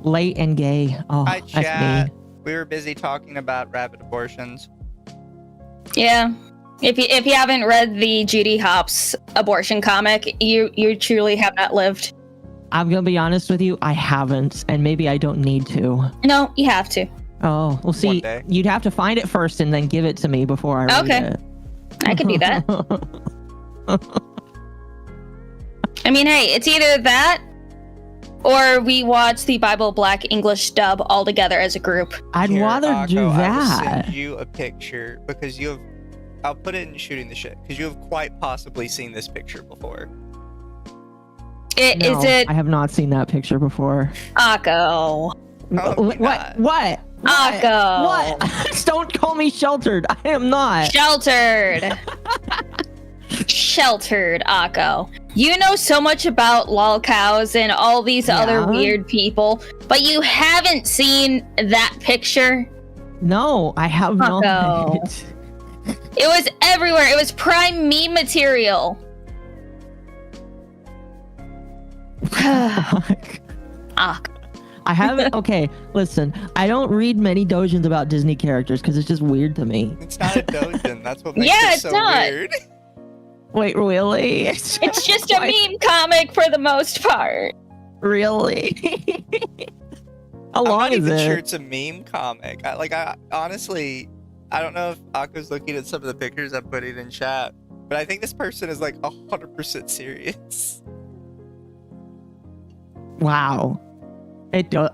Late and gay. Oh, Hi, that's chat. me. We were busy talking about rabbit abortions. Yeah. If you haven't read the Judy Hopps abortion comic, you truly have not lived. I'm gonna be honest with you. I haven't, and maybe I don't need to. No, you have to. Oh, well, see, One day. you'd have to find it first and then give it to me before I read Okay. it. I could do that. I mean, hey, it's either that or we watch the Bible Black English dub all together as a group. I'd Here, rather do Occo, I will that. send you a picture because you have. I'll put it in shooting the shit because you have quite possibly seen this picture before. No, Is it I have not seen that picture before. Akko? Oh, What? God. What? Akko. What? Don't call me sheltered. I am not. Sheltered. Sheltered, Akko. You know so much about lolcows and all these other Yeah. weird people, but you haven't seen that picture? No, I have Akko. not. It was everywhere. It was prime meme material. Akko. I haven't. Okay, listen. I don't read many dojins about Disney characters because it's just weird to me. It's not a dojin. That's what makes Yeah, it it's so not. weird. Wait, really? It's just a Why- meme comic for the most part. Really? How I'm long not is even sure it? it's a meme comic. I honestly, I don't know if Akko's looking at some of the pictures I'm putting in chat, but I think this person is like 100% serious. Wow. It does.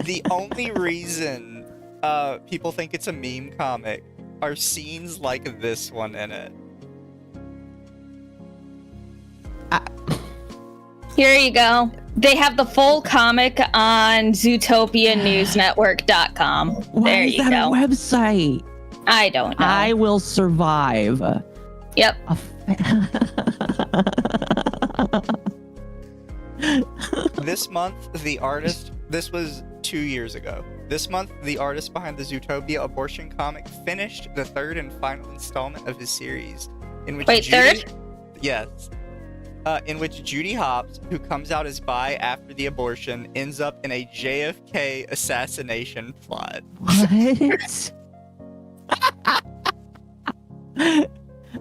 The only reason people think it's a meme comic are scenes like this one in it. Here you go. They have the full comic on ZootopiaNewsNetwork.com. Why There is you that go. a website? I don't know. I will survive. Yep. This month, the artist, this was 2 years ago. This month, the artist behind the Zootopia abortion comic finished the third and final installment of his series. In which Wait, third? Yes. In which Judy Hopps, who comes out as bi after the abortion, ends up in a JFK assassination plot. What?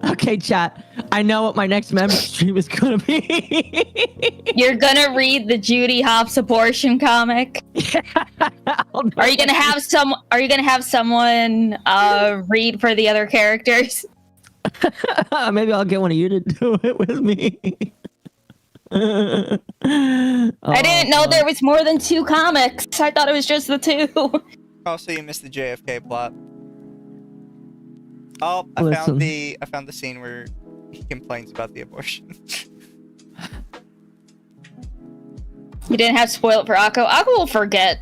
Okay, chat. I know what my next member stream is gonna be. You're gonna read the Judy Hopps abortion comic? Are you gonna have someone read for the other characters? Maybe I'll get one of you to do it with me. I didn't know there was more than 2 comics. I thought it was just the 2. Also, you missed the JFK plot. Oh, I Listen. found the scene where he complains about the abortion. You didn't have to spoil it for Akko. Akko will forget.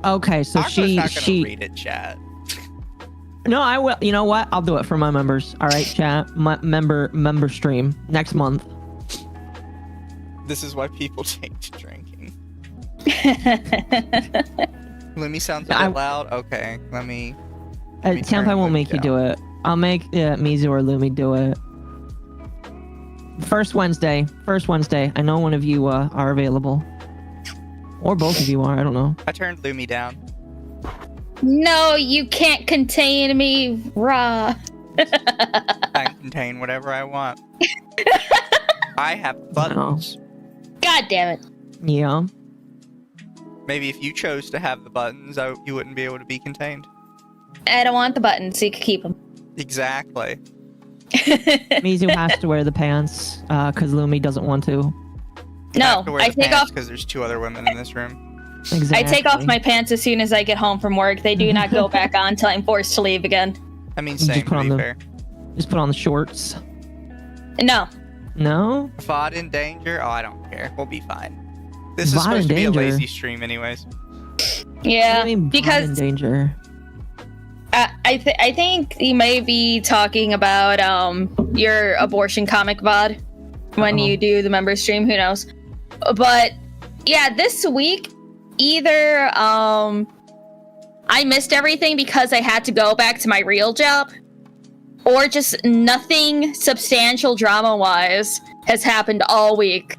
Okay, so Akko's not gonna she. read it, chat. No, I will. You know what? I'll do it for my members. All right, chat. My member stream next month. This is why people take to drinking. Lumi sounds a bit loud. Okay, let me turn Tampai won't Lumi make you do down. it. I'll make Mizu or Lumi do it. First Wednesday. I know one of you are available, or both of you are. I don't know. I turned Lumi down. No, you can't contain me, raw. I can contain whatever I want. I have buttons. God damn it. Yeah. Maybe if you chose to have the buttons, you wouldn't be able to be contained. I don't want the buttons, so you can keep them. Exactly. Mizu has to wear the pants because Lumi doesn't want to. No, I take off. because there's 2 other women in this room. Exactly. I take off my pants as soon as I get home from work. They do not go back on until I'm forced to leave again. I mean, Just same put to on be the- fair. Just put on the shorts. No. No. VOD in danger? Oh, I don't care. We'll be fine. This is VOD supposed in to be a danger? lazy stream, anyways. Yeah, I mean, because in danger. I think you may be talking about your abortion comic VOD when Uh-oh. you do the member stream. Who knows? But yeah, this week either I missed everything because I had to go back to my real job, or just nothing substantial drama-wise has happened all week.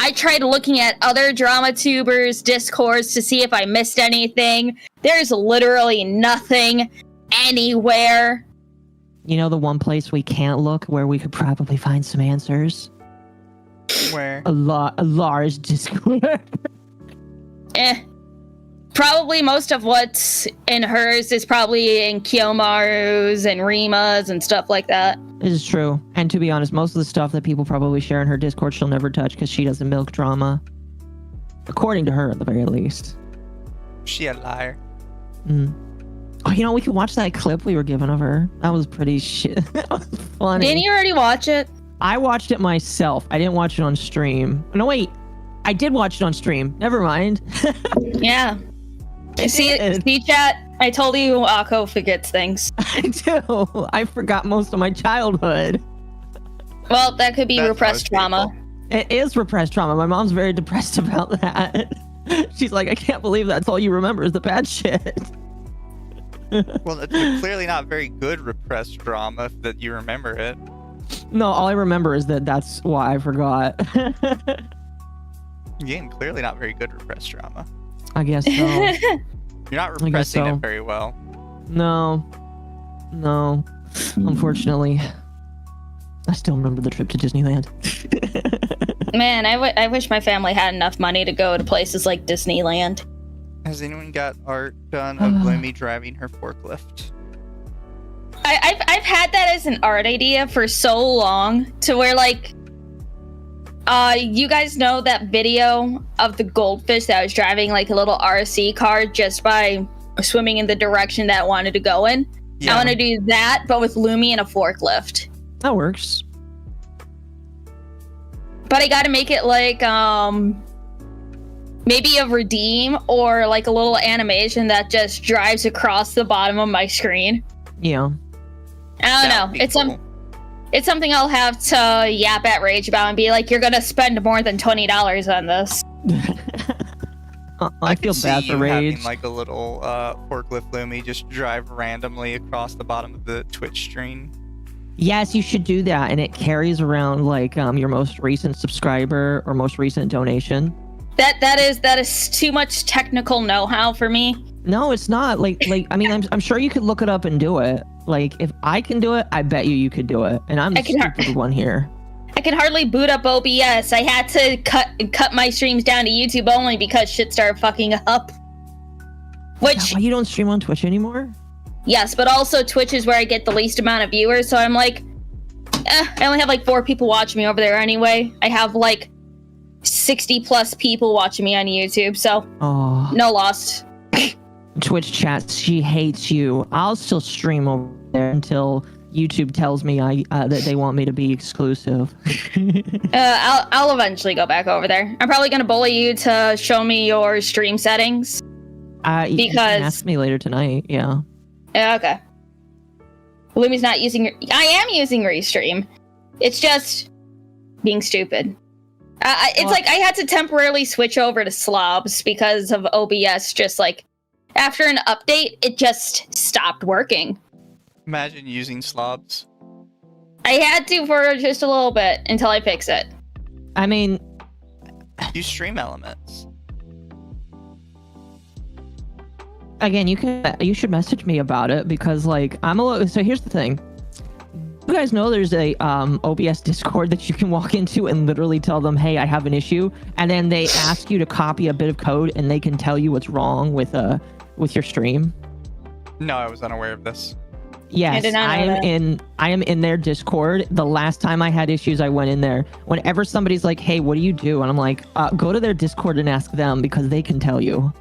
I tried looking at other drama tubers' discords to see if I missed anything. There's literally nothing anywhere. You know the one place we can't look where we could probably find some answers? Where? A large Discord. Probably most of what's in hers is probably in Kiyomaru's and Rima's and stuff like that. This is true. And to be honest, most of the stuff that people probably share in her Discord, she'll never touch because she doesn't milk drama. According to her, at the very least. She a liar. Oh, you know, we could watch that clip we were given of her. That was pretty shit. That was funny. Didn't you already watch it? I watched it myself. I didn't watch it on stream. No, wait. I did watch it on stream. Never mind. Yeah. See, chat? I told you Occo forgets things. I do. I forgot most of my childhood. Well, that could be That's repressed trauma. It is repressed trauma. My mom's very depressed about that. She's like, I can't believe that's all you remember is the bad shit. Well, it's clearly not very good repressed drama that you remember it. No, all I remember is that that's why I forgot. Again, clearly not very good repressed drama. I guess so. You're not repressing so. it very well. No. Unfortunately. I still remember the trip to Disneyland. Man, I wish my family had enough money to go to places like Disneyland. Has anyone got art done of Bloomy driving her forklift? I've had that as an art idea for so long, to where like, you guys know that video of the goldfish that was driving like a little RC car just by swimming in the direction that it wanted to go in? Yeah. I want to do that, but with Lumi and a forklift. That works. But I gotta make it like, maybe a redeem or like a little animation that just drives across the bottom of my screen. Yeah. I don't know. It's something I'll have to yap at Rage about and be like, you're gonna spend more than $20 on this. I feel bad for Rage. Having like a little forklift Lumi just drive randomly across the bottom of the Twitch stream. Yes, you should do that, and it carries around like your most recent subscriber or most recent donation. That is too much technical know-how for me. No, it's not. Like I mean, I'm sure you could look it up and do it. Like if I can do it, I bet you could do it. And I'm the stupid one here. I can hardly boot up OBS. I had to cut my streams down to YouTube only because shit started fucking up. Which Why you don't stream on Twitch anymore? Yes, but also Twitch is where I get the least amount of viewers, so I'm like, I only have like 4 people watching me over there anyway. I have like 60 plus people watching me on YouTube, so no loss. Twitch chat, she hates you. I'll still stream over there until YouTube tells me that they want me to be exclusive. I'll eventually go back over there. I'm probably gonna bully you to show me your stream settings. You can ask me later tonight. Yeah. Okay. Lumi's not using. I am using Restream. It's just being stupid. It's like I had to temporarily switch over to Slobs because of OBS. Just like after an update, it just stopped working. Imagine using slobs. I had to for just a little bit until I fix it. I mean, use stream elements. Again, you should message me about it because like I'm a little. So here's the thing. You guys know there's a OBS Discord that you can walk into and literally tell them, hey, I have an issue, and then they ask you to copy a bit of code and they can tell you what's wrong with your stream. No, I was unaware of this. Yes, I am in their Discord. The last time I had issues, I went in there. Whenever somebody's like, hey, what do you do? And I'm like, go to their Discord and ask them because they can tell you.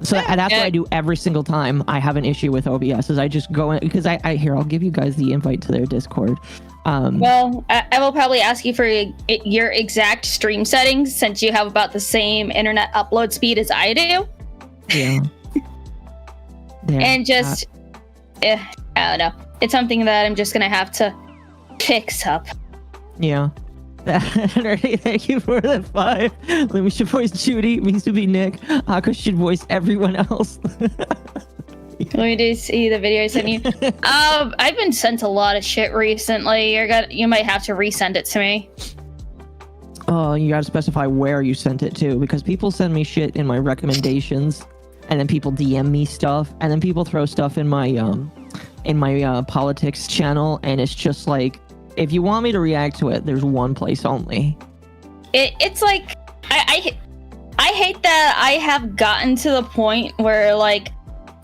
So that's what I do every single time I have an issue with OBS is I just go in because I'll give you guys the invite to their Discord. Well, I will probably ask you for your exact stream settings since you have about the same internet upload speed as I do. Yeah. And just, I don't know. It's something that I'm just going to have to fix up. Yeah. Thank you for the 5. Lumi should voice Judy, Mizu be Nick, Occo should voice everyone else. Let me just see the video I sent you. I've been sent a lot of shit recently. You might have to resend it to me. Oh, you gotta specify where you sent it to, because people send me shit in my recommendations, and then people DM me stuff, and then people throw stuff in my politics channel, and it's just like, if you want me to react to it, there's one place only. It's like I hate that I have gotten to the point where like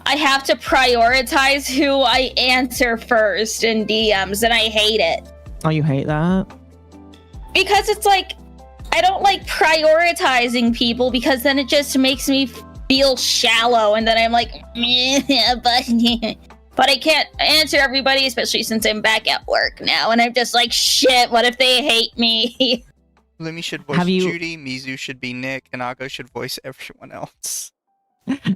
I have to prioritize who I answer first in DMs, and I hate it. Oh, you hate that? Because it's like, I don't like prioritizing people, because then it just makes me feel shallow, and then I'm like, but I can't answer everybody, especially since I'm back at work now, and I'm just like, shit, what if they hate me? Lumi should voice Judy, Mizu should be Nick, and Occo should voice everyone else.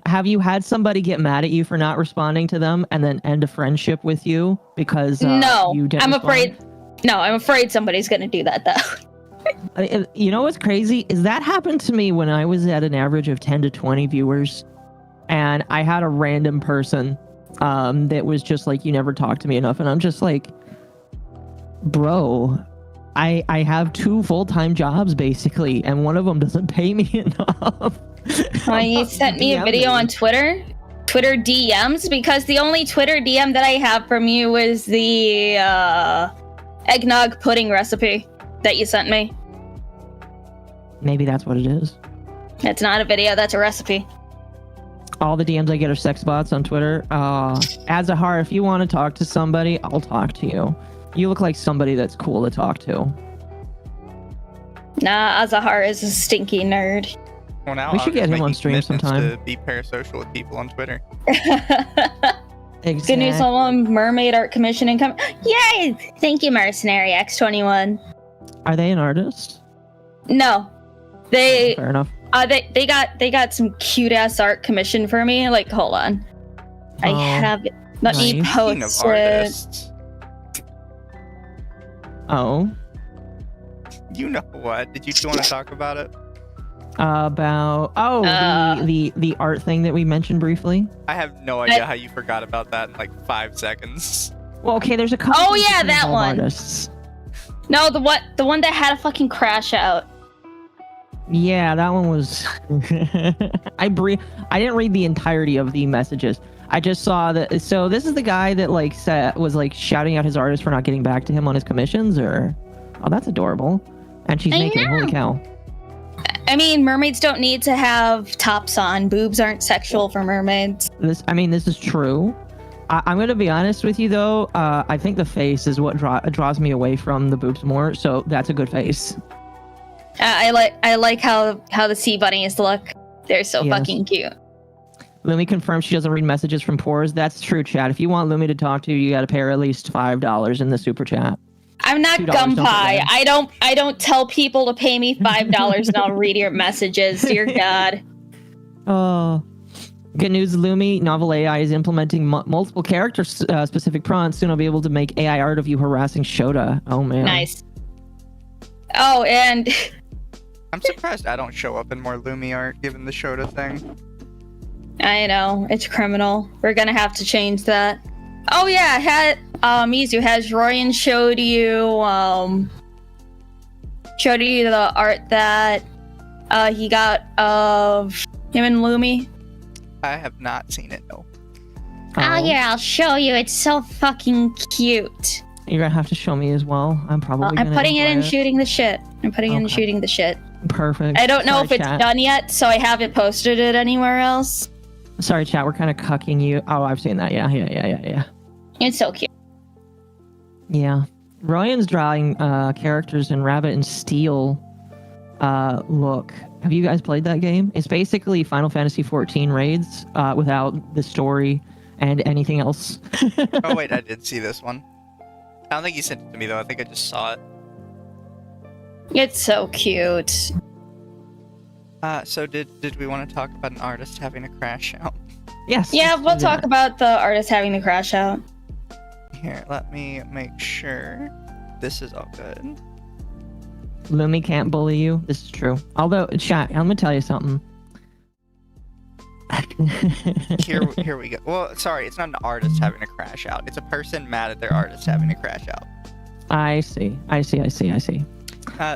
Have you had somebody get mad at you for not responding to them and then end a friendship with you because no, you didn't I'm afraid somebody's gonna do that though. You know what's crazy is that happened to me when I was at an average of 10 to 20 viewers, and I had a random person that was just like, you never talk to me enough, and I'm just like, bro, I have 2 full-time jobs basically, and one of them doesn't pay me enough. You sent me a video on Twitter DMs, because the only Twitter DM that I have from you was the eggnog pudding recipe that you sent me. Maybe that's what it is. It's not a video, that's a recipe. All the DMs I get are sex bots on Twitter. Azahar, if you want to talk to somebody, I'll talk to you. You look like somebody that's cool to talk to. Nah, Azahar is a stinky nerd. Well, now we should get him on stream sometime. To be parasocial with people on Twitter. Exactly. Good news on Mermaid Art Commission income. Yay! Thank you, Mercenary X21. Are they an artist? No. They fair enough. They got some cute ass art commission for me. Like, hold on. I have it. Let me post it. Oh. You know what? Did you want to talk about it? About the art thing that we mentioned briefly. I have no idea how you forgot about that in like 5 seconds. Well, okay, there's a couple. Oh yeah, that one. Artists. No, the one that had a fucking crash out. Yeah, that one was. I didn't read the entirety of the messages. I just saw that. So this is the guy that like was like shouting out his artist for not getting back to him on his commissions, or oh, that's adorable. And she's naked. Holy cow. I mean, mermaids don't need to have tops on. Boobs aren't sexual for mermaids. This is true. I'm going to be honest with you, though. I think the face is what draws me away from the boobs more. So that's a good face. I like how the sea bunnies look. They're so fucking cute. Lumi confirms she doesn't read messages from pores. That's true, chat. If you want Lumi to talk to you, you got to pay her at least $5 in the super chat. I'm not Gunpie. I don't tell people to pay me $5 and I'll read your messages. Dear God. Oh. Good news, Lumi. Novel AI is implementing multiple character specific prompts. Soon I'll be able to make AI art of you harassing Shota. Oh, man. Nice. Oh, and... I'm surprised I don't show up in more Lumi art given the Shota thing. I know. It's criminal. We're gonna have to change that. Oh, yeah. Mizu, has Ryan showed you the art that he got of him and Lumi? I have not seen it, no. Oh yeah, I'll show you. It's so fucking cute. You're gonna have to show me as well. I'm probably I'm putting it in shooting the shit. I'm putting it in shooting the shit. Perfect. I don't know if it's done yet, so I haven't posted it anywhere else. Sorry, chat. We're kind of cucking you. Oh, I've seen that. Yeah. It's so cute. Yeah. Ryan's drawing characters in Rabbit and Steel. Look. Have you guys played that game? It's basically Final Fantasy XIV raids without the story and anything else. Oh, wait. I did see this one. I don't think you sent it to me, though. I think I just saw it. It's so cute. So did we want to talk about an artist having a crash out? Yes. Yeah, we'll talk about the artist having the crash out. Here, let me make sure this is all good. Lumi can't bully you. This is true. Although, chat, I'm gonna tell you something. Here we go. Well, sorry, it's not an artist having a crash out. It's a person mad at their artist having a crash out. I see.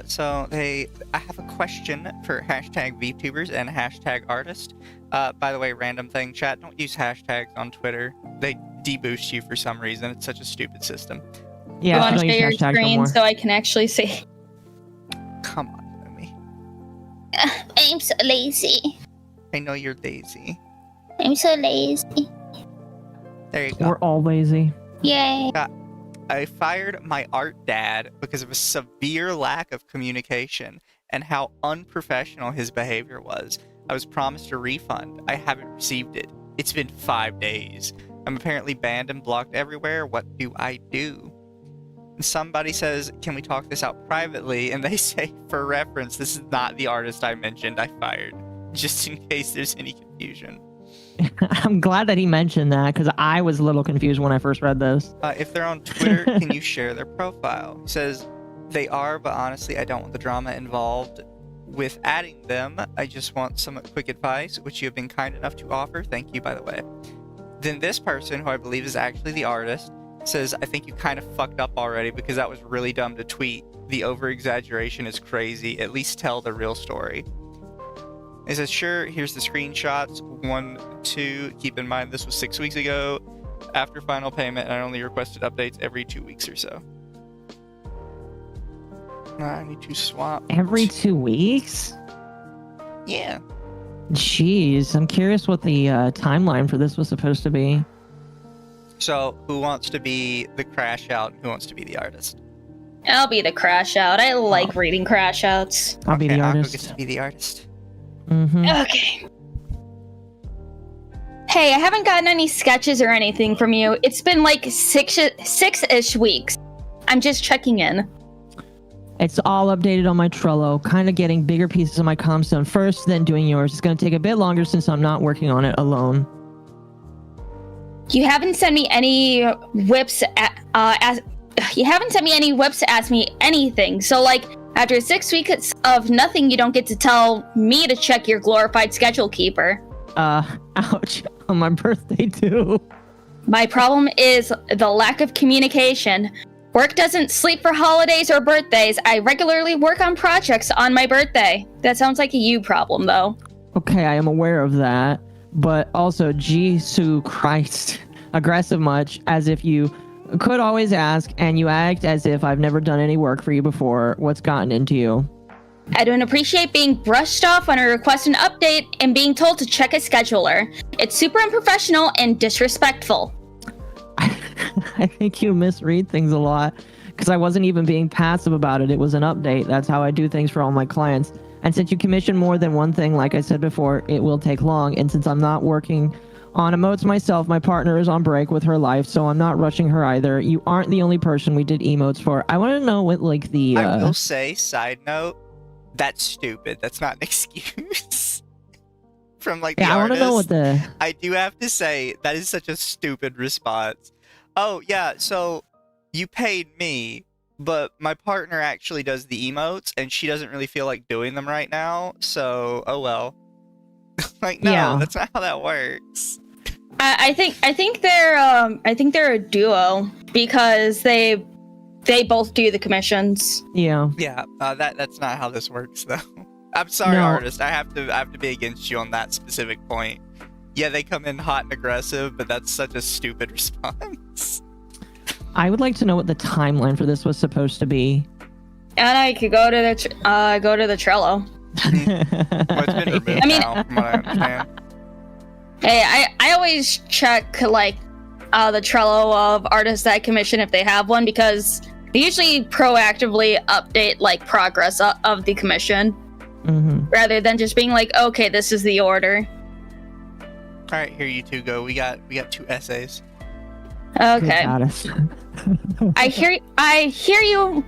So I have a question for hashtag VTubers and hashtag artist. By the way, random thing, chat, don't use hashtags on Twitter. They deboost you for some reason. It's such a stupid system. Yeah, I want don't to use share your hashtags no screen more. so I can actually see. Come on, Lumi. I'm so lazy. I know you're Daisy. I'm so lazy. There you go. We're all lazy. Yay. I fired my art dad because of a severe lack of communication and how unprofessional his behavior was. I was promised a refund. I haven't received it. It's been 5 days. I'm apparently banned and blocked everywhere. What do I do? And somebody says, can we talk this out privately? And they say, for reference, this is not the artist I mentioned I fired, just in case there's any confusion. I'm glad that he mentioned that because I was a little confused when I first read this. If they're on Twitter, can you share their profile? He says, they are, but honestly, I don't want the drama involved with adding them. I just want some quick advice, which you have been kind enough to offer. Thank you, by the way. Then this person, who I believe is actually the artist, says, I think you kind of fucked up already because that was really dumb to tweet. The over-exaggeration is crazy. At least tell the real story. He says, sure, here's the screenshots. 1, 2, keep in mind this was 6 weeks ago. After final payment, I only requested updates every 2 weeks or so. I need to swap. Every 2 weeks? Yeah. Jeez, I'm curious what the timeline for this was supposed to be. So, who wants to be the crash out and who wants to be the artist? I'll be the crash out. I like reading crash outs. I'll be the Occo artist. gets to be the artist. Mm-hmm. Okay. Hey, I haven't gotten any sketches or anything from you. It's been like six-ish weeks. I'm just checking in. It's all updated on my Trello, kind of getting bigger pieces of my comms done first, then doing yours. It's going to take a bit longer since I'm not working on it alone. You haven't sent me any whips you haven't sent me any whips to ask me anything. So like after 6 weeks of nothing, you don't get to tell me to check your glorified schedule keeper. Ouch. On my birthday too. My problem is the lack of communication. Work doesn't sleep for holidays or birthdays. I regularly work on projects on my birthday. That sounds like a you problem, though. Okay, I am aware of that. But also, Jesus Christ, aggressive much, as if you could always ask, and you act as if I've never done any work for you before. What's gotten into you? I don't appreciate being brushed off when I request an update and being told to check a scheduler. It's super unprofessional and disrespectful. I think you misread things a lot because I wasn't even being passive about it. It was an update. That's how I do things for all my clients. And since you commission more than one thing, like I said before, it will take long. And since I'm not working on emotes myself, my partner is on break with her life, so I'm not rushing her either. You aren't the only person we did emotes for. I want to know what, like, the... I will say, side note, that's stupid. That's not an excuse. From, like, the I want to know what the... I do have to say, that is such a stupid response. Oh, yeah, so you paid me, but my partner actually does the emotes, and she doesn't really feel like doing them right now, so, oh well. Like, no, Yeah. That's not how that works. I think they're a duo because they both do the commissions. Yeah. Yeah, that's not how this works, though. I'm sorry, No. artist. I have to be against you on that specific point. Yeah, they come in hot and aggressive, but that's such a stupid response. I would like to know what the timeline for this was supposed to be. And I could go to the Trello. Well, it's been removed now, from what I understand. Hey, I always check like the Trello of artists that commission if they have one because they usually proactively update like progress of the commission rather than just being like, okay, this is the order. All right, here you two go. We got 2 essays. Okay. I hear you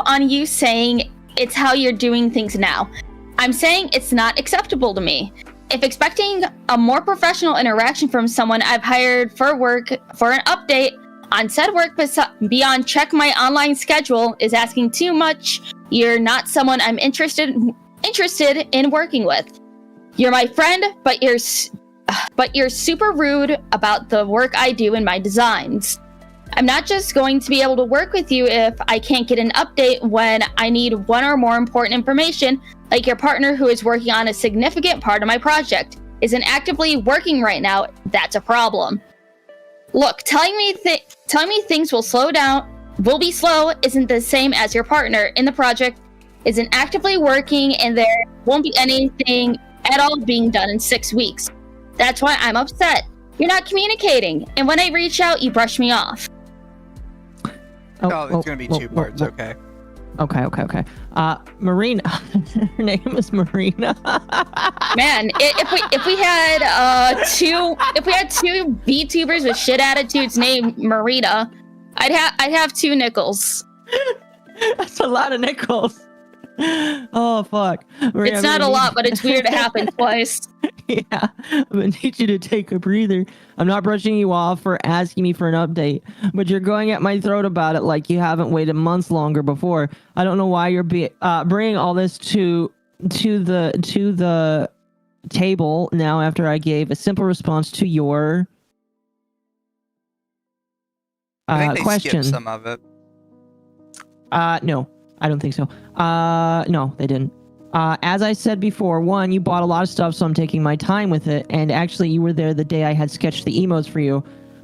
on you saying it's how you're doing things now. I'm saying it's not acceptable to me. If expecting a more professional interaction from someone I've hired for work for an update on said work beyond check my online schedule is asking too much, you're not someone I'm interested in working with. You're my friend, but you're super rude about the work I do in my designs. I'm not just going to be able to work with you if I can't get an update when I need one or more important information, like your partner who is working on a significant part of my project isn't actively working right now. That's a problem. Look, telling me things will slow down, will be slow, isn't the same as your partner in the project isn't actively working and there won't be anything at all being done in 6 weeks. That's why I'm upset. You're not communicating, and when I reach out, you brush me off. Oh, it's gonna be two parts, okay. Okay. Marina. Her name is Marina. Man, if we had two VTubers with shit attitudes named Marina, I'd have 2 nickels. That's a lot of nickels. Oh fuck. Marina, it's not a lot, but it's weird to happen twice. Yeah, I'm gonna need you to take a breather. I'm not brushing you off for asking me for an update, but you're going at my throat about it like you haven't waited months longer before. I don't know why you're bringing all this to the table now after I gave a simple response to your I think they question. skipped some of it. No, I don't think so. No, they didn't. As I said before, 1, you bought a lot of stuff, so I'm taking my time with it. And actually, you were there the day I had sketched the emotes for you.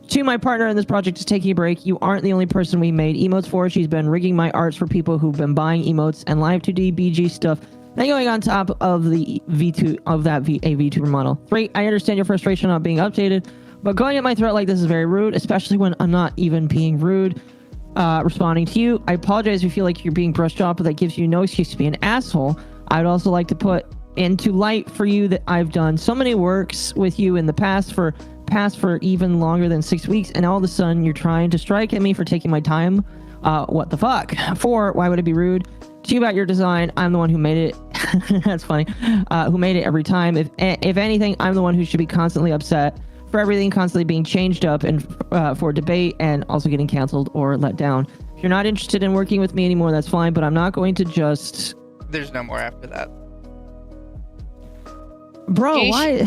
2, my partner in this project is taking a break. You aren't the only person we made emotes for. She's been rigging my arts for people who've been buying emotes and live 2D BG stuff. Then going on top of the VTuber model. 3, I understand your frustration on being updated, but going at my throat like this is very rude, especially when I'm not even being rude. Responding to you, I apologize if you feel like you're being brushed off, but that gives you no excuse to be an asshole. I would also like to put into light for you that I've done so many works with you in the past for even longer than 6 weeks, and all of a sudden you're trying to strike at me for taking my time. What the fuck? 4, why would it be rude? 2, about your design, I'm the one who made it. That's funny. Who made it every time. If anything, I'm the one who should be constantly upset for everything constantly being changed up and for debate and also getting canceled or let down. If you're not interested in working with me anymore, that's fine, but I'm not going to just... There's no more after that. Bro, why?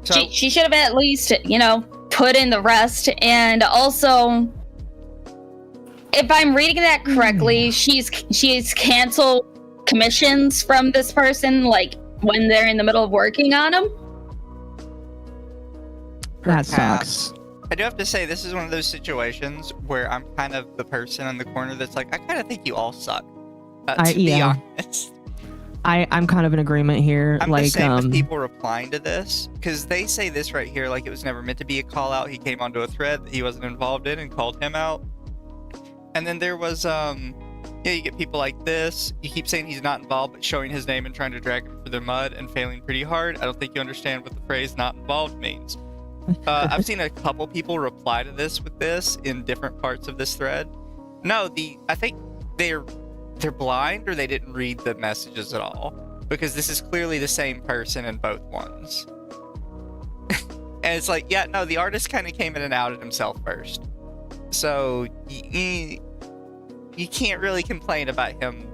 So, she should have at least, put in the rest. And also, if I'm reading that correctly, she's canceled commissions from this person, like, when they're in the middle of working on them. That sucks. I do have to say, this is one of those situations where I'm kind of the person in the corner that's like, I kind of think you all suck. To be honest. I'm kind of in agreement here. I'm the same with people replying to this, because they say this right here, like it was never meant to be a call out. He came onto a thread that he wasn't involved in and called him out. And then there was, you get people like this. You keep saying he's not involved, but showing his name and trying to drag him through the mud and failing pretty hard. I don't think you understand what the phrase "not involved" means. I've seen a couple people reply to this with this in different parts of this thread. No, I think they're blind or they didn't read the messages at all, because this is clearly the same person in both ones. And it's like, yeah, no, the artist kind of came in and outed himself first, so you can't really complain about him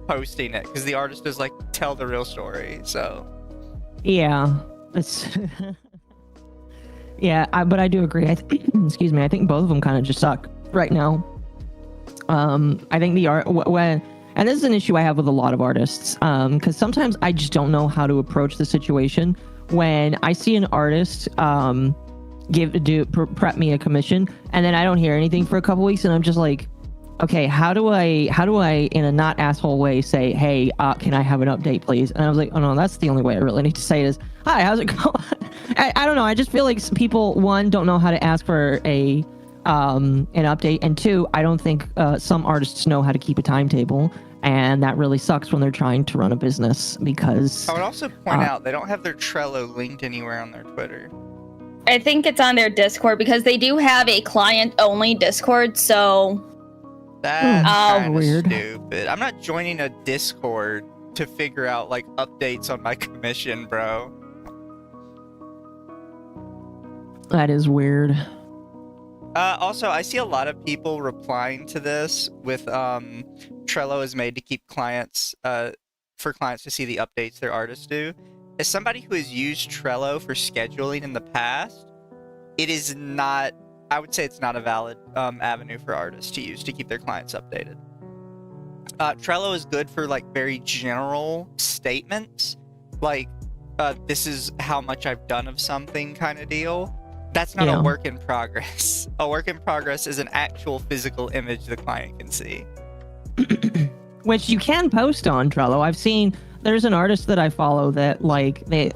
posting it, because the artist is like, tell the real story. So yeah, it's but I do agree. Excuse me, I think both of them kind of just suck right now. I think the art and this is an issue I have with a lot of artists, because sometimes I just don't know how to approach the situation when I see an artist prep me a commission and then I don't hear anything for a couple weeks, and I'm just like, okay, how do I in a not asshole way say, hey, can I have an update please? And I was like, oh no, that's the only way I really need to say it is, hi, how's it going? I don't know, I just feel like some people, 1, don't know how to ask for an update, and 2, I don't think some artists know how to keep a timetable, and that really sucks when they're trying to run a business, because I would also point out they don't have their Trello linked anywhere on their Twitter. I think it's on their Discord, because they do have a client-only Discord, so that's kind of weird. Stupid. I'm not joining a Discord to figure out like updates on my commission, bro. That is weird. Also, I see a lot of people replying to this with Trello is made to keep clients for clients to see the updates their artists do. As somebody who has used Trello for scheduling in the past, it is not I would say it's not a valid avenue for artists to use to keep their clients updated. Trello is good for like very general statements, like this is how much I've done of something kind of deal. That's not a work in progress. A work in progress is an actual physical image the client can see. Which you can post on Trello. I've seen there's an artist that I follow that like they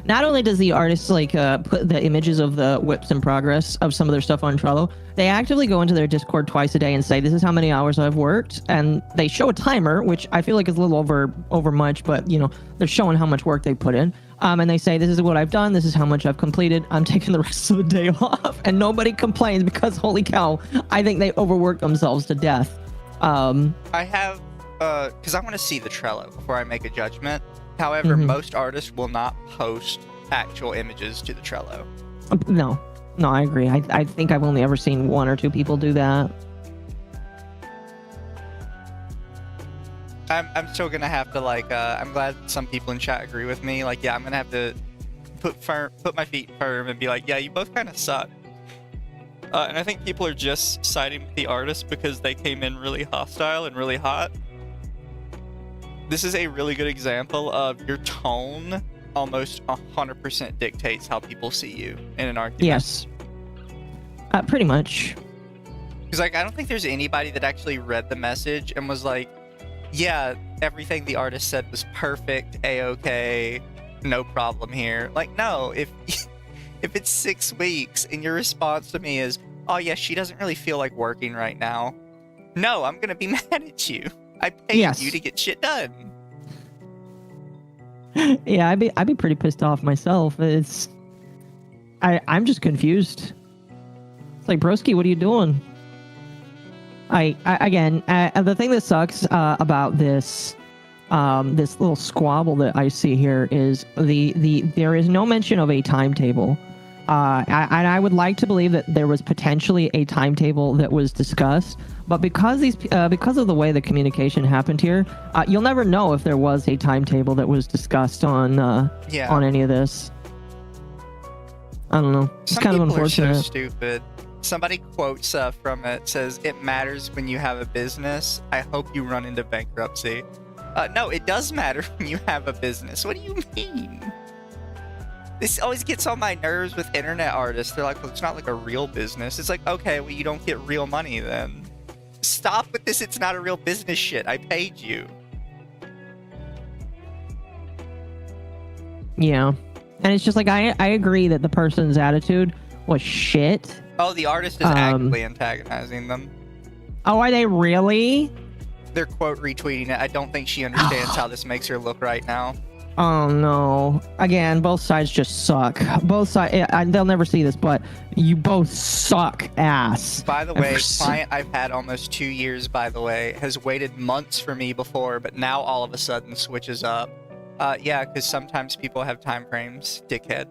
not only does the artist like put the images of the whips in progress of some of their stuff on Trello, they actively go into their Discord twice a day and say, this is how many hours I've worked, and they show a timer, which I feel like is a little over much, but you know, they're showing how much work they put in. And they say, this is what I've done, this is how much I've completed, I'm taking the rest of the day off, and nobody complains because holy cow, I think they overwork themselves to death. I have because I want to see the Trello before I make a judgment. However, most artists will not post actual images to the Trello. No, I agree. I think I've only ever seen 1 or 2 people do that. I'm still gonna have to like. I'm glad some people in chat agree with me. Like, yeah, I'm gonna have to put my feet firm and be like, yeah, you both kind of suck. And I think people are just siding with the artist because they came in really hostile and really hot. This is a really good example of your tone almost 100% dictates how people see you in an argument. Yes. Pretty much. Because like, I don't think there's anybody that actually read the message and was like, yeah, everything the artist said was perfect, a-okay, no problem here. Like, no, if it's 6 weeks and your response to me is, oh yeah, she doesn't really feel like working right now. No, I'm gonna be mad at you. I paid you to get shit done. Yeah, I'd be pretty pissed off myself. I'm just confused. It's like, broski, what are you doing? Again, the thing that sucks about this little squabble that I see here is there is no mention of a timetable. I would like to believe that there was potentially a timetable that was discussed, but because of the way the communication happened here, you'll never know if there was a timetable that was discussed on any of this. I don't know. It's kind of unfortunate. Are so stupid. Somebody quotes from it, says, "It matters when you have a business. I hope you run into bankruptcy." No, it does matter when you have a business. What do you mean? This always gets on my nerves with internet artists. They're like, well, it's not like a real business. It's like, okay, well, you don't get real money then. Stop with this, it's not a real business shit. I paid you. Yeah. And it's just like, I agree that the person's attitude was shit. Oh, the artist is actively antagonizing them. Oh, are they really? They're quote retweeting it. I don't think she understands how this makes her look right now. Oh no. Again, both sides just suck. Both sides, they'll never see this, but you both suck ass. By the way, client I've had almost 2 years, by the way, has waited months for me before, but now all of a sudden switches up. Yeah, because sometimes people have time frames, dickhead.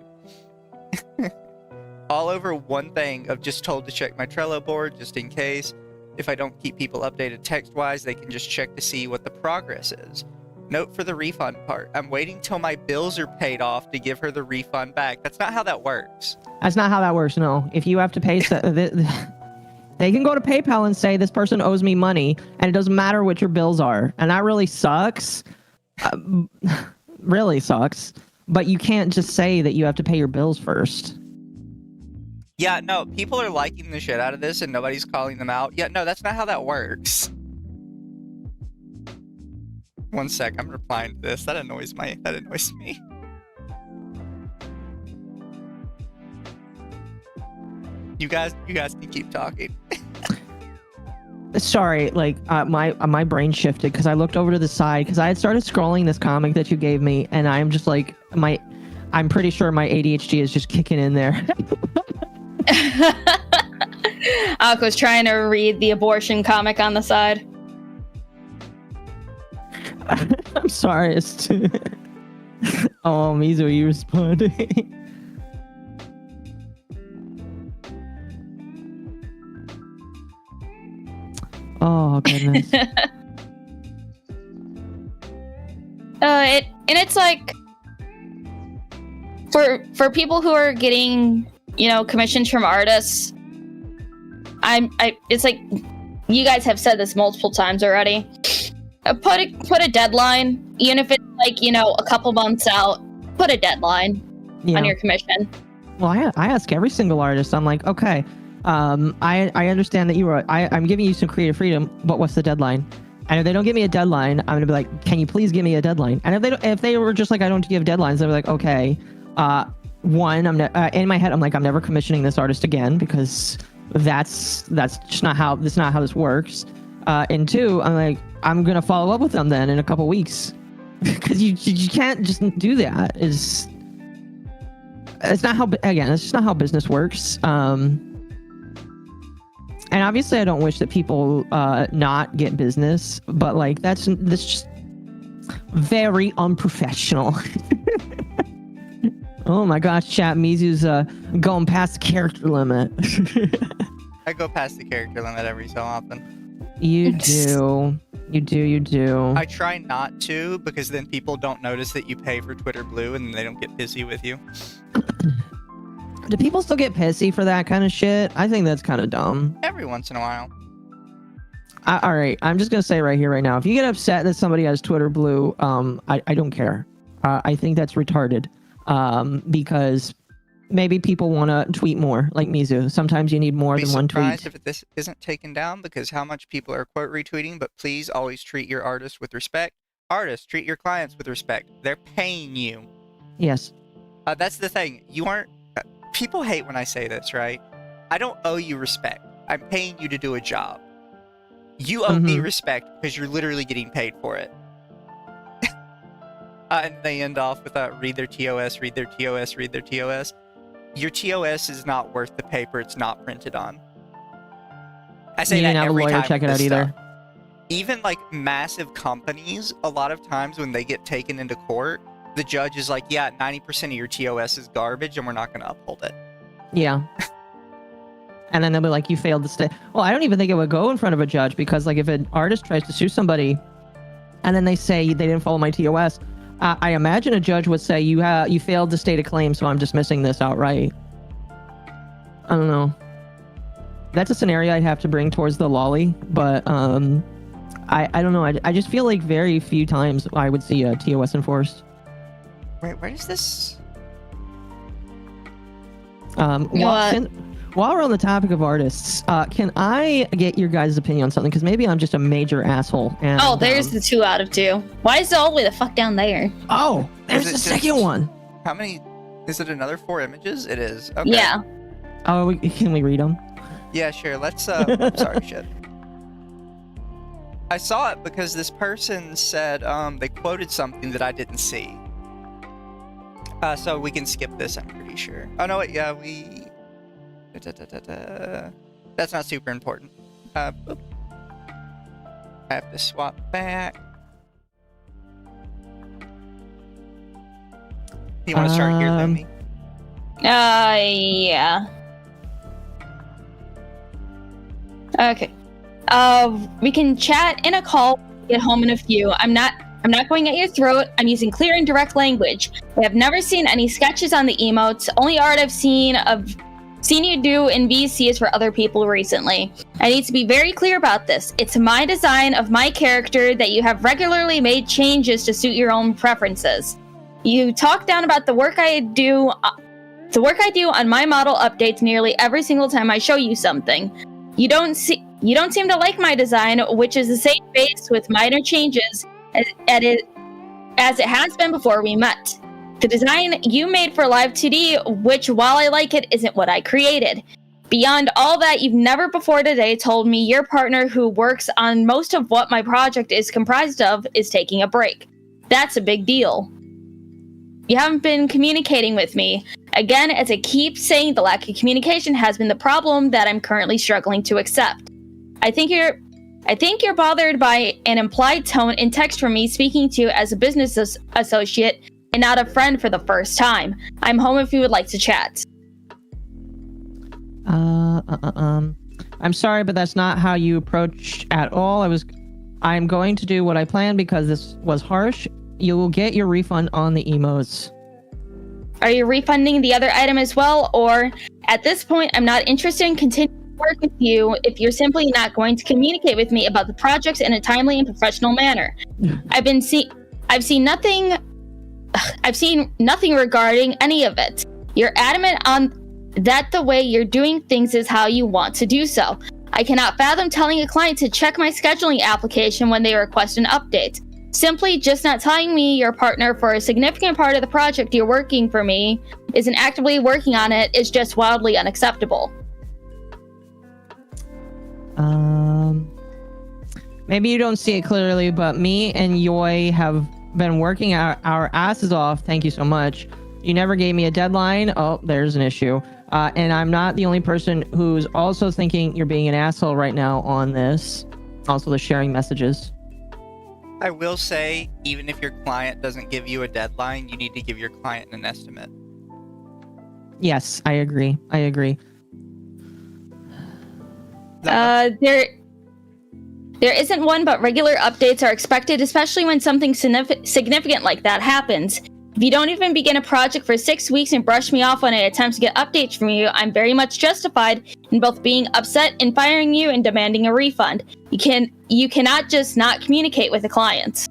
All over one thing of just told to check my Trello board just in case. If I don't keep people updated text-wise, they can just check to see what the progress is. Note for the refund part. I'm waiting till my bills are paid off to give her the refund back. That's not how that works. That's not how that works, no. If you have to pay... they can go to PayPal and say, this person owes me money, and it doesn't matter what your bills are. And that really sucks. Really sucks. But you can't just say that you have to pay your bills first. Yeah, no, people are liking the shit out of this, and nobody's calling them out. Yeah, no, that's not how that works. 1 sec, I'm replying to this. That annoys me. You guys can keep talking. Sorry, like my brain shifted because I looked over to the side because I had started scrolling this comic that you gave me, and I'm just like I'm pretty sure my ADHD is just kicking in there. Occo's trying to read the abortion comic on the side. I'm sorry. Oh, Mizu, are you responding? Oh, goodness. It's like for people who are getting, commissions from artists, it's like you guys have said this multiple times already. Put a deadline, even if it's like, a couple months out. Put a deadline on your commission. Well, I ask every single artist. I'm like, okay, I understand that I'm giving you some creative freedom, but what's the deadline? And if they don't give me a deadline, I'm gonna be like, can you please give me a deadline? And if they were just like, I don't give deadlines, they're like, okay, one, in my head, I'm like, I'm never commissioning this artist again because that's just not how this works. And two, I'm like, I'm gonna follow up with them then in a couple weeks because you can't just do that. It's not how, again, it's just not how business works. And obviously I don't wish that people not get business, but like that's just very unprofessional. Oh my gosh, chat, Mizu's going past the character limit. I go past the character limit every so often. You do. I try not to, because then people don't notice that you pay for Twitter Blue and they don't get pissy with you. Do people still get pissy for that kind of shit? I think that's kind of dumb. Every once in a while. All right, I'm just gonna say right here, right now, if you get upset that somebody has Twitter Blue, I don't care. I think that's retarded. Because maybe people want to tweet more, like Mizu. Sometimes you need more than one tweet. I'd be surprised if this isn't taken down, because how much people are quote retweeting. But please always treat your artists with respect. Artists, treat your clients with respect. They're paying you. Yes. That's the thing. You aren't. People hate when I say this, right? I don't owe you respect. I'm paying you to do a job. You owe me respect because you're literally getting paid for it. And they end off with read their TOS, read their TOS, read their TOS. Your TOS is not worth the paper it's not printed on. I say that every time. Check it out either. Even like massive companies, a lot of times when they get taken into court, the judge is like, yeah, 90% of your TOS is garbage and we're not going to uphold it. Yeah. And then they'll be like, you failed to stay. Well, I don't even think it would go in front of a judge, because like if an artist tries to sue somebody and then they say they didn't follow my TOS, I imagine a judge would say you failed to state a claim, so I'm dismissing this outright. I don't know. That's a scenario I'd have to bring towards the lolly, but I don't know. I just feel like very few times I would see a TOS enforced. Wait, where is this? While we're on the topic of artists, can I get your guys' opinion on something? Because maybe I'm just a major asshole. And, there's the 2 out of 2. Why is it all the way the fuck down there? Oh, there's the second one. How many? Is it another 4 images? It is. Okay. Yeah. Oh, can we read them? Yeah, sure. Let's. Sorry, shit. I saw it because this person said they quoted something that I didn't see. So we can skip this, I'm pretty sure. Oh no, wait, yeah, we. That's not super important. Boop. I have to swap back. You want to start here, Lumi? Yeah. Okay. We can chat in a call. Get home in a few. I'm not going at your throat. I'm using clear and direct language. I have never seen any sketches on the emotes. Only art I've seen you do in VC is for other people recently. I need to be very clear about this. It's my design of my character that you have regularly made changes to suit your own preferences. You talk down about the work I do on my model updates nearly every single time I show you something. You don't seem to like my design, which is the same base with minor changes as it has been before we met. The design you made for Live 2D, which while I like it, isn't what I created. Beyond all that, you've never before today told me your partner who works on most of what my project is comprised of is taking a break. That's a big deal. You haven't been communicating with me. Again, as I keep saying, the lack of communication has been the problem that I'm currently struggling to accept. I think you're bothered by an implied tone in text from me speaking to you as a business associate and not a friend for the first time. I'm home if you would like to chat. I'm sorry, but that's not how you approach at all. I'm going to do what I planned because this was harsh. You will get your refund on the emos. Are you refunding the other item as well? Or at this point, I'm not interested in continuing work with you if you're simply not going to communicate with me about the projects in a timely and professional manner. I've seen nothing regarding any of it. You're adamant on that the way you're doing things is how you want to do so. I cannot fathom telling a client to check my scheduling application when they request an update. Simply just not telling me your partner for a significant part of the project you're working for me isn't actively working on it is just wildly unacceptable. Maybe you don't see it clearly, but me and Yoi have been working our asses off. Thank you so much. You never gave me a deadline. Oh, there's an issue. And I'm not the only person who's also thinking you're being an asshole right now on this. Also, the sharing messages. I will say, even if your client doesn't give you a deadline, you need to give your client an estimate. Yes, I agree. There isn't one, but regular updates are expected, especially when something significant like that happens. If you don't even begin a project for 6 weeks and brush me off when I attempt to get updates from you, I'm very much justified in both being upset and firing you and demanding a refund. You cannot just not communicate with the clients.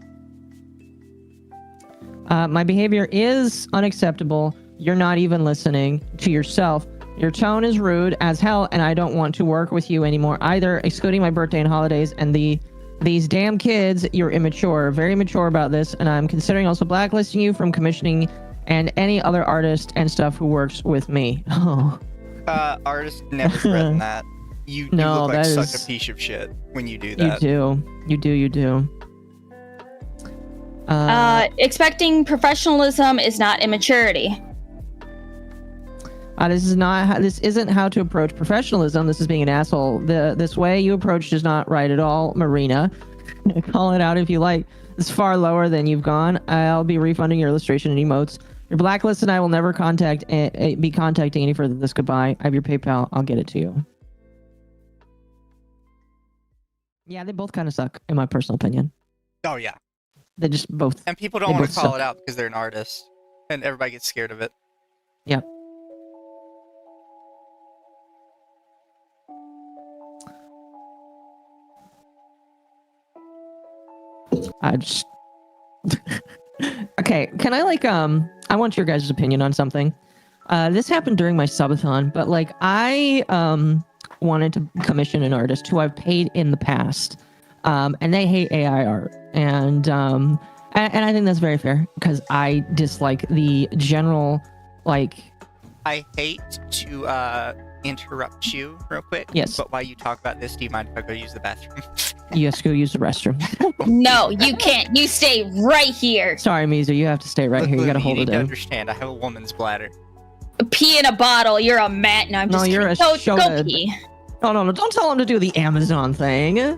My behavior is unacceptable. You're not even listening to yourself. Your tone is rude as hell, and I don't want to work with you anymore either, excluding my birthday and holidays. And these damn kids, you're immature, very mature about this, and I'm considering also blacklisting you from commissioning and any other artist and stuff who works with me. Oh. Artists never threaten that. You look like such a piece of shit when you do that. You do. Expecting professionalism is not immaturity. This isn't how to approach professionalism. This is being an asshole. This way you approached is not right at all, Marina. Call it out if you like. It's far lower than you've gone. I'll be refunding your illustration and emotes. Your blacklist and I will never be contacting any further than this. Goodbye. I have your PayPal. I'll get it to you. Yeah, they both kind of suck, in my personal opinion. Oh, yeah. They just both. And people don't want to call it out because they're an artist. And everybody gets scared of it. Yep. Okay, can I I want your guys' opinion on something. This happened during my subathon, but I wanted to commission an artist who I've paid in the past. And they hate AI art. And I think that's very fair because I dislike the general I hate to interrupt you real quick. Yes. But while you talk about this, do you mind if I go use the bathroom? Yes, go use the restroom. No, you can't. You stay right here. Sorry, Mizu, you have to stay right here. You gotta hold it in. You need to understand, I have a woman's bladder. Pee in a bottle. You're a mat. No, I'm just you're kidding. Go pee. Oh, no, don't tell him to do the Amazon thing. Oh,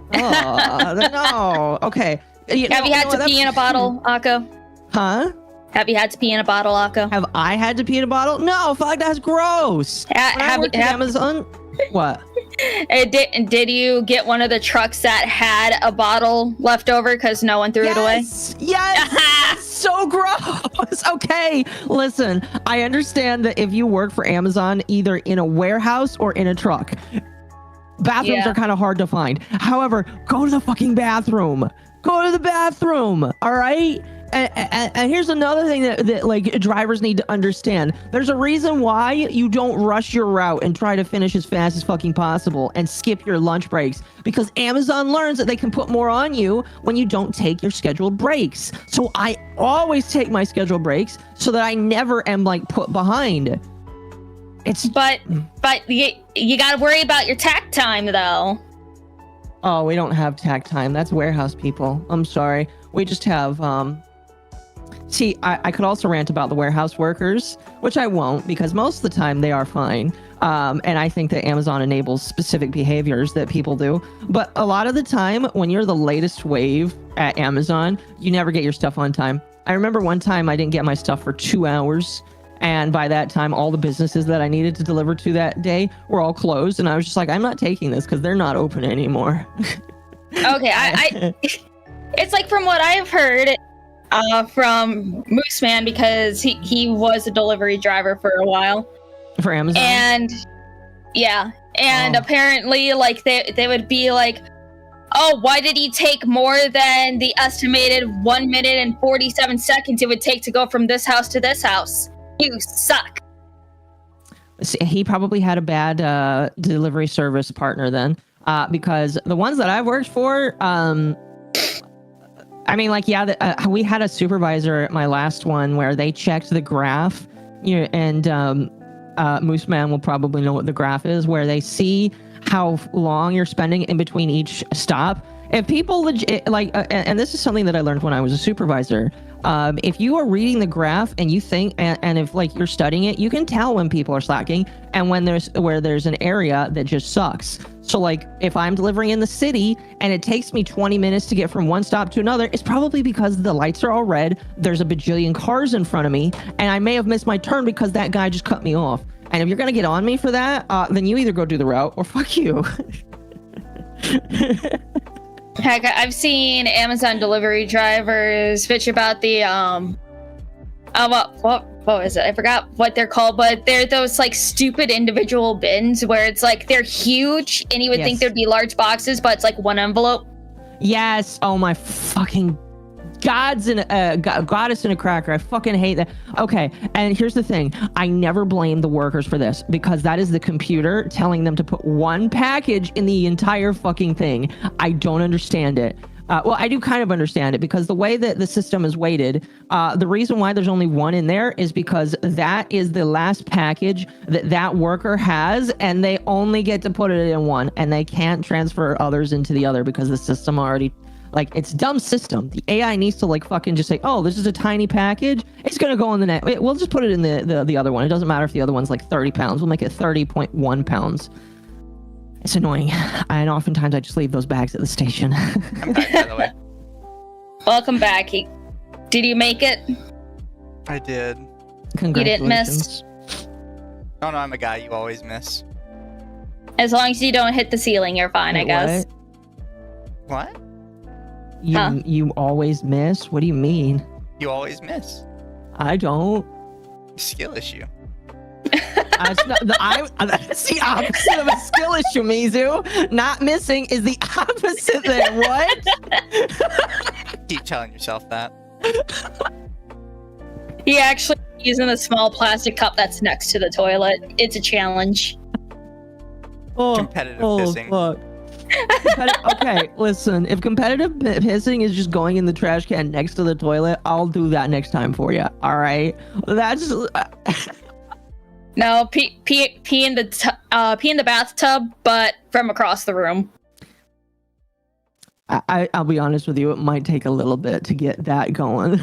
no. Okay. Have you had to pee in a bottle, Occo? Huh? Have you had to pee in a bottle, Occo? Have I had to pee in a bottle? No, fuck, that's gross. Amazon. What? Did you get one of the trucks that had a bottle left over because no one threw it away? Yes. So gross. Okay, listen, I understand that if you work for Amazon, either in a warehouse or in a truck, bathrooms are kind of hard to find. However, go to the fucking bathroom. Go to the bathroom. All right. And here's another thing that drivers need to understand. There's a reason why you don't rush your route and try to finish as fast as fucking possible and skip your lunch breaks, because Amazon learns that they can put more on you when you don't take your scheduled breaks. So I always take my scheduled breaks so that I never am put behind. But you got to worry about your tack time though. Oh, we don't have tack time. That's warehouse people. I'm sorry. We just have See, I could also rant about the warehouse workers, which I won't, because most of the time they are fine. And I think that Amazon enables specific behaviors that people do. But a lot of the time, when you're the latest wave at Amazon, you never get your stuff on time. I remember one time I didn't get my stuff for 2 hours. And by that time, all the businesses that I needed to deliver to that day were all closed. And I was just like, I'm not taking this because they're not open anymore. Okay, it's from what I've heard from Mooseman, because he was a delivery driver for a while. For Amazon? And yeah, And apparently, like, they would be like, oh, why did he take more than the estimated 1 minute and 47 seconds it would take to go from this house to this house? You suck. He probably had a bad delivery service partner then, because the ones that I've worked for, I mean, like, yeah, we had a supervisor at my last one where they checked the graph, and Moose Man will probably know what the graph is, where they see how long you're spending in between each stop. If people legit, like, and this is something that I learned when I was a supervisor, if you are reading the graph and you think, and if like you're studying it, you can tell when people are slacking and when there's an area that just sucks. So like if I'm delivering in the city and it takes me 20 minutes to get from one stop to another, it's probably because the lights are all red, there's a bajillion cars in front of me, and I may have missed my turn because that guy just cut me off. And if you're gonna get on me for that, then you either go do the route or fuck you. Heck, I've seen Amazon delivery drivers bitch about the what is it? I forgot what they're called, but they're those like stupid individual bins where it's like they're huge and you would think there'd be large boxes, but it's like one envelope. Yes. Oh my fucking goddess in a cracker. I fucking hate that. Okay, and here's the thing. I never blame the workers for this because that is the computer telling them to put one package in the entire fucking thing. I don't understand it. Well, I do kind of understand it because the way that the system is weighted, the reason why there's only one in there is because that is the last package that worker has, and they only get to put it in one, and they can't transfer others into the other because the system already... Like, it's dumb system. The AI needs to like fucking just say, oh, this is a tiny package. It's going to go on the net. We'll just put it in the other one. It doesn't matter if the other one's like 30 pounds. We'll make it 30.1 pounds. It's annoying. And oftentimes I just leave those bags at the station. I'm back, by the way. Welcome back. Did you make it? I did. Congratulations. You didn't miss? No, I'm a guy you always miss. As long as you don't hit the ceiling, you're fine, Wait, I guess. What? You always miss? What do you mean? You always miss. I don't. Skill issue. That's the opposite of a skill issue, Mizu. Not missing is the opposite there. What? Keep telling yourself that. He actually using the small plastic cup that's next to the toilet. It's a challenge. Competitive pissing. Fuck. Okay, listen. If competitive pissing is just going in the trash can next to the toilet, I'll do that next time for you. All right. That's no pee in the bathtub, but from across the room. I'll be honest with you. It might take a little bit to get that going.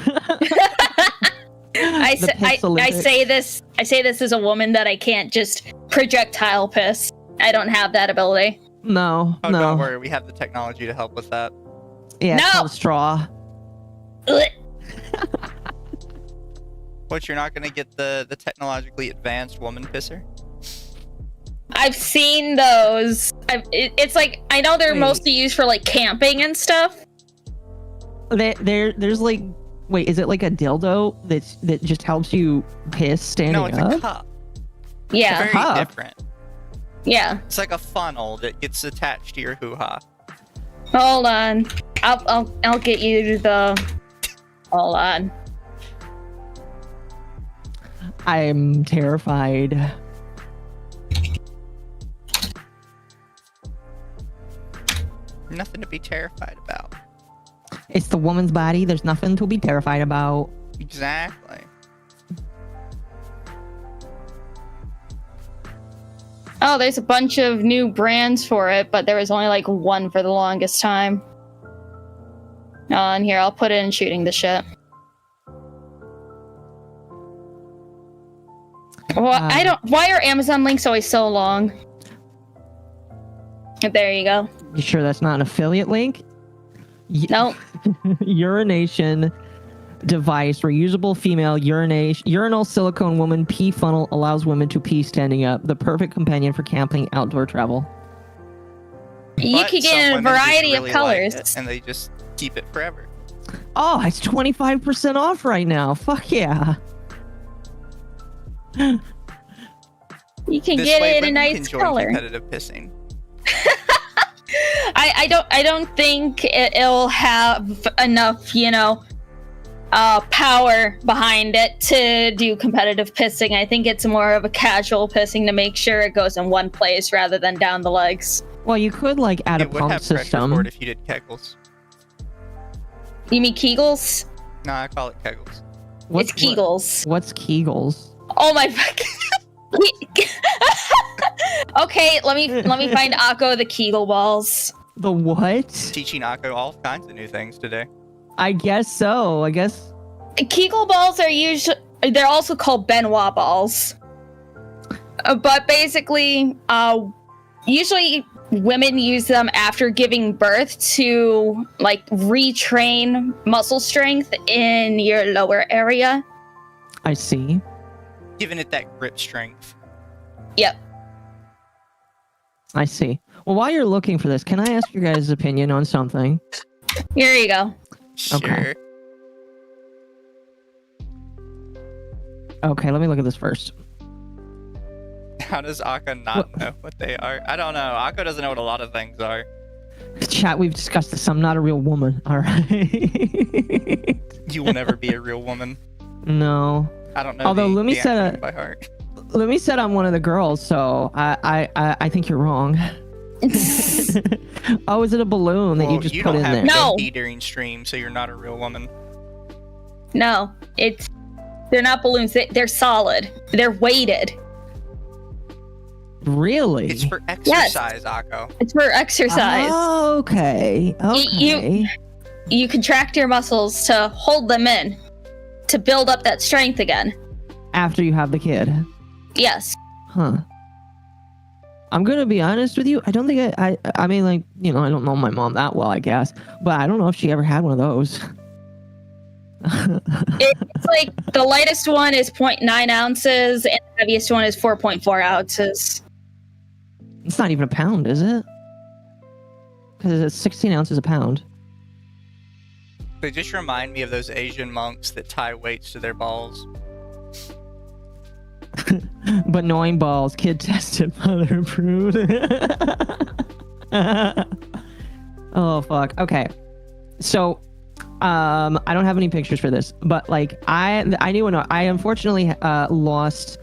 I say this as a woman that I can't just projectile piss. I don't have that ability. No. Don't worry. We have the technology to help with that. Yeah, it's called straw. What, you're not going to get the technologically advanced woman pisser? I've seen those. It's like, I know they're mostly used for like camping and stuff. There's like, wait, is it like a dildo that just helps you piss standing up? No, it's a cup. Yeah. It's very different. Yeah. It's like a funnel that gets attached to your hoo-ha. Hold on. I'll get you the... Hold on. I'm terrified. Nothing to be terrified about. It's the woman's body. There's nothing to be terrified about. Exactly. Oh, there's a bunch of new brands for it, but there was only like one for the longest time. And here, I'll put it in shooting the shit. Well, why are Amazon links always so long? There you go. You sure that's not an affiliate link? Nope. Urination device, reusable female urinal silicone woman pee funnel allows women to pee standing up. The perfect companion for camping, outdoor travel. You could get a variety of colors. Like it, and they just keep it forever. Oh, it's 25% off right now. Fuck yeah. You can This get way it in a women nice can join color. competitive pissing. I don't think it'll have enough, power behind it to do competitive pissing. I think it's more of a casual pissing to make sure it goes in one place rather than down the legs. Well, you could like add a It would pump have pressure system. for it if you did kegels. You mean Kegels? No, I call it kegels. It's Kegels. What's Kegels? Oh my fuck. Okay, let me find Occo the Kegel balls. The what? Teaching Occo all kinds of new things today. I guess so. I guess. Kegel balls are they're also called Benoit balls. But basically, usually women use them after giving birth to like retrain muscle strength in your lower area. I see. Giving it that grip strength. Yep. I see. Well, while you're looking for this, can I ask your guys' opinion on something? Here you go. Sure. Okay. Okay, let me look at this first. How does Occo not know what they are? I don't know. Occo doesn't know what a lot of things are. Chat, we've discussed this. I'm not a real woman. All right. You will never be a real woman. No. I don't know. Although Lumi the said acronym by heart. Lumi said I'm one of the girls, so I think you're wrong. Oh, is it a balloon that you just put in there? No. No. During stream, so you're not a real woman. No, they're not balloons. They're solid. They're weighted. Really? It's for exercise, Occo. It's for exercise. Oh, okay. Okay. You contract your muscles to hold them in, to build up that strength again. After you have the kid. Yes. Huh. I'm gonna be honest with you. I don't think I mean, like, I don't know my mom that well, I guess, but I don't know if she ever had one of those. It's like the lightest one is 0.9 ounces and the heaviest one is 4.4 ounces. It's not even a pound, is it? Because it's 16 ounces a pound. They just remind me of those Asian monks that tie weights to their balls. But knowing balls, kid tested, mother approved. Oh fuck. Okay. So I don't have any pictures for this, but like I unfortunately lost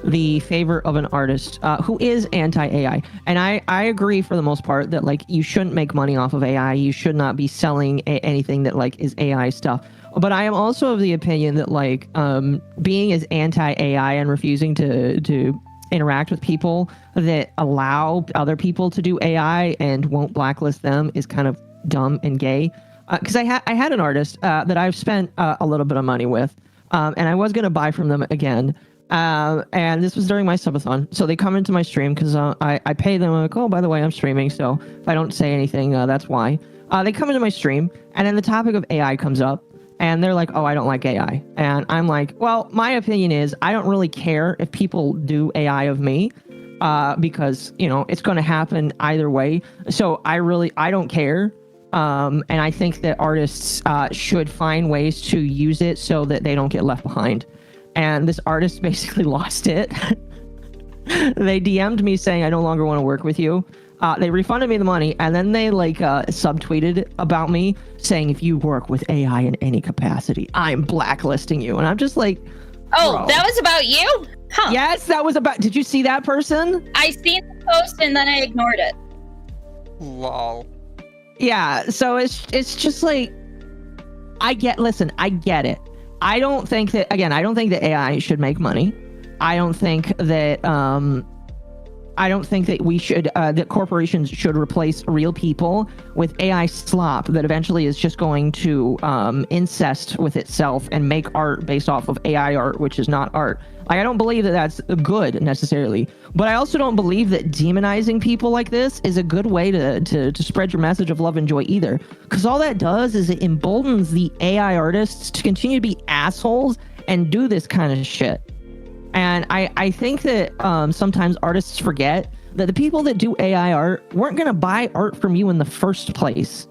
the favor of an artist who is anti-AI, and I agree for the most part that like you shouldn't make money off of AI. You should not be selling anything that like is AI stuff. But I am also of the opinion that like being as anti-AI and refusing to interact with people that allow other people to do AI and won't blacklist them is kind of dumb and gay. Because I had an artist that I've spent a little bit of money with, and I was going to buy from them again. And this was during my subathon. So they come into my stream because I pay them. I'm like, oh, by the way, I'm streaming. So if I don't say anything, that's why. They come into my stream, and then the topic of AI comes up. And they're like, oh, I don't like AI. And I'm like, well, my opinion is I don't really care if people do AI of me because, it's going to happen either way. So I don't care. And I think that artists should find ways to use it so that they don't get left behind. And this artist basically lost it. They DM'd me saying, I no longer want to work with you. They refunded me the money, and then they subtweeted about me saying, if you work with AI in any capacity, I'm blacklisting you. And I'm just like, oh, bro. that was about you? Huh. Yes, that was about. Did you see that person? I seen the post and then I ignored it. Lol. Yeah, so it's just like, I get it. I don't think that AI should make money. I don't think that we should that corporations should replace real people with AI slop that eventually is just going to incest with itself and make art based off of AI art, which is not art. Like, I don't believe that that's good necessarily, but I also don't believe that demonizing people like this is a good way to spread your message of love and joy either, because all that does is it emboldens the AI artists to continue to be assholes and do this kind of shit. And I think that sometimes artists forget that the people that do AI art weren't going to buy art from you in the first place.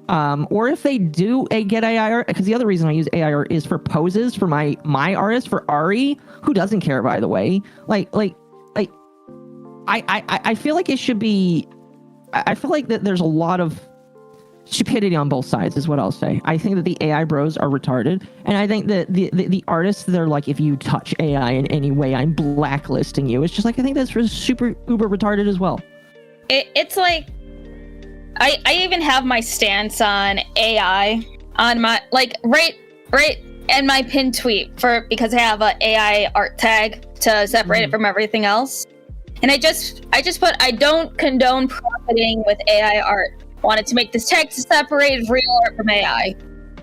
Or if they do get AI art, because the other reason I use AI art is for poses for my artist, for Ari, who doesn't care, by the way. Like I feel like it should be. I feel like that there's a lot of stupidity on both sides is what I'll say. I think that the AI bros are retarded, and I think that the artists, they're like, if you touch AI in any way, I'm blacklisting you. It's just like, I think that's super uber retarded as well. It's like I even have my stance on AI on my right in my pinned tweet because I have a AI art tag to separate it from everything else. And I just put, I don't condone profiting with AI art. Wanted to make this tag to separate real art from AI.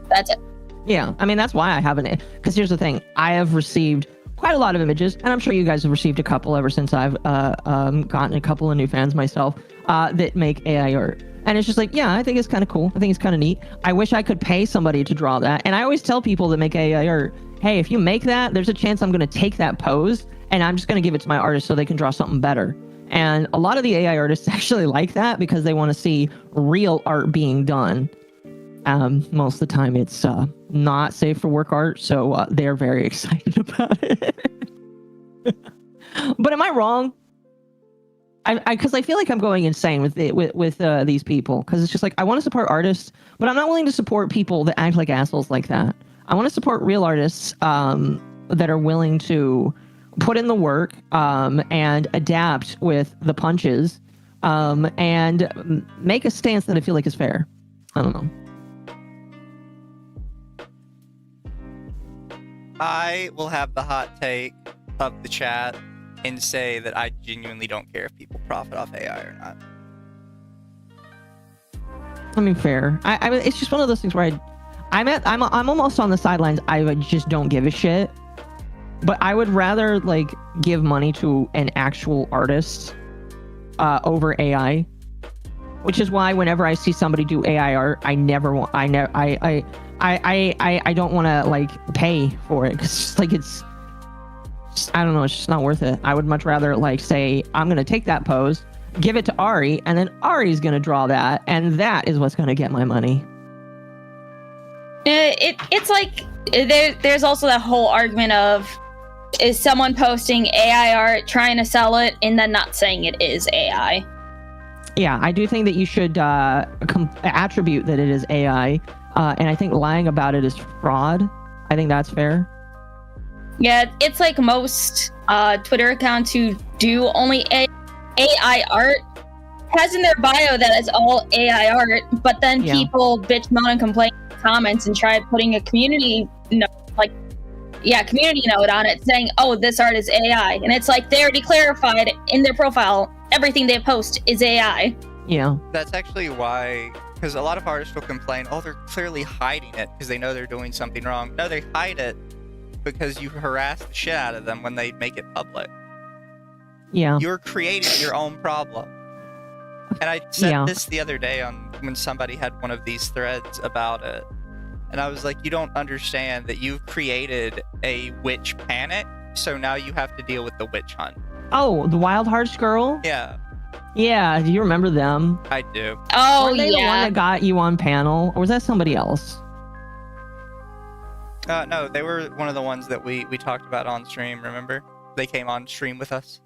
That's it. Yeah, I mean, that's why I haven't. Because here's the thing. I have received quite a lot of images, and I'm sure you guys have received a couple ever since I've gotten a couple of new fans myself that make AI art. And it's just like, yeah, I think it's kind of cool. I think it's kind of neat. I wish I could pay somebody to draw that. And I always tell people that make AI art, hey, if you make that, there's a chance I'm going to take that pose and I'm just going to give it to my artist so they can draw something better. And a lot of the AI artists actually like that because they want to see real art being done. Most of the time it's not safe for work art, so they're very excited about it. But am I wrong? Because I feel like I'm going insane with these people, because it's just like, I want to support artists, but I'm not willing to support people that act like assholes like that. I want to support real artists that are willing to put in the work and adapt with the punches and make a stance that I feel like is fair. I don't know. I will have the hot take of the chat and say that I genuinely don't care if people profit off AI or not. I mean, fair. I it's just one of those things where I'm almost on the sidelines. I just don't give a shit. But I would rather like give money to an actual artist over AI, which is why whenever I see somebody do AI art, I don't want to like pay for it, because like it's I don't know, it's just not worth it. I would much rather like say, I'm going to take that pose, give it to Ari, and then Ari's going to draw that, and that is what's going to get my money. It's like there's also that whole argument of, is someone posting AI art trying to sell it and then not saying it is AI? Yeah, I do think that you should attribute that it is AI, and I think lying about it is fraud. I think that's fair. Yeah, it's like most Twitter accounts who do only AI art has in their bio that it's all AI art, but then people bitch, moan, and complain in the comments and try putting a community note on it saying, oh, this art is AI. And it's like they already clarified in their profile, everything they post is AI. Yeah. That's actually why, because a lot of artists will complain, oh, they're clearly hiding it because they know they're doing something wrong. No, they hide it because you harass the shit out of them when they make it public. Yeah. You're creating your own problem. And I said this the other day when somebody had one of these threads about it. And I was like, you don't understand that you've created a witch panic, so now you have to deal with the witch hunt. Oh, the Wild Hearts girl? Yeah. Yeah, do you remember them? I do. Oh, Weren't they the one that got you on panel? Or was that somebody else? No, they were one of the ones that we talked about on stream, remember? They came on stream with us.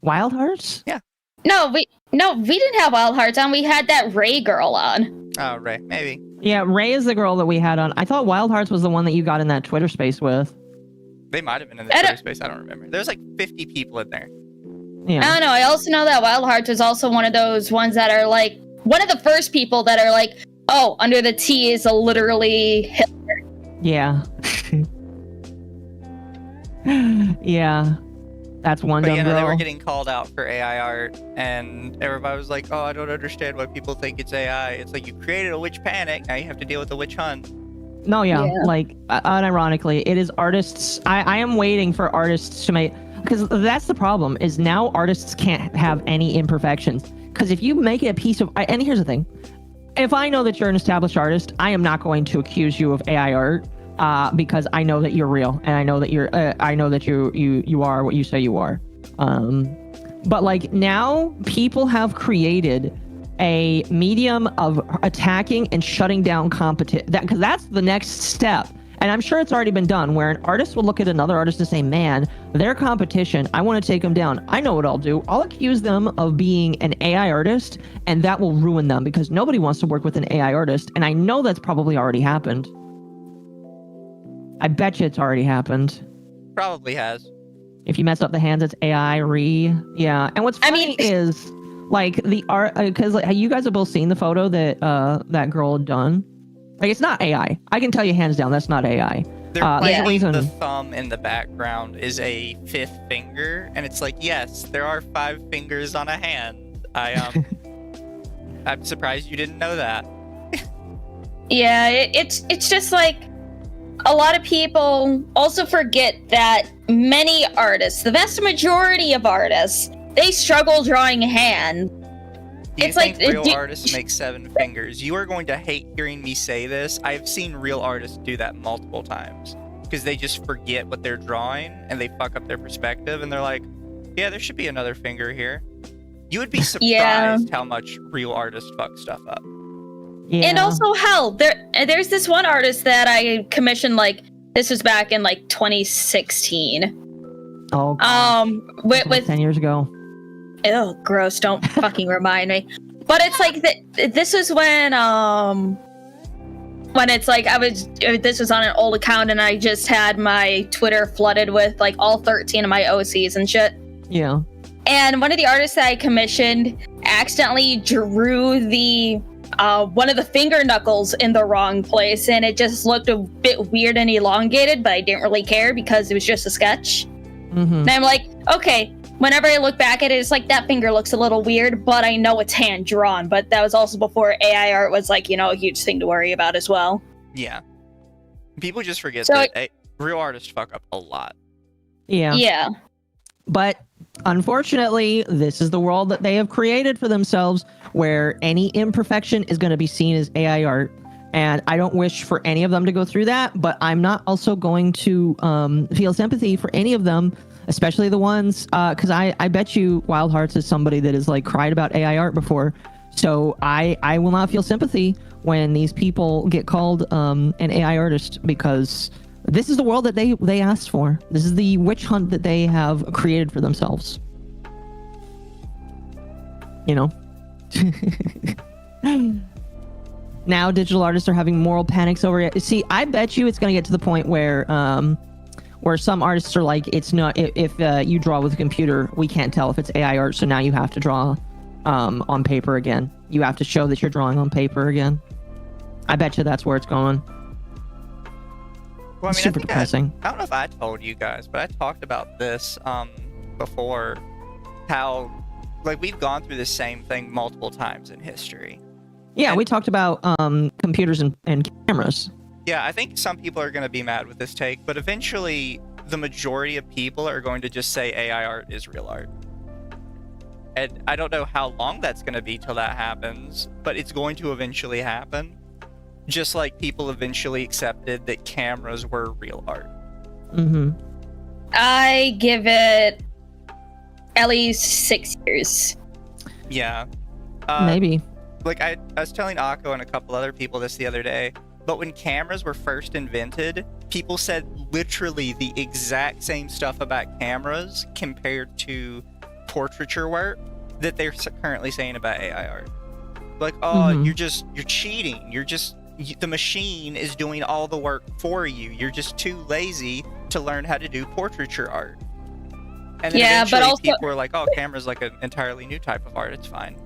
Wild Hearts? Yeah. No, we didn't have Wild Hearts on. We had that Ray girl on. Oh, Ray, maybe. Yeah, Ray is the girl that we had on. I thought Wild Hearts was the one that you got in that Twitter space with. They might have been in the Twitter space, I don't remember. There's like 50 people in there. Yeah. I don't know. I also know that Wild Hearts was also one of those ones that are like, one of the first people that are like, oh, under the T is literally Hitler. Yeah. Yeah. That's one dumb girl. They were getting called out for AI art, and everybody was like, oh, I don't understand why people think it's AI. It's like, you created a witch panic, now you have to deal with the witch hunt. No, like, unironically, it is artists. I am waiting for artists to make, because that's the problem, is now artists can't have any imperfections. Because if you make it a piece of, and here's the thing, if I know that you're an established artist, I am not going to accuse you of AI art. Because I know that you're real, and I know that you are what you say you are. But like, now people have created a medium of attacking and shutting down because that's the next step. And I'm sure it's already been done where an artist will look at another artist and say, man, their competition, I want to take them down. I know what I'll do. I'll accuse them of being an AI artist, and that will ruin them because nobody wants to work with an AI artist. And I know that's probably already happened. I bet you it's already happened. Probably has. If you mess up the hands, it's AI yeah. And what's funny is like the art, because like you guys have both seen the photo that that girl had done. Like it's not AI. I can tell you hands down, that's not AI. They're claiming the thumb in the background is a fifth finger, and it's like, yes, there are 5 fingers on a hand. I'm surprised you didn't know that. Yeah, it's just like a lot of people also forget that many artists, the vast majority of artists, they struggle drawing hands. Do you think real artists make 7 fingers? You are going to hate hearing me say this. I've seen real artists do that multiple times because they just forget what they're drawing and they fuck up their perspective and they're like, yeah, there should be another finger here. You would be surprised how much real artists fuck stuff up. Yeah. And also, hell, there's this one artist that I commissioned, like, this was back in, like, 2016. Oh, God. With 10 years ago. Ew, gross, don't fucking remind me. But it's like, this was when it's like, this was on an old account and I just had my Twitter flooded with, like, all 13 of my OCs and shit. Yeah. And one of the artists that I commissioned accidentally drew the one of the finger knuckles in the wrong place, and it just looked a bit weird and elongated, but I didn't really care because it was just a sketch. Mm-hmm. And I'm like, okay, whenever I look back at it, it's like that finger looks a little weird, but I know it's hand drawn. But that was also before AI art was like, a huge thing to worry about as well. Yeah. People just forget that real artists fuck up a lot. Yeah. Yeah. But unfortunately, this is the world that they have created for themselves, where any imperfection is going to be seen as AI art. And I don't wish for any of them to go through that, but I'm not also going to feel sympathy for any of them, especially the ones, because I bet you Wild Hearts is somebody that has like cried about AI art before. So I will not feel sympathy when these people get called an AI artist, because this is the world that they asked for. This is the witch hunt that they have created for themselves. Now digital artists are having moral panics over it. See, I bet you it's going to get to the point where some artists are like, it's not, if you draw with a computer, we can't tell if it's AI art, so now you have to draw on paper again. You have to show that you're drawing on paper again. I bet you that's where it's going. Well, I mean, super depressing. I don't know if I told you guys, but I talked about this before, how like we've gone through the same thing multiple times in history. Yeah, we talked about computers and cameras. Yeah, I think some people are going to be mad with this take, but eventually the majority of people are going to just say AI art is real art. And I don't know how long that's going to be till that happens, but it's going to eventually happen. Just like people eventually accepted that cameras were real art. Mm-hmm. I give it at least 6 years. Yeah. Maybe. Like I was telling Occo and a couple other people this the other day, but when cameras were first invented, people said literally the exact same stuff about cameras compared to portraiture work that they're currently saying about AI art. Like, oh, you're cheating. The machine is doing all the work for you. You're just too lazy to learn how to do portraiture art. And then eventually but also, people were like, oh, camera's like an entirely new type of art. It's fine.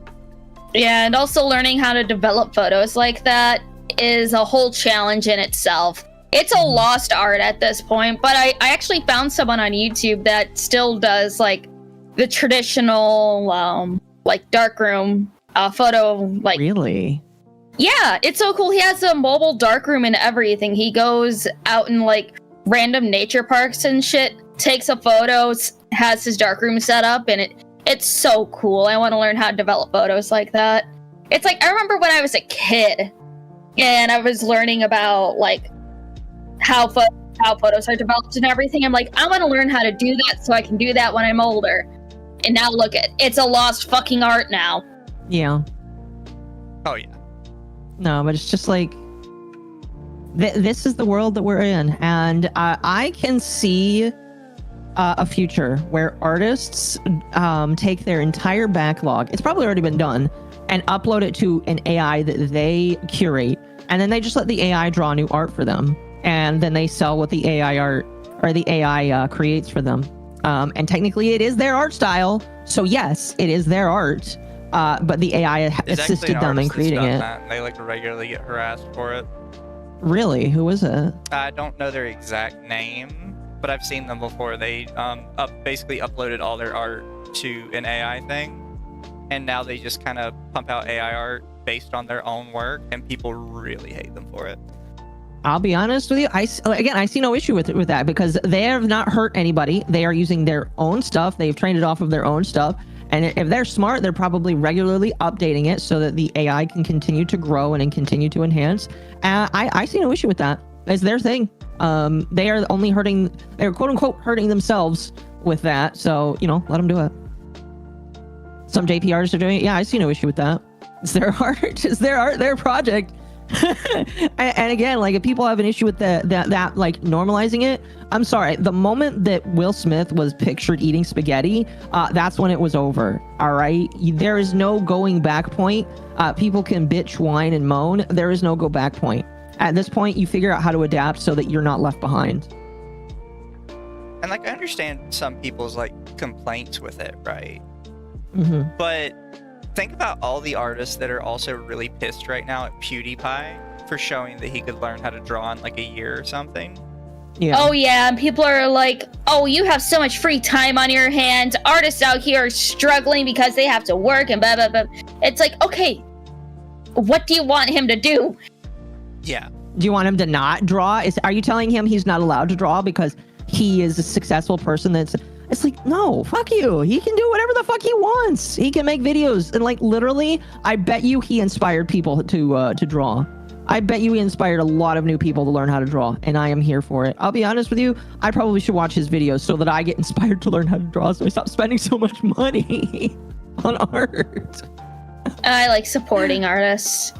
Yeah, and also learning how to develop photos like that is a whole challenge in itself. It's a lost art at this point, but I actually found someone on YouTube that still does like the traditional like darkroom photo. Like, really? Yeah, it's so cool. He has a mobile darkroom and everything. He goes out in like random nature parks and shit, takes a photo, has his darkroom set up, and it's so cool. I want to learn how to develop photos like that. It's like, I remember when I was a kid and I was learning about like how photos are developed and everything. I'm like, I want to learn how to do that so I can do that when I'm older. And now look it's a lost fucking art now. Yeah. Oh yeah. No, but it's just like, This is the world that we're in, and I can see a future where artists take their entire backlog. It's probably already been done, and upload it to an AI that they curate, and then they just let the AI draw new art for them, and then they sell what the AI art or the AI creates for them. And technically, it is their art style, so yes, it is their art. But the AI assisted them in creating it. They like regularly get harassed for it. Really? Who is it? I don't know their exact name, but I've seen them before. They basically uploaded all their art to an AI thing, and now they just kind of pump out AI art based on their own work, and people really hate them for it. I'll be honest with you. I see no issue with that, because they have not hurt anybody. They are using their own stuff. They've trained it off of their own stuff. And if they're smart, they're probably regularly updating it so that the AI can continue to grow and continue to enhance. I see no issue with that. It's their thing. They are only they're quote unquote hurting themselves with that. So, let them do it. Some JP artists are doing it. Yeah, I see no issue with that. It's their art. It's their art, their project. and again, like, if people have an issue with that like normalizing it, I'm sorry. The moment that Will Smith was pictured eating spaghetti, that's when it was over. All right, there is no going back point. People can bitch, whine, and moan. There is no go back point. At this point, you figure out how to adapt so that you're not left behind. And like, I understand some people's like complaints with it, right? Mm-hmm. But think about all the artists that are also really pissed right now at PewDiePie for showing that he could learn how to draw in like a year or something. Yeah. Oh yeah, and people are like, oh, you have so much free time on your hands. Artists out here are struggling because they have to work and blah, blah, blah. It's like, okay, what do you want him to do? Yeah. Do you want him to not draw? Are you telling him he's not allowed to draw because he is a successful person? It's like, no, fuck you. He can do whatever the fuck he wants. He can make videos. And like, literally, I bet you he inspired people to draw. I bet you he inspired a lot of new people to learn how to draw, and I am here for it. I'll be honest with you, I probably should watch his videos so that I get inspired to learn how to draw, so I stop spending so much money on art. I like supporting artists.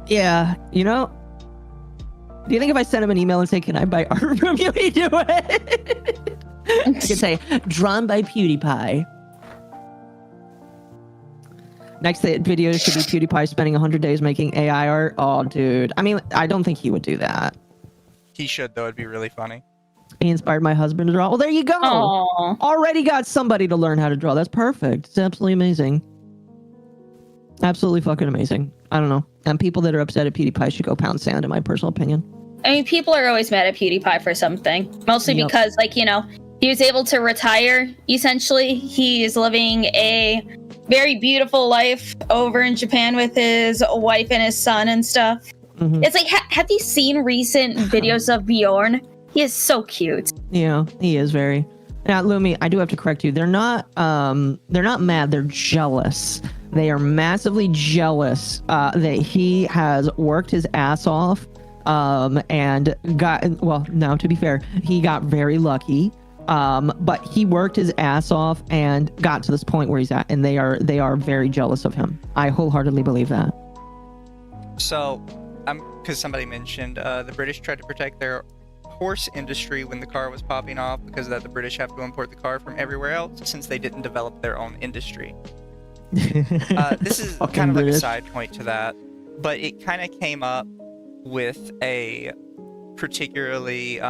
Yeah, do you think if I sent him an email and say, can I buy art from you, he'd do it? I could say, drawn by PewDiePie. Next video should be PewDiePie spending 100 days making AI art. Oh, dude. I mean, I don't think he would do that. He should, though. It'd be really funny. He inspired my husband to draw. Well, there you go. Aww. Already got somebody to learn how to draw. That's perfect. It's absolutely amazing. Absolutely fucking amazing. I don't know. And people that are upset at PewDiePie should go pound sand, in my personal opinion. I mean, people are always mad at PewDiePie for something. Mostly because, like, he was able to retire, essentially. He is living a very beautiful life over in Japan with his wife and his son and stuff. Mm-hmm. It's like, have you seen recent videos of Bjorn? He is so cute. Yeah, he is very. Now, Lumi, I do have to correct you. They're not mad. They're jealous. They are massively jealous that he has worked his ass off and got, well, now to be fair, he got very lucky. But he worked his ass off and got to this point where he's at, and they are very jealous of him. I wholeheartedly believe that. So, because somebody mentioned the British tried to protect their horse industry when the car was popping off, because of that the British have to import the car from everywhere else since they didn't develop their own industry. This is kind of like a side point to that, but it kind of came up with a particularly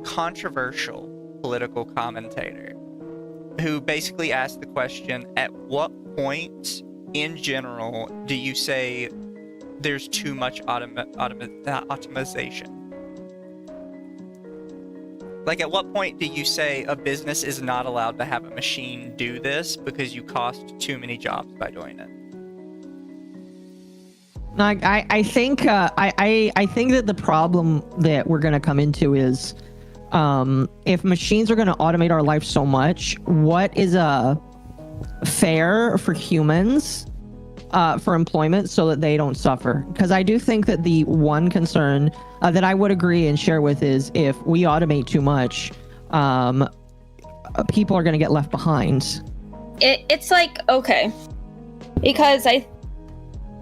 controversial political commentator who basically asked the question, at what point in general do you say there's too much automation? Like, at what point do you say a business is not allowed to have a machine do this because you cost too many jobs by doing it? I think that the problem that we're going to come into is if machines are going to automate our life so much, what is fair for humans for employment so that they don't suffer? Because I do think that the one concern that I would agree and share with is if we automate too much, people are going to get left behind. It's like, okay, because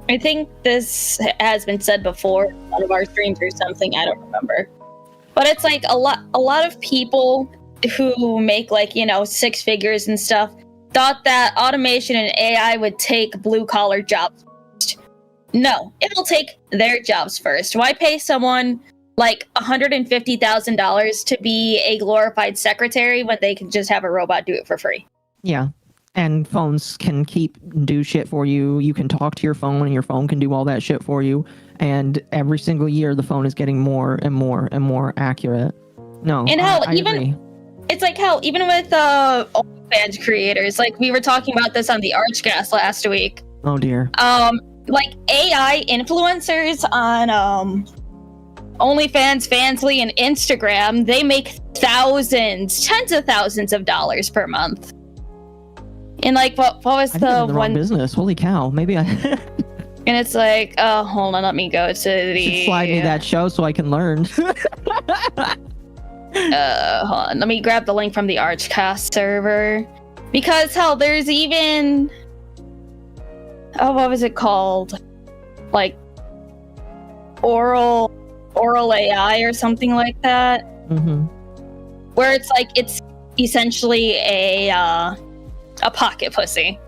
I think this has been said before in one of our streams or something. I don't remember. But it's like a lot of people who make like, you know, six figures and stuff thought that automation and AI would take blue collar jobs first. No, it will take their jobs first. Why pay someone like $150,000 to be a glorified secretary when they can just have a robot do it for free? Yeah. And phones can do shit for you. You can talk to your phone, and your phone can do all that shit for you. And every single year, the phone is getting more and more and more accurate. No, and hell, I agree. It's like hell, even with OnlyFans creators, like we were talking about this on the Archcast last week. Oh dear. Like AI influencers on OnlyFans, Fansly, and Instagram, they make thousands, tens of thousands of dollars per month. And like, what was I think I'm the in the wrong one business? Holy cow! Maybe I And it's like, oh, hold on, let me go to the. should slide me that show so I can learn. Hold on, let me grab the link from the Archcast server, because hell, there's even. Oh, what was it called? Like oral AI or something like that. Mm-hmm. Where it's like it's essentially a pocket pussy,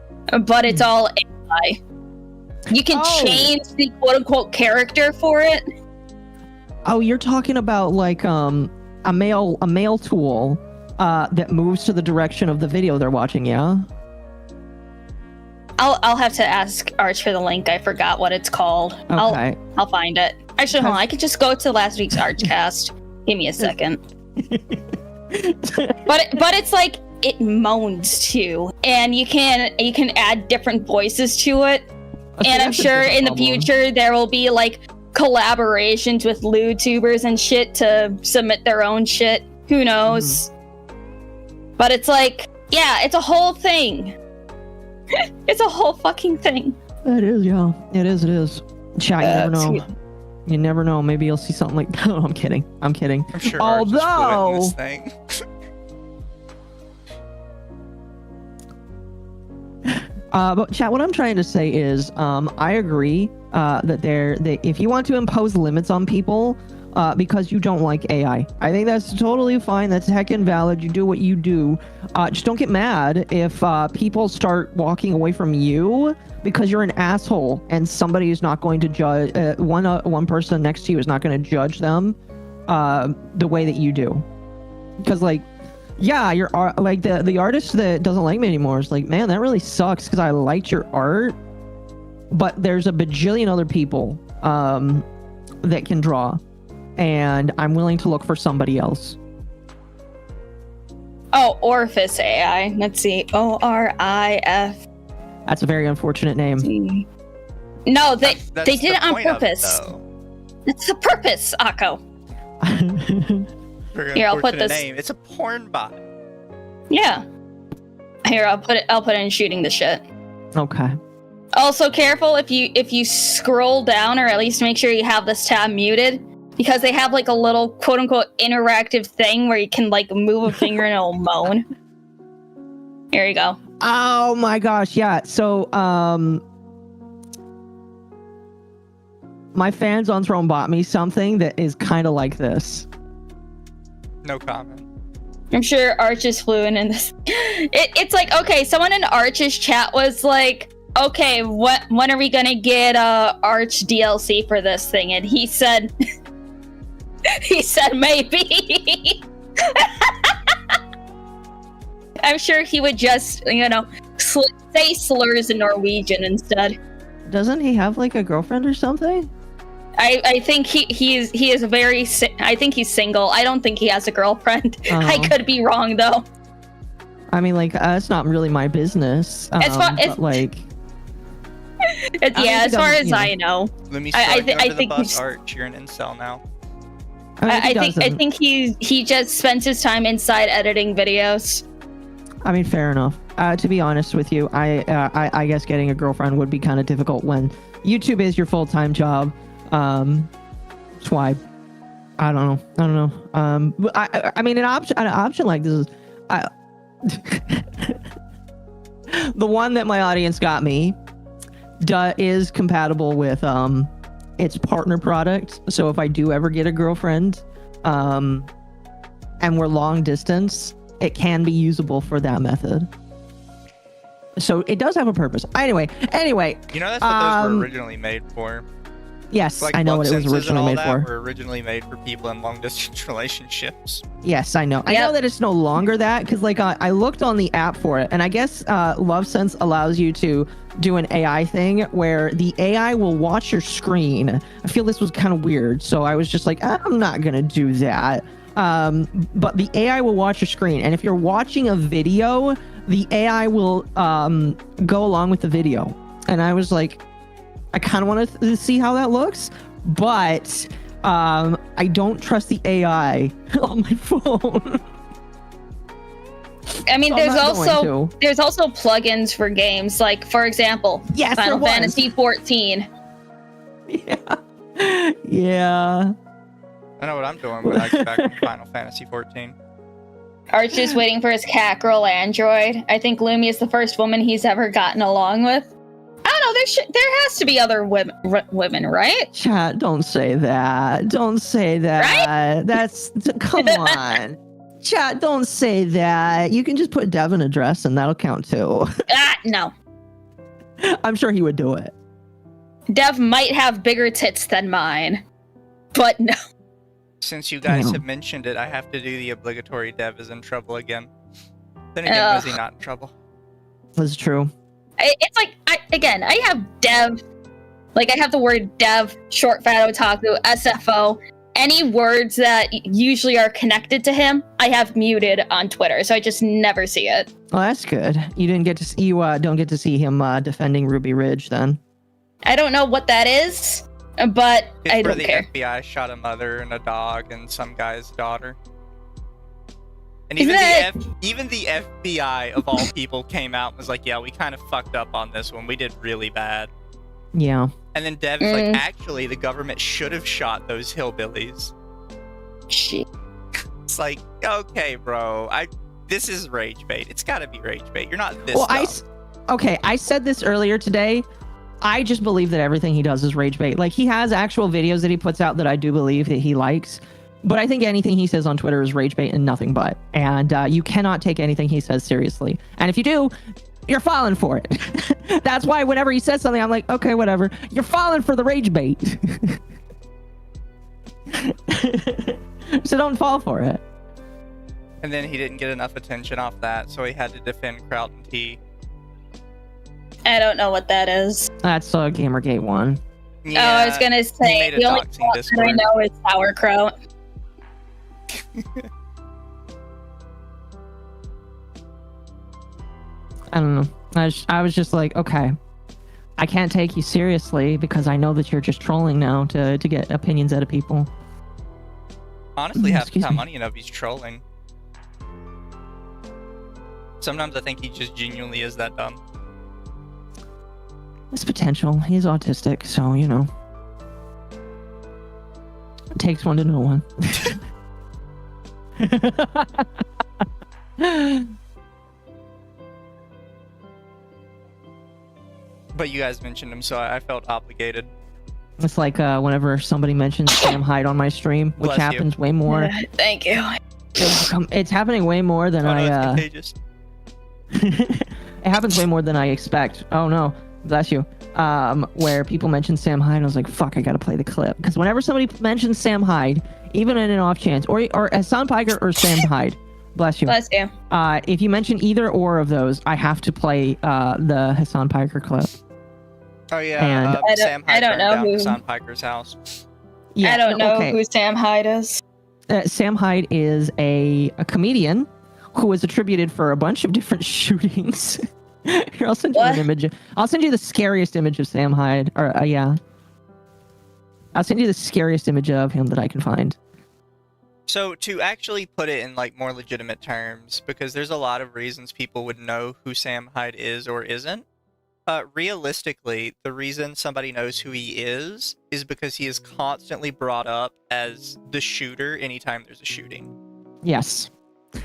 but it's all AI. You can change the quote unquote character for it. Oh, you're talking about like a mail tool that moves to the direction of the video they're watching, yeah? I'll have to ask Arch for the link. I forgot what it's called. Okay. I'll find it. Actually, hold on. I could just go to last week's Archcast. Give me a second. But it's like it moans too, and you can add different voices to it. Okay, and I'm sure in the future there will be like collaborations with LuTubers and shit to submit their own shit. Who knows? But it's like, yeah, it's a whole thing. It's a whole fucking thing. It is, yeah. It is. Chat, you never know. Sweet. You never know. Maybe you'll see something like. No, I'm kidding. I'm sure. Although. This thing. But chat, what I'm trying to say is, I agree that if you want to impose limits on people because you don't like AI, I think that's totally fine. That's heckin' valid. You do what you do. Just don't get mad if people start walking away from you because you're an asshole and somebody is not going to judge. One person next to you is not going to judge them the way that you do. Because like. Yeah, your art, like the artist that doesn't like me anymore is like, man, that really sucks because I liked your art, but there's a bajillion other people that can draw, and I'm willing to look for somebody else. Oh, Orifice AI. Let's see. ORIF. That's a very unfortunate name. No, they That's did the it on point of it, purpose. though. It's the purpose, Occo. Very Here, I'll put unfortunate this- name. It's a porn bot. Yeah. Here, I'll put it in shooting the shit. Okay. Also, careful if you scroll down, or at least make sure you have this tab muted, because they have like a little quote unquote interactive thing where you can like move a finger and it'll moan. Here you go. Oh my gosh, yeah. So my fans on Throne bought me something that is kind of like this. No comment. I'm sure Arch is fluent in this. It's like, okay, someone in Arch's chat was like, okay, when are we gonna get Arch DLC for this thing? And he said, maybe. I'm sure he would just, say slurs in Norwegian instead. Doesn't he have like a girlfriend or something? I think he is very. I think he's single. I don't think he has a girlfriend. Oh. I could be wrong though. I mean, like, it's not really my business. As far as like, as far as I know, Let me I I think think he's- Arch, you're an incel now. I think he just spends his time inside editing videos. I mean, fair enough. To be honest with you, I guess getting a girlfriend would be kind of difficult when YouTube is your full-time job. That's why I don't know. But I mean, an option like this is, the one that my audience got me is compatible with its partner product. So if I do ever get a girlfriend, and we're long distance, it can be usable for that method. So it does have a purpose. Anyway, You know, that's what those were originally made for. yes, Like I know love what it was senses and originally all made that for. were originally made for people in long distance relationships. Yes, I know. I know that it's no longer that, because like I looked on the app for it, and I guess LoveSense allows you to do an AI thing where the AI will watch your screen. I feel this was kind of weird, so I was just like, I'm not gonna do that. But the AI will watch your screen, and if you're watching a video, the AI will go along with the video. And I was like, I kind of want to see how that looks, but I don't trust the AI on my phone. I mean, So there's I'm not also plugins for games, like for example, Yes, there Final was. Fantasy 14. Yeah. I know what I'm doing when I get back from Final Fantasy 14. Archer's waiting for his cat girl android. I think Lumi is the first woman he's ever gotten along with. I don't know. There has to be other women, right? Chat, don't say that. Don't say that. Right? Come on. Chat, don't say that. You can just put Devin address and that'll count too. No. I'm sure he would do it. Dev might have bigger tits than mine, but no. Since you guys have mentioned it, I have to do the obligatory Dev is in trouble again. Then again, was he not in trouble? That's true. It's like, I have Dev, like I have the word Dev, short fat otaku, SFO, any words that usually are connected to him, I have muted on Twitter, so I just never see it. Well, that's good. You don't get to see him defending Ruby Ridge then. I don't know what that is, but it's I don't where care. the FBI shot a mother and a dog and some guy's daughter. And even the FBI of all people came out and was like, yeah, we kind of fucked up on this one. We did really bad. Yeah. And then Dev is like, actually, the government should have shot those hillbillies. Shit. It's like, okay, bro. This is rage bait. It's got to be rage bait. You're not this dumb. I said this earlier today. I just believe that everything he does is rage bait. Like, he has actual videos that he puts out that I do believe that he likes. But I think anything he says on Twitter is rage bait and nothing but. And you cannot take anything he says seriously. And if you do, you're falling for it. That's why whenever he says something, I'm like, okay, whatever. You're falling for the rage bait. So don't fall for it. And then he didn't get enough attention off that, so he had to defend Crowd & Tea. I don't know what that is. That's Gamergate 1. Yeah, I was gonna say, the only thing that I know is sauerkraut. I don't know. I was just like, okay, I can't take you seriously because I know that you're just trolling now to get opinions out of people. Honestly, half the time I don't even know if he's trolling. Sometimes I think he just genuinely is that dumb. It's potential. He's autistic, so, you know. It takes one to know one. But you guys mentioned him, so I felt obligated. It's like whenever somebody mentions Sam Hyde on my stream, which happens way more. Thank you. It's happening way more than it's contagious. It happens way more than I expect. Oh no, bless you. Where people mention Sam Hyde, I was like, fuck, I gotta play the clip. Because whenever somebody mentions Sam Hyde, even in an off chance, or Hassan Piker or Sam Hyde, bless you. Bless you. If you mention either or of those, I have to play the Hassan Piker clip. Oh yeah, and Sam Hyde I don't know who Hassan Piker's house. Yeah, I don't know who Sam Hyde is. Sam Hyde is a comedian who was attributed for a bunch of different shootings. Here, I'll send you an image. I'll send you the scariest image of Sam Hyde. Or yeah, I'll send you the scariest image of him that I can find. So to actually put it in like more legitimate terms, because there's a lot of reasons people would know who Sam Hyde is or isn't. Realistically, the reason somebody knows who he is because he is constantly brought up as the shooter anytime there's a shooting. Yes.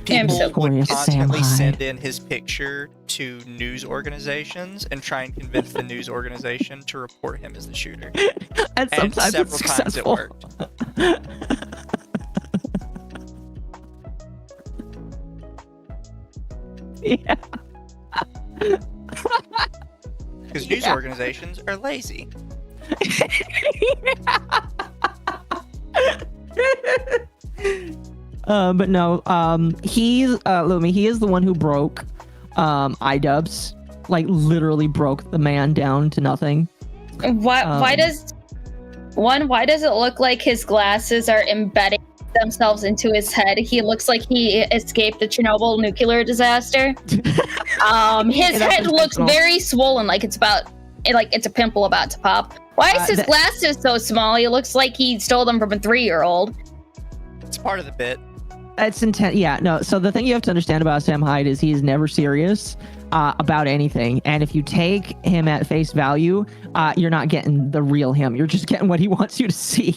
People so would glorious constantly Sam send Hyde. in his picture to news organizations and try and convince the news organization to report him as the shooter. And And sometimes it's several times it successful. worked. Yeah. Because news organizations are lazy. But no, he's Lumi, he is the one who broke iDubbbz, like literally broke the man down to nothing. Why does it look like his glasses are embedding themselves into his head? He looks like he escaped a Chernobyl nuclear disaster. His head looks very swollen, like it's a pimple about to pop. Why is his glasses so small? He looks like he stole them from a 3-year-old. It's part of the bit. It's intent. Yeah, no. So the thing you have to understand about Sam Hyde is he's never serious about anything. And if you take him at face value, you're not getting the real him. You're just getting what he wants you to see.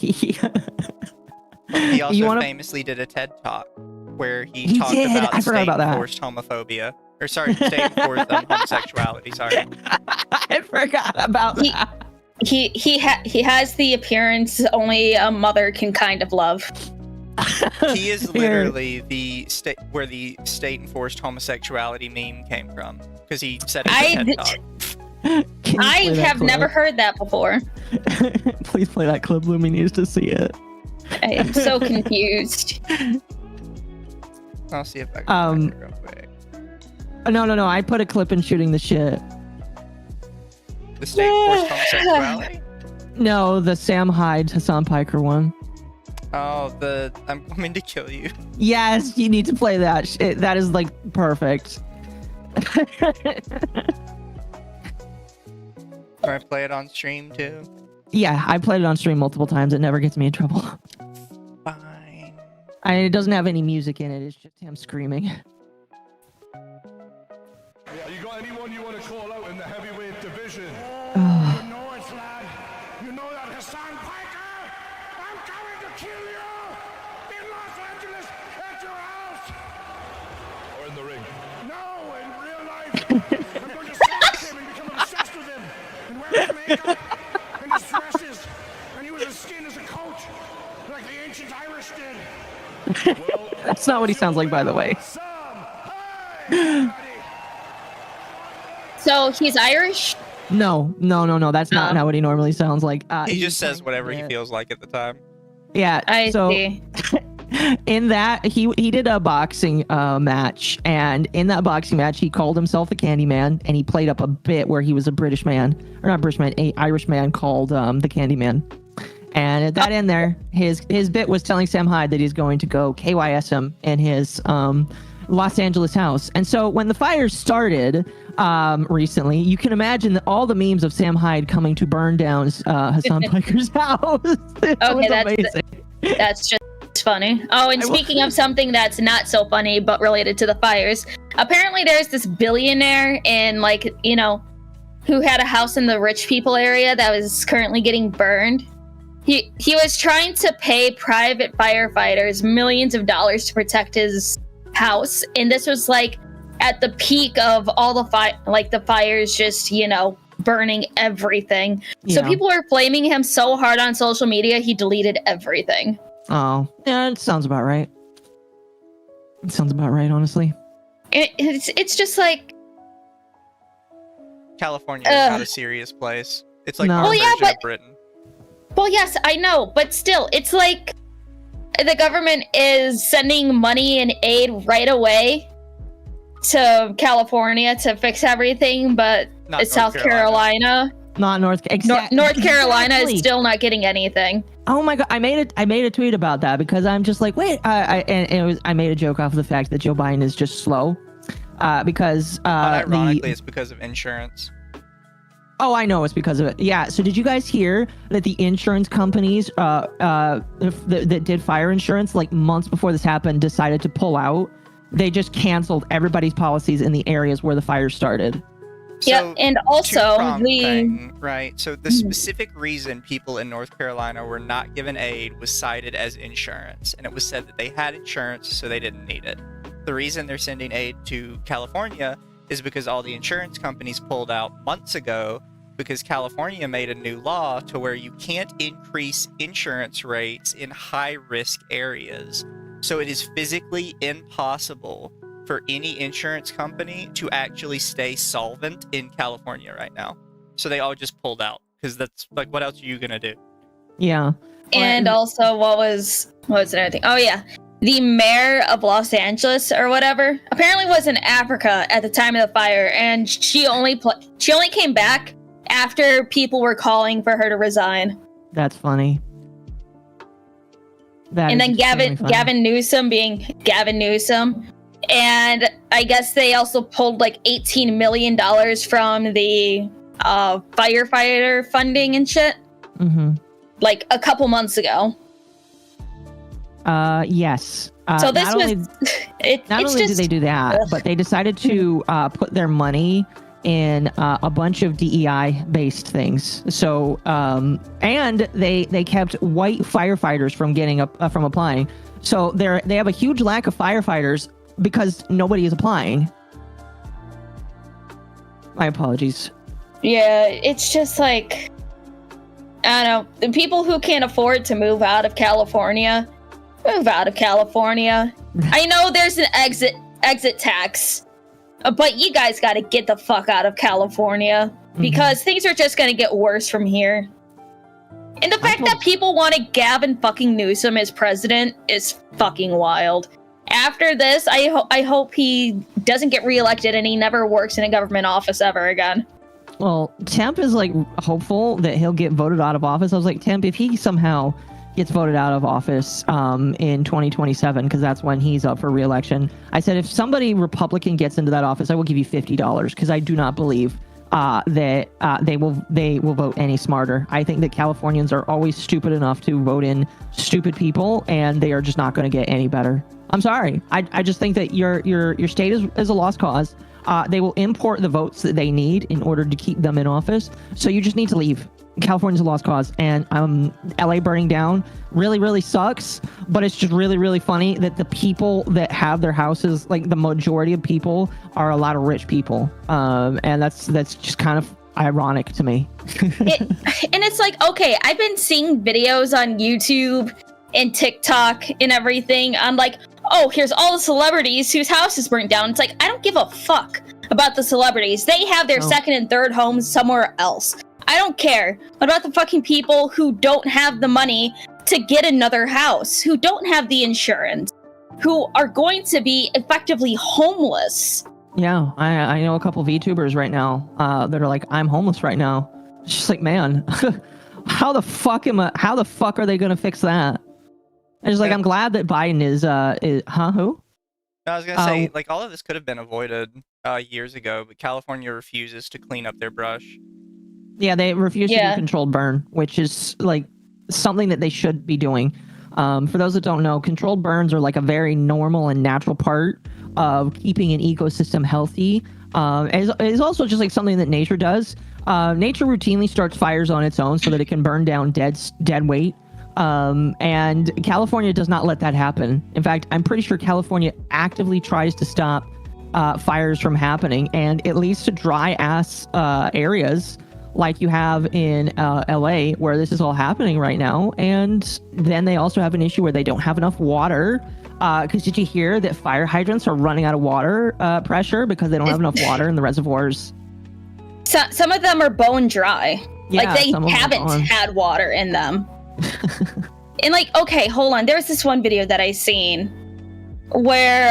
He also famously did a TED Talk where he talked about state-enforced homophobia. Or sorry, state-enforced homosexuality. Sorry. I forgot about that. He has the appearance only a mother can kind of love. He is literally the state where the state-enforced homosexuality meme came from, because he said it in a TED Talk. I have never heard that before. Please play that clip. Lumi needs to see it. I am so confused. I'll see if I can find it real quick. No. I put a clip in shooting the shit. The state-enforced homosexuality? No, the Sam Hyde Hassan Piker one. Oh, I'm coming to kill you. Yes, you need to play that. That is like perfect. Can I play it on stream too? Yeah, I played it on stream multiple times. It never gets me in trouble. Fine. It doesn't have any music in it. It's just him screaming. Yeah, you got anyone you want to call out in the heavyweight division? You know it, lad. You know that Hassan Piker? I'm coming to kill you! In Los Angeles, at your house! Or in the ring? No, in real life! I'm going to stalk him and become obsessed with him! And wear his makeup, and his dresses, and use his skin as a coat, like the ancient Irish did! Well, That's not what he sounds like, by the way. Sam, hey! So he's Irish? No. That's not what he normally sounds like. He just says whatever he feels like at the time. Yeah. I so see. in that he did a boxing match, and in that boxing match he called himself the Candyman, and he played up a bit where he was a British man, or not British man, a Irish man called the Candyman. And at that end there, his bit was telling Sam Hyde that he's going to go KYS him in his Los Angeles house. And so when the fire started recently, you can imagine that all the memes of Sam Hyde coming to burn down Hassan Piker's house. That's just funny. Oh, and speaking of something that's not so funny but related to the fires, apparently there's this billionaire in who had a house in the rich people area that was currently getting burned. He was trying to pay private firefighters millions of dollars to protect his house, and this was like at the peak of all the the fires just burning everything. So people were blaming him so hard on social media he deleted everything. Oh yeah, it sounds about right. It sounds about right, honestly. It's just like California is not a serious place. It's like our version of Britain. Well, yes, I know, but still, it's like the government is sending money and aid right away to California to fix everything, but South Carolina. Not North Carolina is still not getting anything. Oh my god! I made a tweet about that because I'm just like, wait. I made a joke off of the fact that Joe Biden is just slow, because ironically, it's because of insurance. Oh, I know it's because of it. Yeah. So did you guys hear that the insurance companies that did fire insurance like months before this happened decided to pull out? They just canceled everybody's policies in the areas where the fire started. Yeah, and also right. So the specific reason people in North Carolina were not given aid was cited as insurance, and it was said that they had insurance, so they didn't need it. The reason they're sending aid to California is because all the insurance companies pulled out months ago because California made a new law to where you can't increase insurance rates in high-risk areas. So it is physically impossible for any insurance company to actually stay solvent in California right now. So they all just pulled out because that's like, what else are you gonna do? Yeah. And also, what was another thing? Oh yeah, the mayor of Los Angeles or whatever apparently was in Africa at the time of the fire, and she only came back after people were calling for her to resign. That's funny. And then Gavin Newsom being Gavin Newsom, and I guess they also pulled like $18 million from the firefighter funding and shit. Mm-hmm. Like a couple months ago. Yes. So this was. Not only did they do that, but they decided to put their money in a bunch of DEI-based things. So, and they kept white firefighters from from applying. So they have a huge lack of firefighters because nobody is applying. My apologies. Yeah, it's just like, I don't know, the people who can't afford to move out of California, move out of California. I know there's an exit tax, but you guys got to get the fuck out of California because things are just going to get worse from here. And the fact that people wanted Gavin fucking Newsom as president is fucking wild. After this, I hope he doesn't get reelected and he never works in a government office ever again. Well, Temp is like hopeful that he'll get voted out of office. I was like, Temp, if he somehow gets voted out of office in 2027, because that's when he's up for re-election, I said, if somebody Republican gets into that office, I will give you $50 because I do not believe that they will vote any smarter. I think that Californians are always stupid enough to vote in stupid people, and they are just not going to get any better. I'm sorry. I just think that your state is a lost cause. They will import the votes that they need in order to keep them in office. So you just need to leave. California's a lost cause. And LA burning down really, really sucks. But it's just really, really funny that the people that have their houses, like the majority of people, are a lot of rich people. And that's just kind of ironic to me. And it's like, okay, I've been seeing videos on YouTube and TikTok and everything. I'm like, oh, here's all the celebrities whose houses burnt down. It's like, I don't give a fuck about the celebrities. They have their second and third homes somewhere else. I don't care. What about the fucking people who don't have the money to get another house, who don't have the insurance, who are going to be effectively homeless? Yeah, I know a couple VTubers right now that are like, I'm homeless right now. It's just like, man, how the fuck are they going to fix that? And it's like, I'm glad that Biden is who? No, I was gonna say, like, all of this could have been avoided years ago, but California refuses to clean up their brush. Yeah, they refuse to do controlled burn, which is like something that they should be doing. For those that don't know, controlled burns are like a very normal and natural part of keeping an ecosystem healthy. It's also just like something that nature does. Nature routinely starts fires on its own so that it can burn down dead weight. And California does not let that happen. In fact, I'm pretty sure California actively tries to stop fires from happening, and it leads to dry ass areas like you have in LA, where this is all happening right now. And then they also have an issue where they don't have enough water. Because did you hear that fire hydrants are running out of water pressure because they don't have enough water in the reservoirs? Some of them are bone dry. Yeah, like they haven't had water in them. And like, okay, hold on. There's this one video that I seen where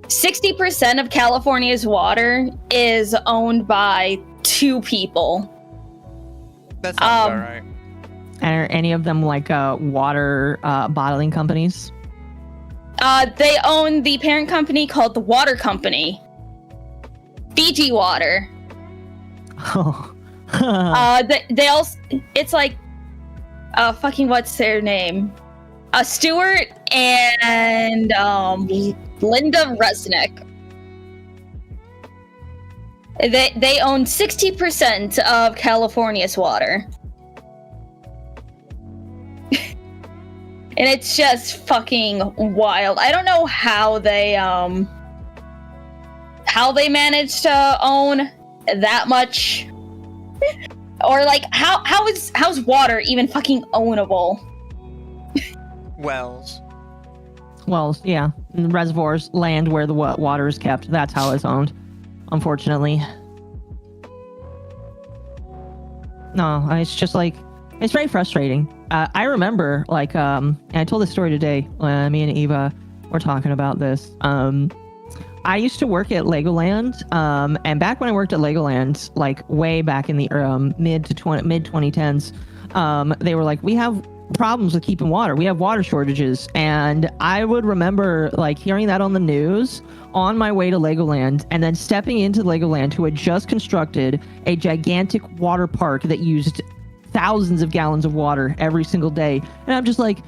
60% of California's water is owned by 2 people. That sounds about right. Are any of them like water bottling companies? They own the parent company called the Water Company. Fiji Water. Oh. They also, it's like, fucking what's their name? Stuart and Linda Resnick. They own 60% of And it's just fucking wild. I don't know how they managed to own that much. Or like how's water even fucking ownable? Wells. Well, yeah, reservoirs, land where the water is kept. That's how it's owned, unfortunately. No, it's just like, it's very frustrating. I remember, like, and I told this story today when me and Eva were talking about this. I used to work at Legoland, and back when I worked at Legoland, like way back in the mid 2010s, they were like, we have problems with keeping water. We have water shortages. And I would remember like hearing that on the news on my way to Legoland, and then stepping into Legoland, who had just constructed a gigantic water park that used thousands of gallons of water every single day. And I'm just like,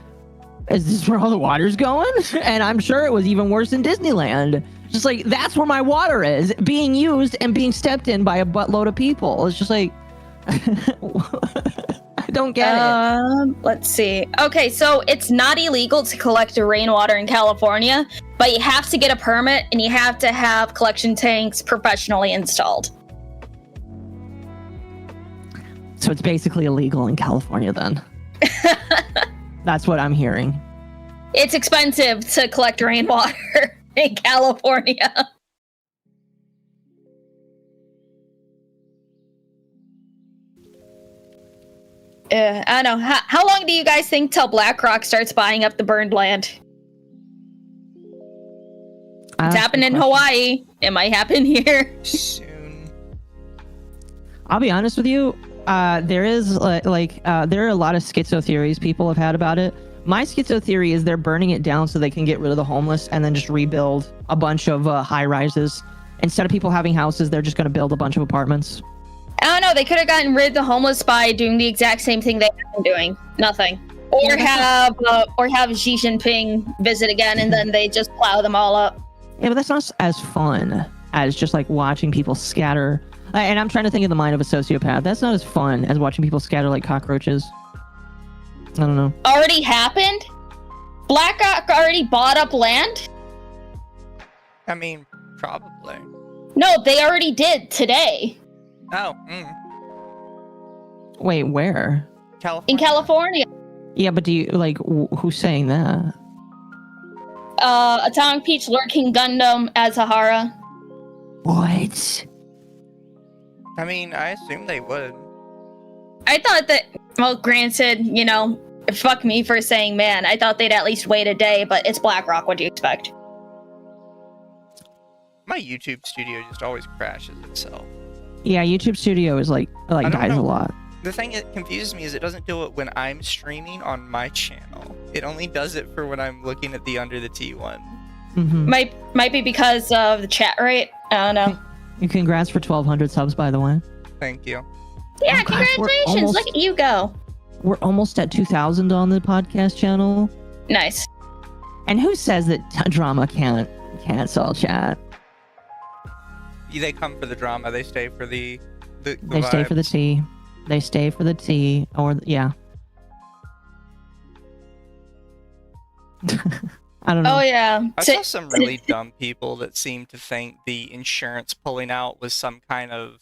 is this where all the water's going? And I'm sure it was even worse in Disneyland. Just like, that's where my water is being used and being stepped in by a buttload of people. It's just like, I don't get it. Let's see. Okay, so it's not illegal to collect rainwater in California, but you have to get a permit and you have to have collection tanks professionally installed. So it's basically illegal in California then. That's what I'm hearing. It's expensive to collect rainwater in California. I don't know. How long do you guys think till BlackRock starts buying up the burned land? It's happened in Hawaii. It might happen here. Soon. I'll be honest with you. There is there are a lot of schizo theories people have had about it. My schizo theory is they're burning it down so they can get rid of the homeless and then just rebuild a bunch of high rises. Instead of people having houses, they're just going to build a bunch of apartments. I don't know. They could have gotten rid of the homeless by doing the exact same thing they've been doing. Nothing. Or have Xi Jinping visit again and then they just plow them all up. Yeah, but that's not as fun as just like watching people scatter. And I'm trying to think of the mind of a sociopath. That's not as fun as watching people scatter like cockroaches. I don't know. Already happened? BlackRock already bought up land? I mean, probably. No, they already did today. Oh, Wait, where? California. In California. Yeah, but do you, like, who's saying that? Atomic Peach Lurking Gundam Azahara. What? I mean, I assume they would. I thought that, well, granted, you know, fuck me for saying man. I thought they'd at least wait a day, but it's BlackRock. What do you expect? My YouTube studio just always crashes itself. Yeah, YouTube Studio is like dies a lot. The thing that confuses me is it doesn't do it when I'm streaming on my channel. It only does it for when I'm looking at the Underthetea one. Mm-hmm. Might be because of the chat rate. I don't know. Congrats for 1,200 subs, by the way. Thank you. Yeah, Oh, gosh, congratulations. Look at you go. We're almost at 2,000 on the podcast channel. Nice. And who says that drama can't sell chat? They come for the drama. They stay for the They stay for the vibes. tea. They stay for the tea. Or, yeah. I don't know. Oh, yeah. I saw some really dumb people that seemed to think the insurance pulling out was some kind of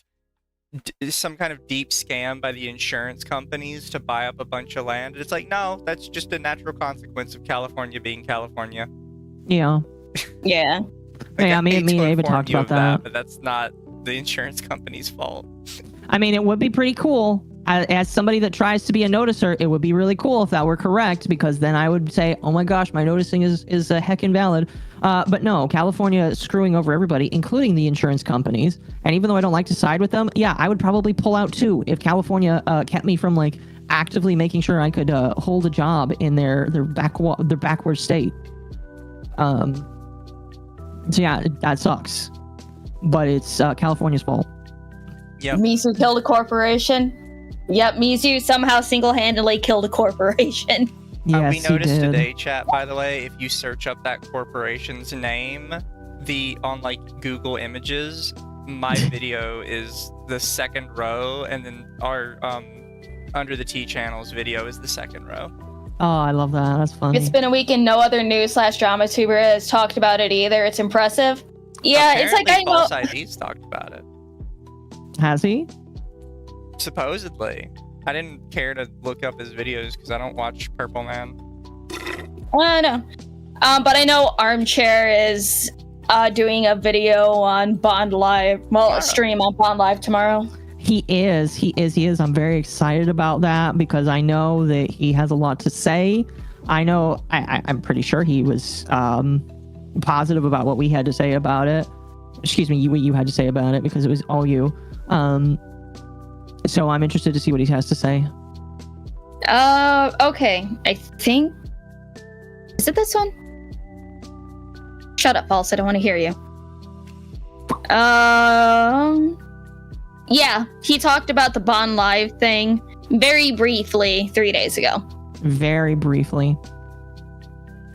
deep scam by the insurance companies to buy up a bunch of land. It's like, no, that's just a natural consequence of California being California. Yeah. Yeah. Like, Yeah, me hate and to Ava inform talked you about of that. but that's not the insurance company's fault. I mean, it would be pretty cool. As somebody that tries to be a noticer, it would be really cool if that were correct, because then I would say, oh my gosh, my noticing is heckin' valid. But no, California is screwing over everybody, including the insurance companies. And even though I don't like to side with them, yeah, I would probably pull out too if California kept me from like actively making sure I could hold a job in their backward state. So yeah, that sucks. But it's California's fault. Yep. Mizu killed a corporation. Yep, Mizu somehow single-handedly killed a corporation. Yes, we noticed he did. today, chat, by the way, if you search up that corporation's name, on like Google Images, my video is the second row, and then our Underthetea channel's video is the second row. Oh, I love that. That's funny. It's been a week and no other news/drama tuber has talked about it either. It's impressive. Yeah, Apparently, it's like I know. False ID's talked about it. Has he? Supposedly. I didn't care to look up his videos because I don't watch Purple Man. I know. But I know Armchair is doing a video on Bond Live. Well, a stream on Bond Live tomorrow. He is. I'm very excited about that because I know that he has a lot to say. I know. I'm pretty sure he was positive about what we had to say about it. Excuse me, what you had to say about it because it was all you. So I'm interested to see what he has to say. Okay. I think. Is it this one? Shut up, False. I don't want to hear you. Yeah, he talked about the Bond Live thing very briefly 3 days ago. Very briefly.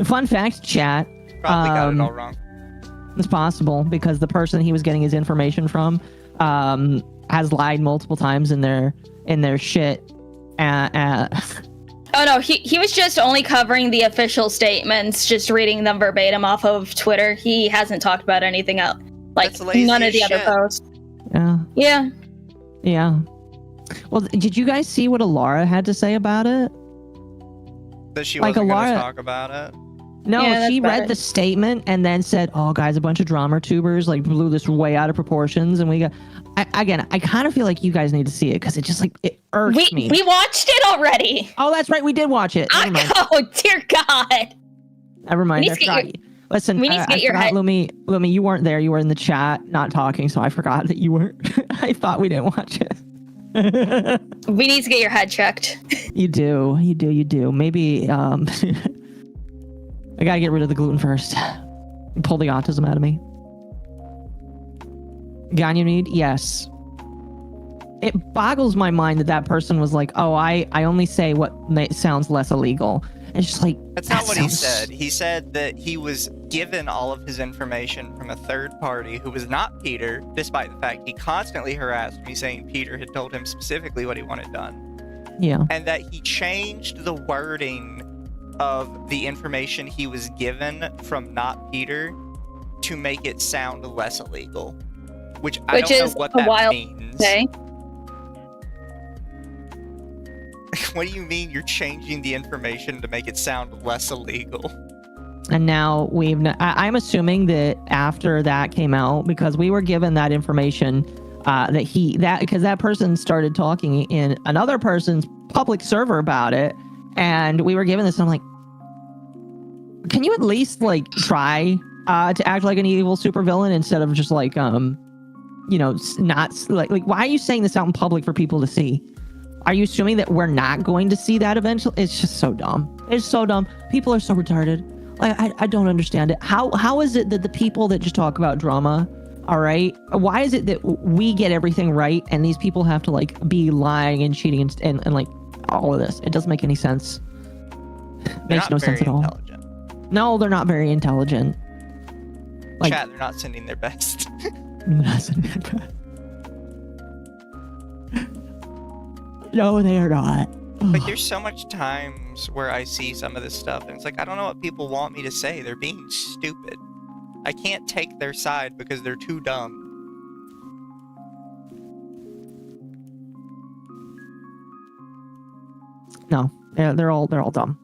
Fun fact, chat. Probably got it all wrong. It's possible because the person he was getting his information from has lied multiple times in their shit. Oh no, he was just only covering the official statements, just reading them verbatim off of Twitter. He hasn't talked about anything else. Like none of the other posts. Yeah. Well, did you guys see what Alara had to say about it? That she wasn't going to talk about it? No, Yeah, she that's read the statement and then said, "Oh, guys, a bunch of drama tubers like blew this way out of proportions." And we got, I kind of feel like you guys need to see it because it just like it irks me. We watched it already. Oh, that's right, we did watch it. Never mind. Oh dear God. Never mind. I forgot. Listen, we need to get your head. Lumi, you weren't there. You were in the chat, not talking, so I forgot that you weren't. I thought we didn't watch it. We need to get your head checked. You do. Maybe I gotta get rid of the gluten first. Pull the autism out of me. Ganymede, yes. It boggles my mind that person was like, "Oh, I only say what sounds less illegal." It's just like that's not what he said. He said that he was given all of his information from a third party who was not Peter, despite the fact he constantly harassed me saying Peter had told him specifically what he wanted done. Yeah. And that he changed the wording of the information he was given from not Peter to make it sound less illegal. Which I don't know what that means. Say. What do you mean you're changing the information to make it sound less illegal? And now I'm assuming that after that came out, because we were given that information, because that person started talking in another person's public server about it, and we were given this. And I'm like, can you at least like try to act like an evil supervillain instead of just like not like why are you saying this out in public for people to see? Are you assuming that we're not going to see that eventually? It's just so dumb. It's so dumb. People are so retarded. Like I don't understand it. How is it that the people that just talk about drama, all right, why is it that we get everything right and these people have to like be lying and cheating and like all of this? It doesn't make any sense. Makes no sense at all. No, they're not very intelligent. Like, chat, they're not sending their best. No, they are not. Like, there's so much times where I see some of this stuff, and it's like, I don't know what people want me to say. They're being stupid. I can't take their side because they're too dumb. No, they're all dumb.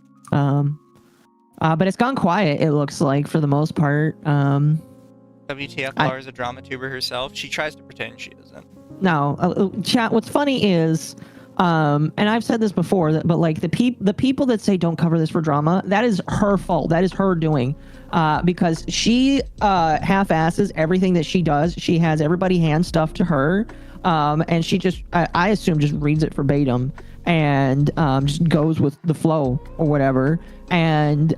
But it's gone quiet, it looks like, for the most part. WTF is a drama tuber herself. She tries to pretend she isn't. No, chat, what's funny is, and I've said this before, but like the people that say don't cover this for drama, that is her fault. That is her doing, because she half-asses everything that she does. She has everybody hand stuff to her, and she just, I assume, just reads it verbatim and just goes with the flow or whatever. And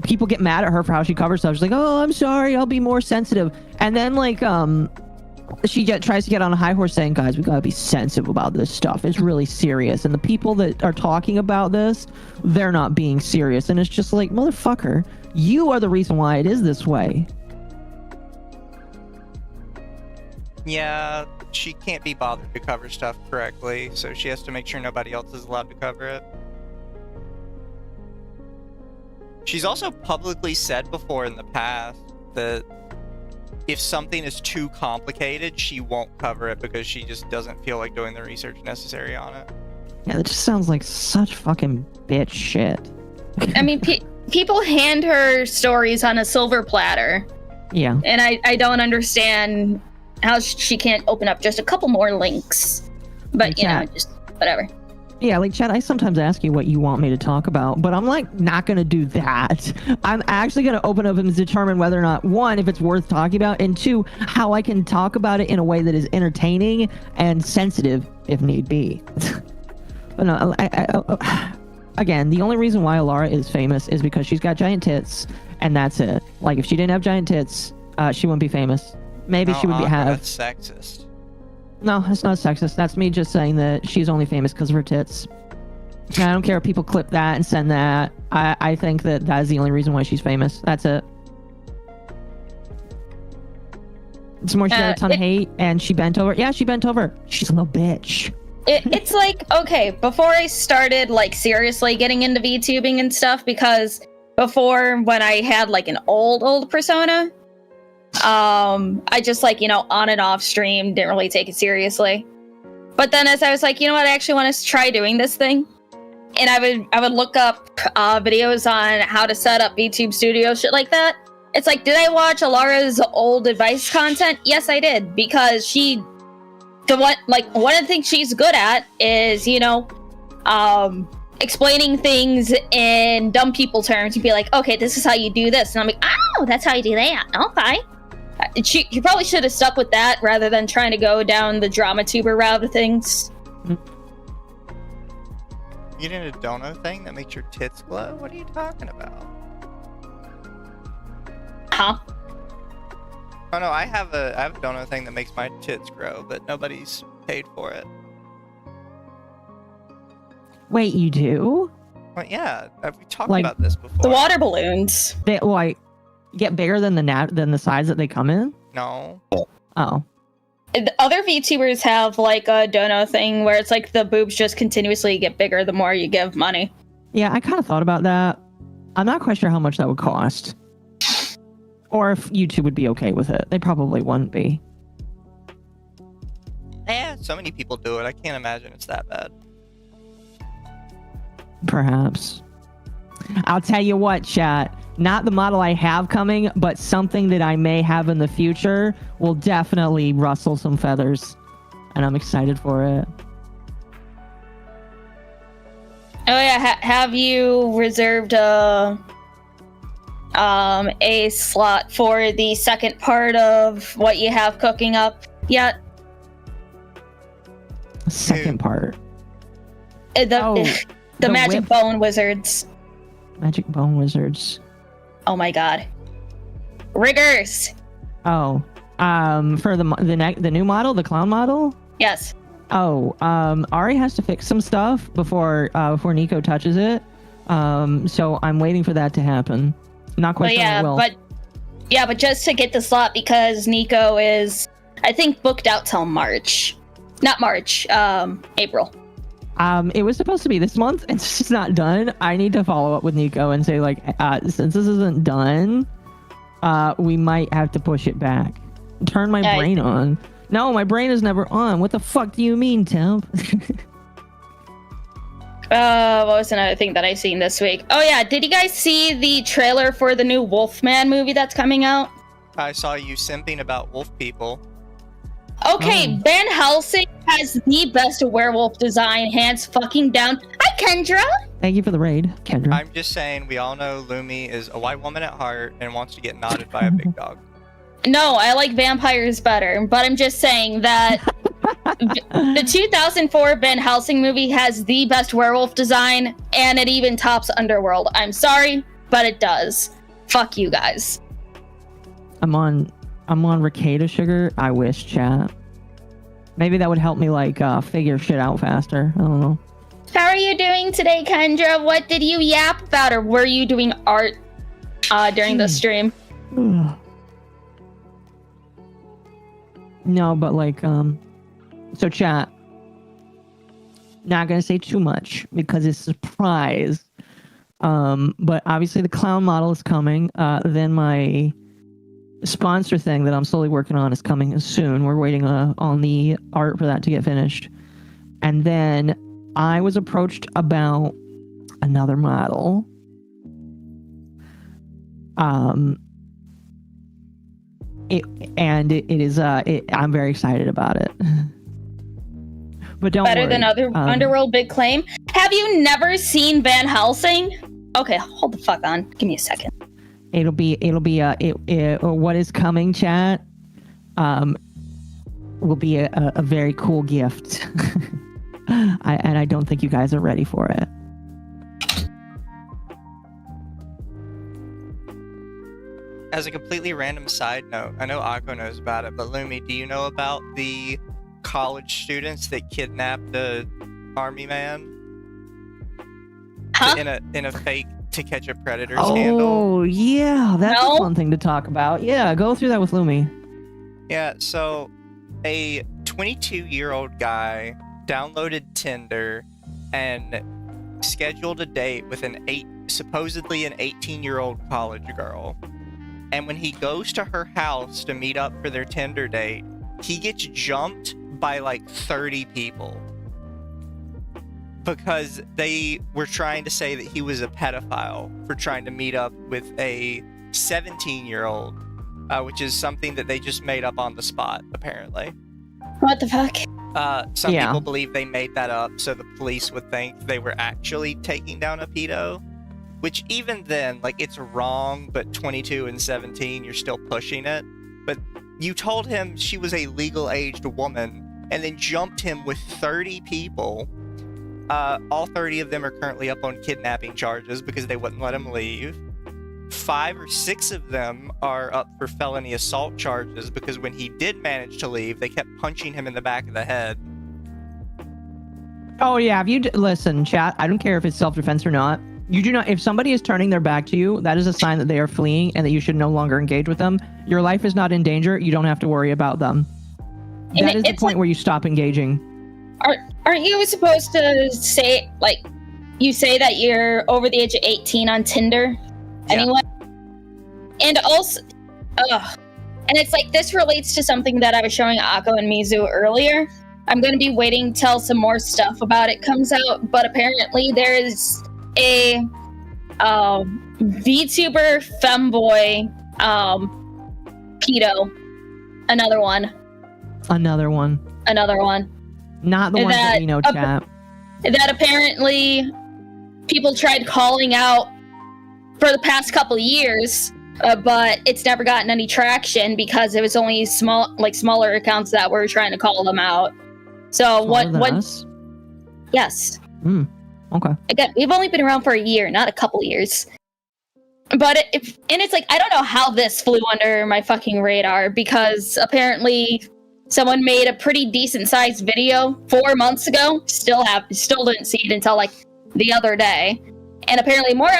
people get mad at her for how she covers stuff. She's like, "Oh, I'm sorry, I'll be more sensitive." And then like she tries to get on a high horse saying, "Guys, we gotta be sensitive about this stuff. It's really serious." And the people that are talking about this, they're not being serious. And it's just like, motherfucker, you are the reason why it is this way. Yeah, she can't be bothered to cover stuff correctly, so she has to make sure nobody else is allowed to cover it. She's also publicly said before in the past that if something is too complicated, she won't cover it because she just doesn't feel like doing the research necessary on it. Yeah, that just sounds like such fucking bitch shit. I mean, people hand her stories on a silver platter. Yeah. And I don't understand how she can't open up just a couple more links. But, you know, just whatever. Yeah, like, Chad, I sometimes ask you what you want me to talk about, but I'm, like, not going to do that. I'm actually going to open up and determine whether or not, one, if it's worth talking about, and two, how I can talk about it in a way that is entertaining and sensitive, if need be. But no, again, the only reason why Alara is famous is because she's got giant tits, and that's it. Like, if she didn't have giant tits, she wouldn't be famous. Maybe she would have... That's sexist. No, that's not sexist. That's me just saying that she's only famous because of her tits. And I don't care if people clip that and send that. I think that is the only reason why she's famous. That's it. It's more she got a ton of hate, and she bent over. Yeah, she bent over. She's a little bitch. It's like, okay, before I started, like, seriously getting into VTubing and stuff, because before, when I had, like, an old persona, I just, like, you know, on and off stream, didn't really take it seriously. But then as I was like, you know what, I actually want to try doing this thing. And I would look up videos on how to set up VTube Studio, shit like that. It's like, did I watch Alara's old advice content? Yes, I did, because one of the things she's good at is, you know, explaining things in dumb people terms. You'd be like, okay, this is how you do this. And I'm like, oh, that's how you do that. Okay. She probably should have stuck with that rather than trying to go down the drama tuber route of things. You did a dono thing that makes your tits glow? What are you talking about? Huh? Oh no, I have a dono thing that makes my tits grow, but nobody's paid for it. Wait, you do? Well, yeah, we talked Like, about this before. The water balloons. They, like, get bigger than the size that they come in? No. Oh. The other VTubers have, like, a dono thing where it's like the boobs just continuously get bigger the more you give money. Yeah, I kind of thought about that. I'm not quite sure how much that would cost. Or if YouTube would be okay with it. They probably wouldn't be. So many people do it. I can't imagine it's that bad. Perhaps. I'll tell you what, chat. Not the model I have coming, but something that I may have in the future will definitely rustle some feathers. And I'm excited for it. Oh yeah, have you reserved a slot for the second part of what you have cooking up yet? Second part. The Magic whip. Bone Wizards. Magic Bone Wizards. Oh my god. Riggers. Oh, for the new model, the clown model. Yes. Oh, Ari has to fix some stuff before Nico touches it. So I'm waiting for that to happen. Not quite sure it will. But just to get the slot, because Nico is, I think, booked out till March. Not March, April. It was supposed to be this month, and it's just not done. I need to follow up with Nico and say, like, since this isn't done, we might have to push it back. Turn my brain on. No, my brain is never on. What the fuck do you mean, Temp? What was another thing that I seen this week? Oh yeah, did you guys see the trailer for the new Wolfman movie that's coming out? I saw you simping about wolf people. Okay, Van Helsing has the best werewolf design, hands fucking down. Hi, Kendra! Thank you for the raid, Kendra. I'm just saying, we all know Lumi is a white woman at heart and wants to get knotted by a big dog. No, I like vampires better, but I'm just saying that the 2004 Van Helsing movie has the best werewolf design, and it even tops Underworld. I'm sorry, but it does. Fuck you guys. I'm on Ricada Sugar. I wish, chat. Maybe that would help me, like, figure shit out faster. I don't know. How are you doing today, Kendra? What did you yap about, or were you doing art during the stream? No, but, like, so chat. Not gonna say too much because it's a surprise. But obviously the clown model is coming. Then my sponsor thing that I'm slowly working on is coming soon. We're waiting on the art for that to get finished. And then I was approached about another model. I'm very excited about it. But don't Better worry. than other Underworld big claim. Have you never seen Van Helsing? Okay, hold the fuck on. Give me a second. It'll be what is coming, chat. Will be a very cool gift. I don't think you guys are ready for it. As a completely random side note, I know Occo knows about it, but Lumi, do you know about the college students that kidnapped the army man? Huh? In a fake To Catch a Predator scandal? Oh, yeah, that's No. a fun thing to talk about. Yeah, go through that with Lumi. Yeah, so a 22-year-old guy downloaded Tinder and scheduled a date with supposedly an 18-year-old college girl. And when he goes to her house to meet up for their Tinder date, he gets jumped by like 30 people because they were trying to say that he was a pedophile for trying to meet up with a 17-year-old, which is something that they just made up on the spot, apparently. What the fuck? Some people believe they made that up so the police would think they were actually taking down a pedo. Which even then, like, it's wrong, but 22 and 17, you're still pushing it. But you told him she was a legal-aged woman, and then jumped him with 30 people. All 30 of them are currently up on kidnapping charges because they wouldn't let him leave. 5 or 6 of them are up for felony assault charges because when he did manage to leave, they kept punching him in the back of the head. Oh, yeah, listen, chat, I don't care if it's self-defense or not. You do not, if somebody is turning their back to you, that is a sign that they are fleeing and that you should no longer engage with them. Your life is not in danger. You don't have to worry about them. That is the point where you stop engaging. Aren't you supposed to say, like, you say that you're over the age of 18 on Tinder anyway? And also, and it's like, this relates to something that I was showing Occo and Mizu earlier. I'm going to be waiting till some more stuff about it comes out, but apparently there is a VTuber femboy pedo. Another one. Not the one that we know, chat. That apparently people tried calling out for the past couple of years, but it's never gotten any traction because it was only smaller accounts that were trying to call them out. So what? Yes. Okay. Again, we've only been around for a year, not a couple years. But it's like, I don't know how this flew under my fucking radar because apparently someone made a pretty decent sized video 4 months ago. Still didn't see it until like the other day. And apparently more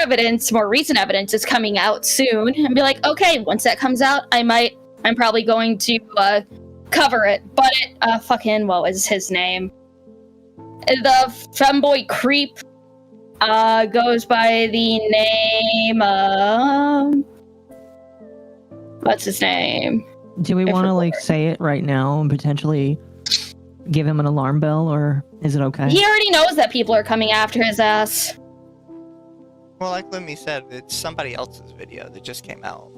recent evidence is coming out soon. And be like, okay, once that comes out, I'm probably going to cover it. But fucking, what was his name? The femboy creep goes by the name what's his name? Do we want to like say it right now and potentially give him an alarm bell, or is it okay? He already knows that people are coming after his ass. Well, like Lumi said, it's somebody else's video that just came out.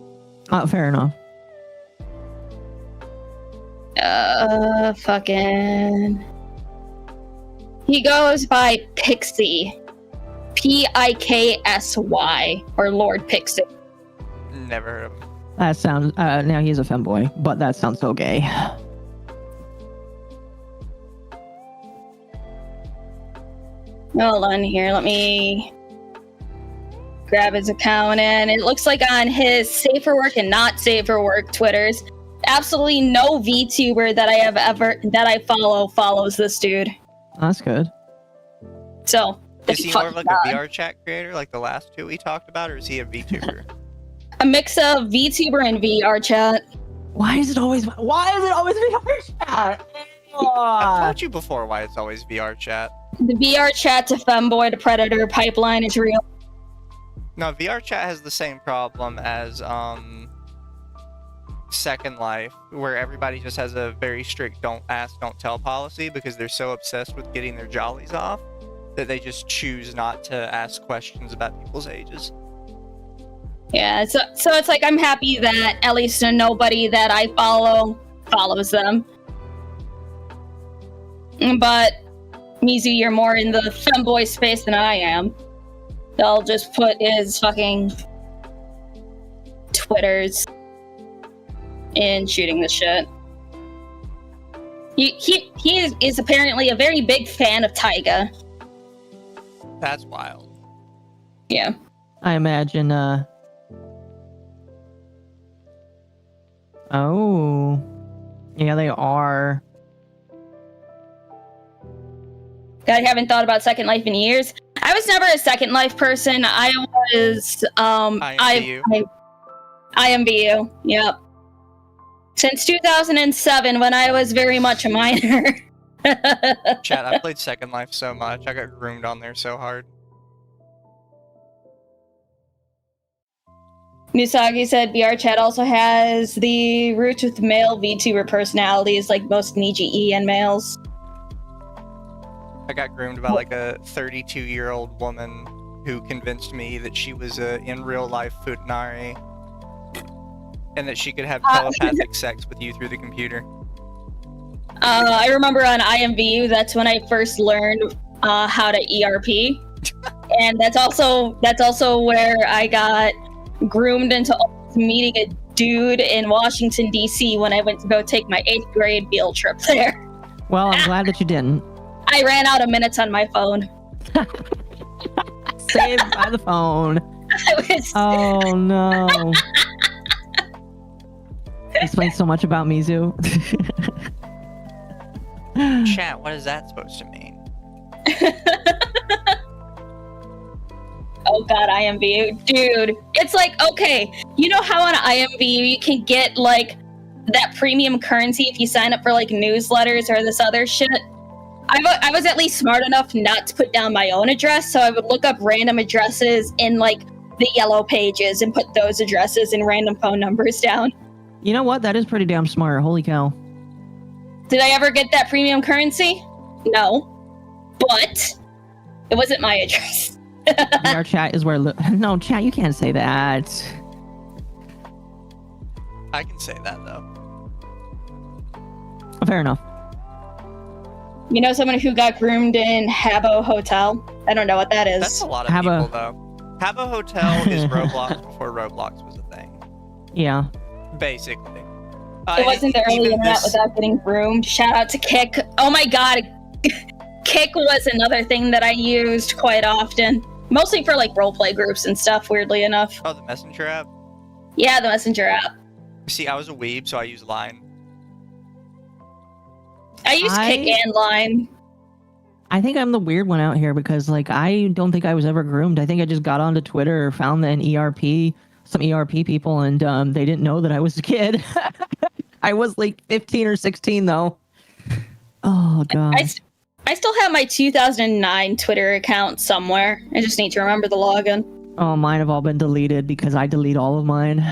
Fair enough. Fucking... He goes by Pixie. Piksy, or Lord Pixie. Never heard of him. That sounds, now he's a femboy, but that sounds so gay. Hold on here, let me grab his account, and it looks like on his safe for work and not safe for work Twitters, absolutely no VTuber that I follows this dude. That's good. So, is he more of like a VR chat creator, like the last two we talked about, or is he a VTuber? A mix of VTuber and VR chat. Why is it always VR chat? I've told you before why it's always VR chat. The VR chat to femboy to predator pipeline is real. No, VR chat has the same problem as Second Life, where everybody just has a very strict don't ask, don't tell policy because they're so obsessed with getting their jollies off that they just choose not to ask questions about people's ages. Yeah, so it's like I'm happy that at least nobody that I follow follows them. But Mizu, you're more in the femboy space than I am. They'll just put his fucking Twitters in shooting the shit. He is apparently a very big fan of Taiga. That's wild. Yeah. I imagine, Oh. Yeah, they are. God, I haven't thought about Second Life in years. I was never a Second Life person. I was, IMVU. Yep. Since 2007, when I was very much a minor. Chat, I played Second Life so much. I got groomed on there so hard. Musagi said VR chat also has the roots with male VTuber personalities like most Niji EN males. I got groomed by like a 32-year-old woman who convinced me that she was in real life Futanari and that she could have telepathic sex with you through the computer. I remember on IMVU, that's when I first learned how to ERP, and that's also where I got groomed into meeting a dude in Washington D.C. when I went to go take my 8th grade field trip there. Well, I'm glad that you didn't. I ran out of minutes on my phone. Saved by the phone. Oh no. Explains so much about Mizu. Chat, what is that supposed to mean? Oh god, IMVU. Dude, it's like, okay, you know how on IMVU you can get like that premium currency if you sign up for like newsletters or this other shit? I was at least smart enough not to put down my own address, so I would look up random addresses in like the yellow pages and put those addresses and random phone numbers down. You know what? That is pretty damn smart. Holy cow. Did I ever get that premium currency? No. But it wasn't my address. Our chat is where... No, chat, you can't say that. I can say that, though. Fair enough. You know someone who got groomed in Habbo Hotel? I don't know what that is. That's a lot of people, though. Habbo Hotel is Roblox before Roblox was a thing. Yeah. Basically. It wasn't the early internet without getting groomed. Shout out to Kick. Oh my god. Kick was another thing that I used quite often. Mostly for like roleplay groups and stuff, weirdly enough. Oh, the Messenger app? Yeah, the Messenger app. See, I was a weeb, so I used Line. I used Kick and Line. I think I'm the weird one out here because like I don't think I was ever groomed. I think I just got onto Twitter, found some ERP people, and they didn't know that I was a kid. I was like 15 or 16 though. Oh god. I still have my 2009 Twitter account somewhere. I just need to remember the login. Oh, mine have all been deleted because I delete all of mine.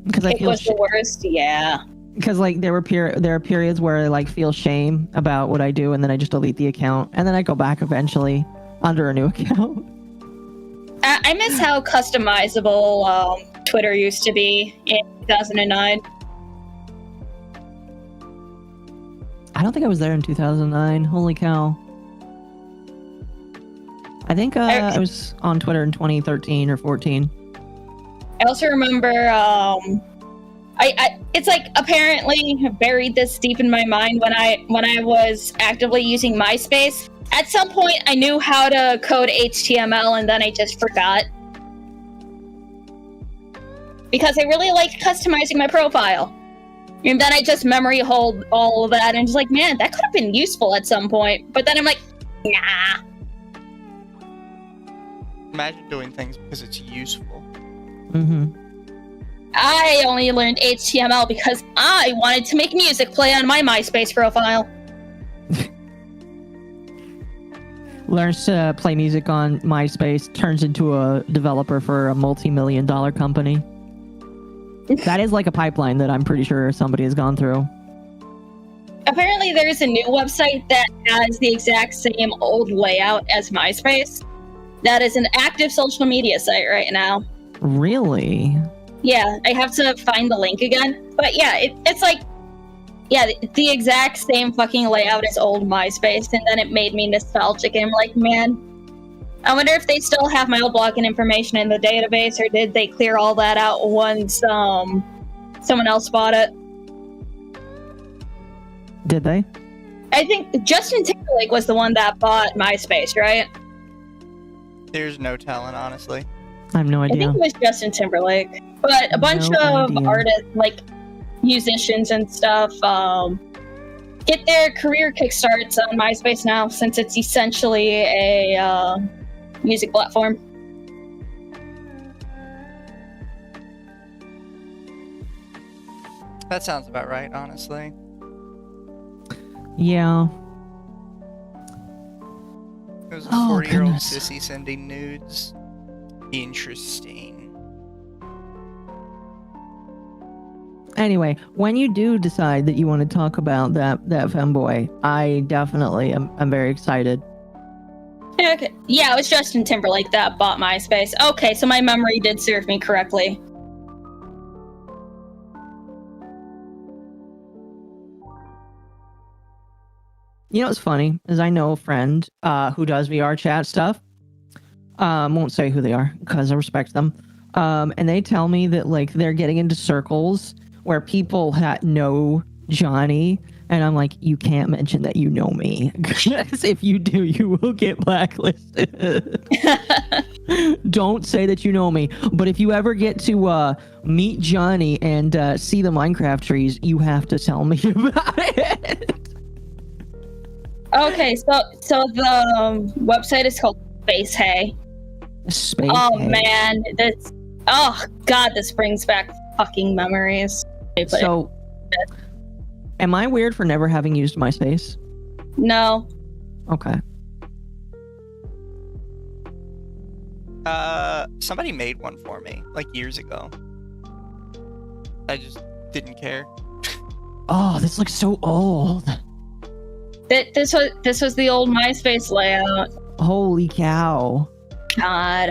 Because I feel was the worst, yeah. Because like there are periods where I like feel shame about what I do, and then I just delete the account, and then I go back eventually under a new account. I miss how customizable Twitter used to be in 2009. I don't think I was there in 2009. Holy cow. I think I was on Twitter in 2013 or 14. I also remember, it's like apparently buried this deep in my mind when I was actively using MySpace. At some point, I knew how to code HTML, and then I just forgot. Because I really liked customizing my profile. And then I just memory hold all of that, and just like, man, that could have been useful at some point. But then I'm like, nah. Imagine doing things because it's useful. Mm-hmm. I only learned HTML because I wanted to make music play on my MySpace profile. learns to play music on MySpace, turns into a developer for a multi-million-dollar company. That is like a pipeline that I'm pretty sure somebody has gone through. Apparently, there's a new website that has the exact same old layout as MySpace. That is an active social media site right now. Really? Yeah, I have to find the link again. But yeah, it's like, yeah, the exact same fucking layout as old MySpace, and then it made me nostalgic, and I'm like, man, I wonder if they still have my old login information in the database, or did they clear all that out once someone else bought it? Did they? I think Justin Timberlake was the one that bought MySpace, right? There's no telling, honestly. I have no I idea. think it was Justin Timberlake. But a bunch No of idea. artists, like musicians and stuff, get their career kickstarts on MySpace now, since it's essentially a music platform. That sounds about right, honestly. Yeah. It was a Oh, 40-year-old goodness. sissy sending nudes. Interesting. Anyway, when you do decide that you want to talk about that femboy, I definitely am very excited. Okay. Yeah, it was Justin Timberlake that bought MySpace. Okay, so my memory did serve me correctly. You know what's funny is I know a friend who does VR chat stuff. Won't say who they are because I respect them. And they tell me that like they're getting into circles where people know Johnny, and I'm like, you can't mention that you know me, because if you do, you will get blacklisted. Don't say that you know me. But if you ever get to meet Johnny and see the Minecraft trees, you have to tell me about it. Okay, so the website is called Space Hay. Space Oh Hay. man, this brings back fucking memories. So, am I weird for never having used MySpace? No. Okay. Somebody made one for me, like years ago. I just didn't care. Oh, this looks so old. This was the old MySpace layout. Holy cow. God.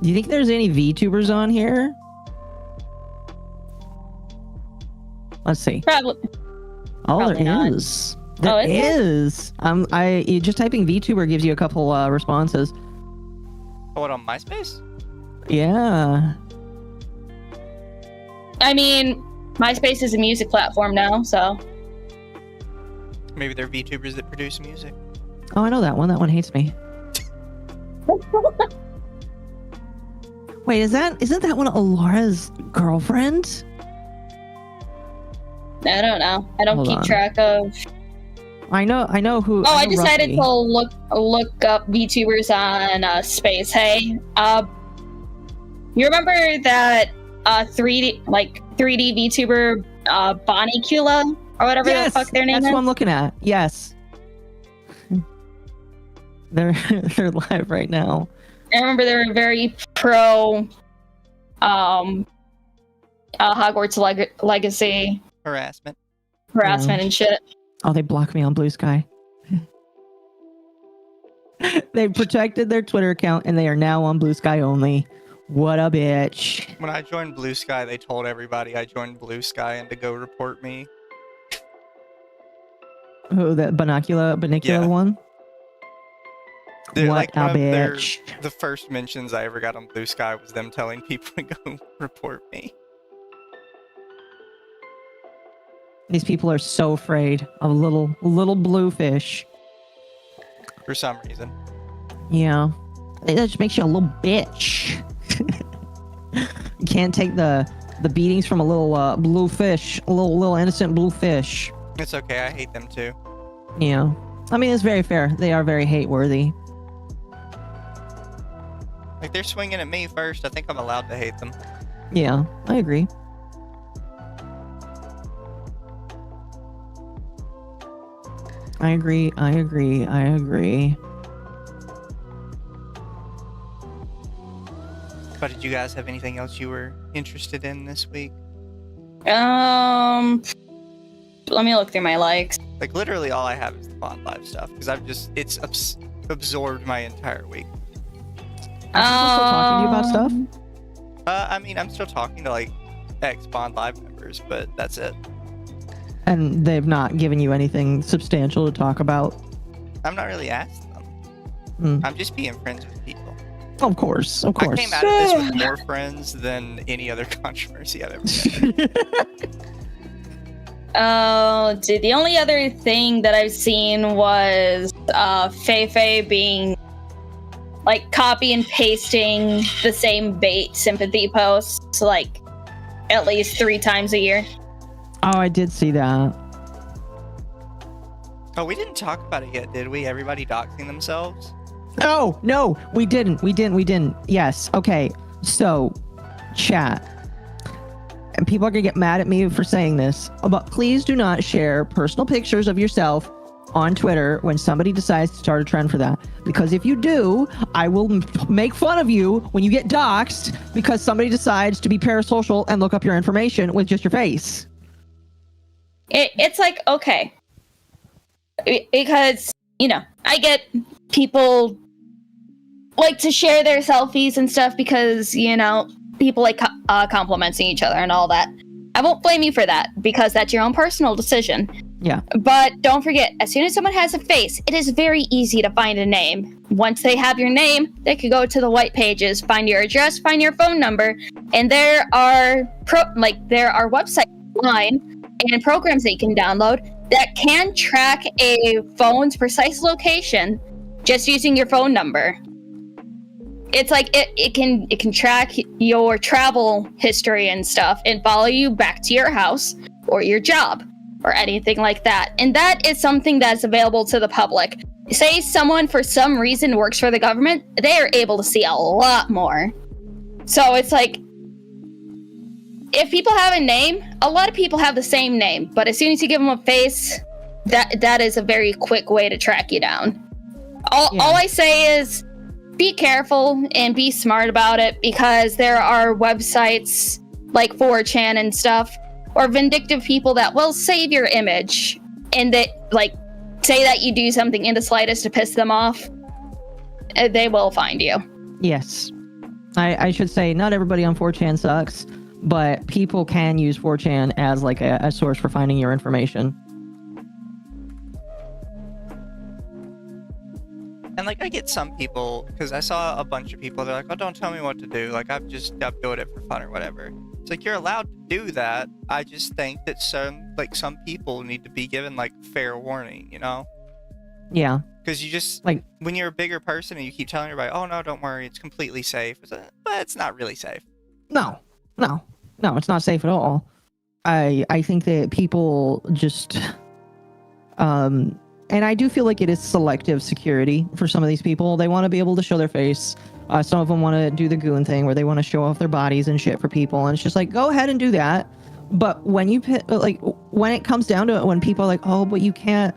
Do you think there's any VTubers on here? Let's see. Probably. Oh, Probably there not. is. Oh, There is is. Just typing VTuber gives you a couple responses. What, on MySpace? Yeah. I mean, MySpace is a music platform now, so. Maybe they're VTubers that produce music. Oh, I know that one. That one hates me. Wait, isn't that one of Laura's girlfriends? I don't know. I don't Hold keep on. track of. I know who. Oh, I know decided roughly. to look up VTubers on Space Hey. You remember that 3D VTuber Bonnie Kula or whatever the fuck their name that's is? what I'm looking at. Yes. They're live right now. I remember they were very pro Hogwarts Legacy Harassment. harassment and shit. Oh, they blocked me on Blue Sky. They protected their Twitter account and they are now on Blue Sky only. What a bitch. When I joined Blue Sky, they told everybody I joined Blue Sky and to go report me. Who, that binocular Yeah. one? They're What like a one of bitch. the first mentions I ever got on Blue Sky was them telling people to go report me. These people are so afraid of little blue fish. For some reason. Yeah. That just makes you a little bitch. You can't take the beatings from a little blue fish, a little innocent blue fish. It's okay, I hate them too. Yeah. I mean, it's very fair. They are very hate-worthy. Like, they're swinging at me first. I think I'm allowed to hate them. Yeah, I agree. I agree. But did you guys have anything else you were interested in this week? Let me look through my likes. Like literally all I have is the Bond Live stuff because it's absorbed my entire week. Are people still talking to you about stuff? I mean, I'm still talking to like ex-Bond Live members, but that's it. And they've not given you anything substantial to talk about? I'm not really asking them. I'm just being friends with people. Of course. I came out of this with more friends than any other controversy I've ever had. Dude, the only other thing that I've seen was Feifei being like copy and pasting the same bait sympathy posts like at least 3 times a year. Oh, I did see that. Oh, we didn't talk about it yet, did we? Everybody doxing themselves? Oh, no, we didn't. Yes. Okay. So, chat. And people are going to get mad at me for saying this, but please do not share personal pictures of yourself on Twitter when somebody decides to start a trend for that. Because if you do, I will make fun of you when you get doxxed because somebody decides to be parasocial and look up your information with just your face. It's like, okay. Because, you know, I get people like to share their selfies and stuff because, you know, people like complimenting each other and all that. I won't blame you for that because that's your own personal decision. Yeah. But don't forget, as soon as someone has a face, it is very easy to find a name. Once they have your name, they can go to the white pages, find your address, find your phone number, and there are websites online and programs that you can download that can track a phone's precise location just using your phone number. It's like it can track your travel history and stuff and follow you back to your house or your job or anything like that. And that is something that's available to the public. Say someone for some reason works for the government, they are able to see a lot more. So it's like, if people have a name, a lot of people have the same name, but as soon as you give them a face, that is a very quick way to track you down. All I say is be careful and be smart about it because there are websites like 4chan and stuff or vindictive people that will save your image and that like say that you do something in the slightest to piss them off. They will find you. Yes. I should say not everybody on 4chan sucks, but people can use 4chan as like a source for finding your information. And like I get some people, because I saw a bunch of people, they're like, oh, don't tell me what to do. Like I'm doing it for fun or whatever. It's like you're allowed to do that. I just think that some people need to be given like fair warning, you know? Yeah. Because you just like when you're a bigger person and you keep telling everybody, oh no, don't worry, it's completely safe. But it's not really safe. No, it's not safe at all. I think that people just and I do feel like it is selective security for some of these people. They want to be able to show their face. Some of them want to do the goon thing where they want to show off their bodies and shit for people. And it's just like, go ahead and do that. But when when it comes down to it, when people are like, oh, but you can't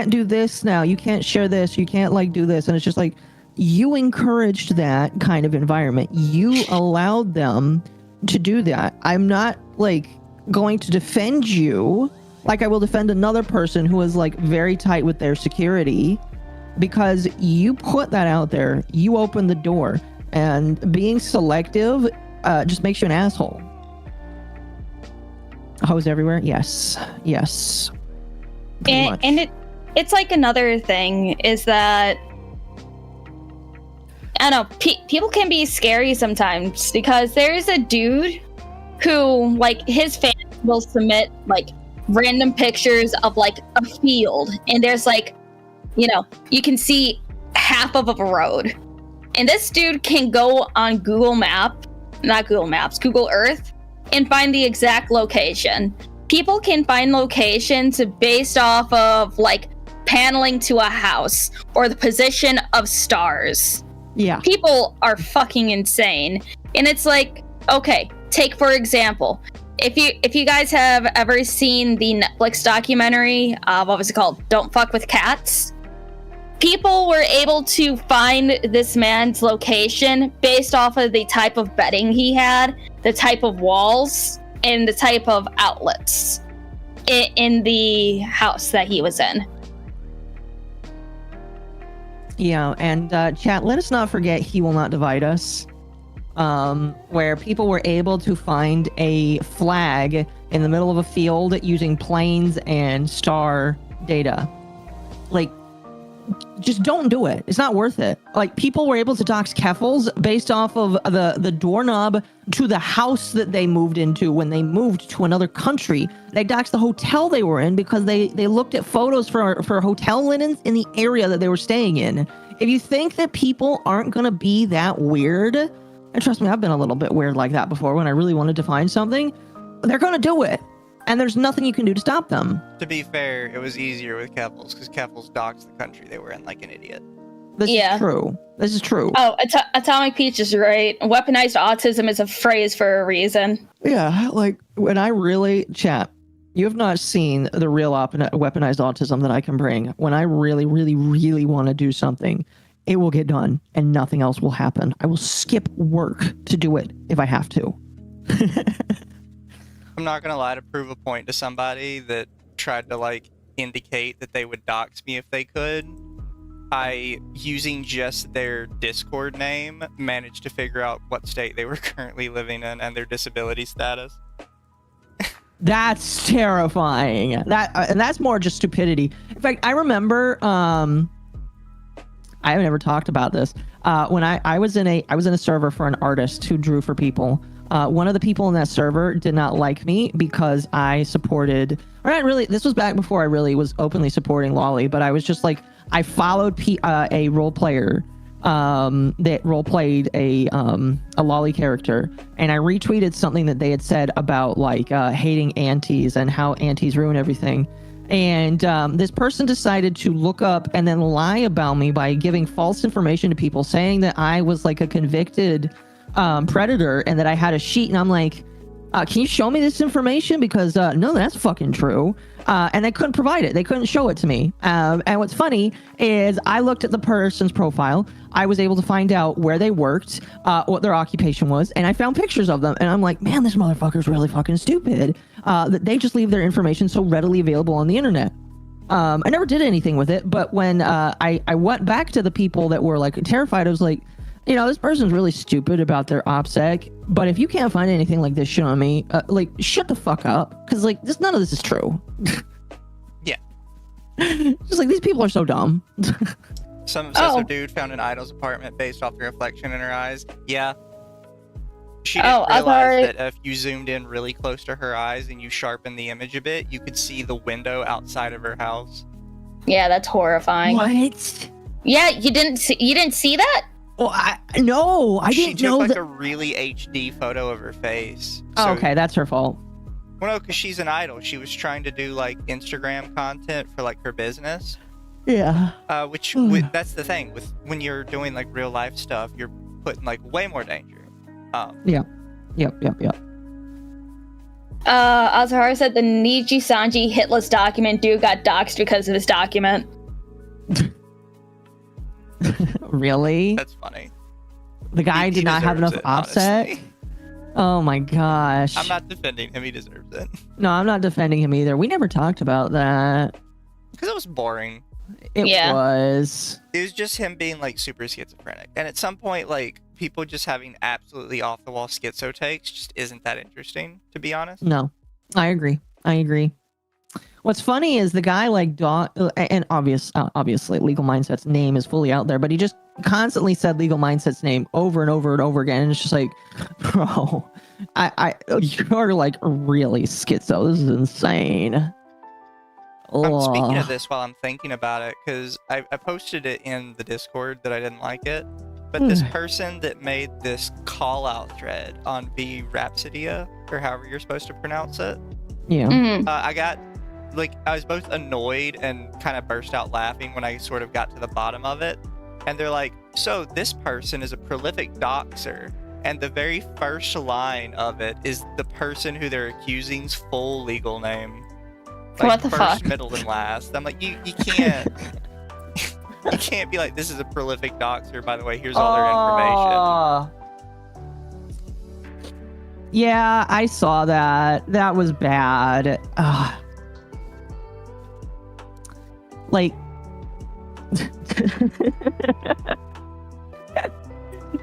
do this now. You can't share this. You can't like do this. And it's just like, you encouraged that kind of environment. You allowed them to do that. I'm not like going to defend you like I will defend another person who is like very tight with their security because you put that out there. You opened the door, and being selective just makes you an asshole. Hoes everywhere? Yes. And it's like another thing is that I don't know, people can be scary sometimes because there's a dude who like his fans will submit like random pictures of like a field and there's like, you know, you can see half of a road. And this dude can go on Google Earth and find the exact location. People can find locations based off of like paneling to a house or the position of stars. Yeah. People are fucking insane. And it's like, okay, take for example, if you guys have ever seen the Netflix documentary, what was it called? Don't Fuck with Cats. People were able to find this man's location based off of the type of bedding he had, the type of walls, and the type of outlets in the house that he was in. Yeah, and chat, let us not forget He Will Not Divide Us, where people were able to find a flag in the middle of a field using planes and star data. Like, just don't do it. It's not worth it. Like, people were able to dox Keffels based off of the doorknob to the house that they moved into when they moved to another country. They doxed the hotel they were in because they looked at photos for hotel linens in the area that they were staying in. If you think that people aren't going to be that weird, and trust me, I've been a little bit weird like that before when I really wanted to find something, they're going to do it. And there's nothing you can do to stop them. To be fair, it was easier with Keffels because Keffels doxed the country they were in like an idiot. This is true. This is true. Oh, Atomic Peach is right. Weaponized autism is a phrase for a reason. Yeah, like when I really chat, you have not seen the real weaponized autism that I can bring. When I really, really, really want to do something, it will get done and nothing else will happen. I will skip work to do it if I have to. I'm not gonna lie, to prove a point to somebody that tried to like indicate that they would dox me if they could, I, using just their Discord name, managed to figure out what state they were currently living in and their disability status. That's terrifying. And that's more just stupidity. In fact, I remember I have never talked about this. When I was in a server for an artist who drew for people. One of the people in that server did not like me because I supported, or not really, this was back before I really was openly supporting Lolly, but I was just like, I followed a role player that role played a Lolly character, and I retweeted something that they had said about like hating aunties and how aunties ruin everything. And this person decided to look up and then lie about me by giving false information to people, saying that I was like a convicted predator and that I had a sheet. And I'm like, can you show me this information? Because no, that's fucking true. And they couldn't provide it. They couldn't show it to me. And what's funny is I looked at the person's profile. I was able to find out where they worked, what their occupation was, and I found pictures of them. And I'm like, man, this motherfucker's really fucking stupid. That they just leave their information so readily available on the internet. I never did anything with it, but when I went back to the people that were like terrified, I was like, you know, this person's really stupid about their OPSEC, but if you can't find anything like this shit on me, like, shut the fuck up, because, like, none of this is true. Yeah. Just, like, these people are so dumb. Some dude found an idol's apartment based off the reflection in her eyes. Yeah. She didn't realize that if you zoomed in really close to her eyes and you sharpened the image a bit, you could see the window outside of her house. Yeah, that's horrifying. What? Yeah, you didn't see that? Oh, I didn't know that. She took like a really HD photo of her face. So, okay, that's her fault. Well, no, because she's an idol. She was trying to do like Instagram content for like her business. Yeah. That's the thing with when you're doing like real life stuff, you're put in like way more danger. Yeah. Yep. Azahara said the Niji Sanji hitless document dude got doxxed because of his document. Really? That's funny. The guy did not have enough OPSEC? Oh my gosh. I'm not defending him. He deserves it. No, I'm not defending him either. We never talked about that. Because it was boring. It was. It was just him being like super schizophrenic. And at some point, like, people just having absolutely off the wall schizo takes just isn't that interesting, to be honest. No, I agree. What's funny is the guy like and obviously Legal Mindset's name is fully out there, but he just constantly said Legal Mindset's name over and over and over again, and it's just like, bro, you're like really schizo. This is insane. I'm speaking of this while I'm thinking about it, because I posted it in the Discord that I didn't like it, but this person that made this call out thread on VTuber, or however you're supposed to pronounce it, I was both annoyed and kind of burst out laughing when I sort of got to the bottom of it. And they're like, so this person is a prolific doxer and the very first line of it is the person who they're accusing's full legal name. Like, What the first, fuck? middle, and last. I'm like, you can't. You can't be like, this is a prolific doxer, by the way, here's all their information. Yeah, I saw that. That was bad. Like,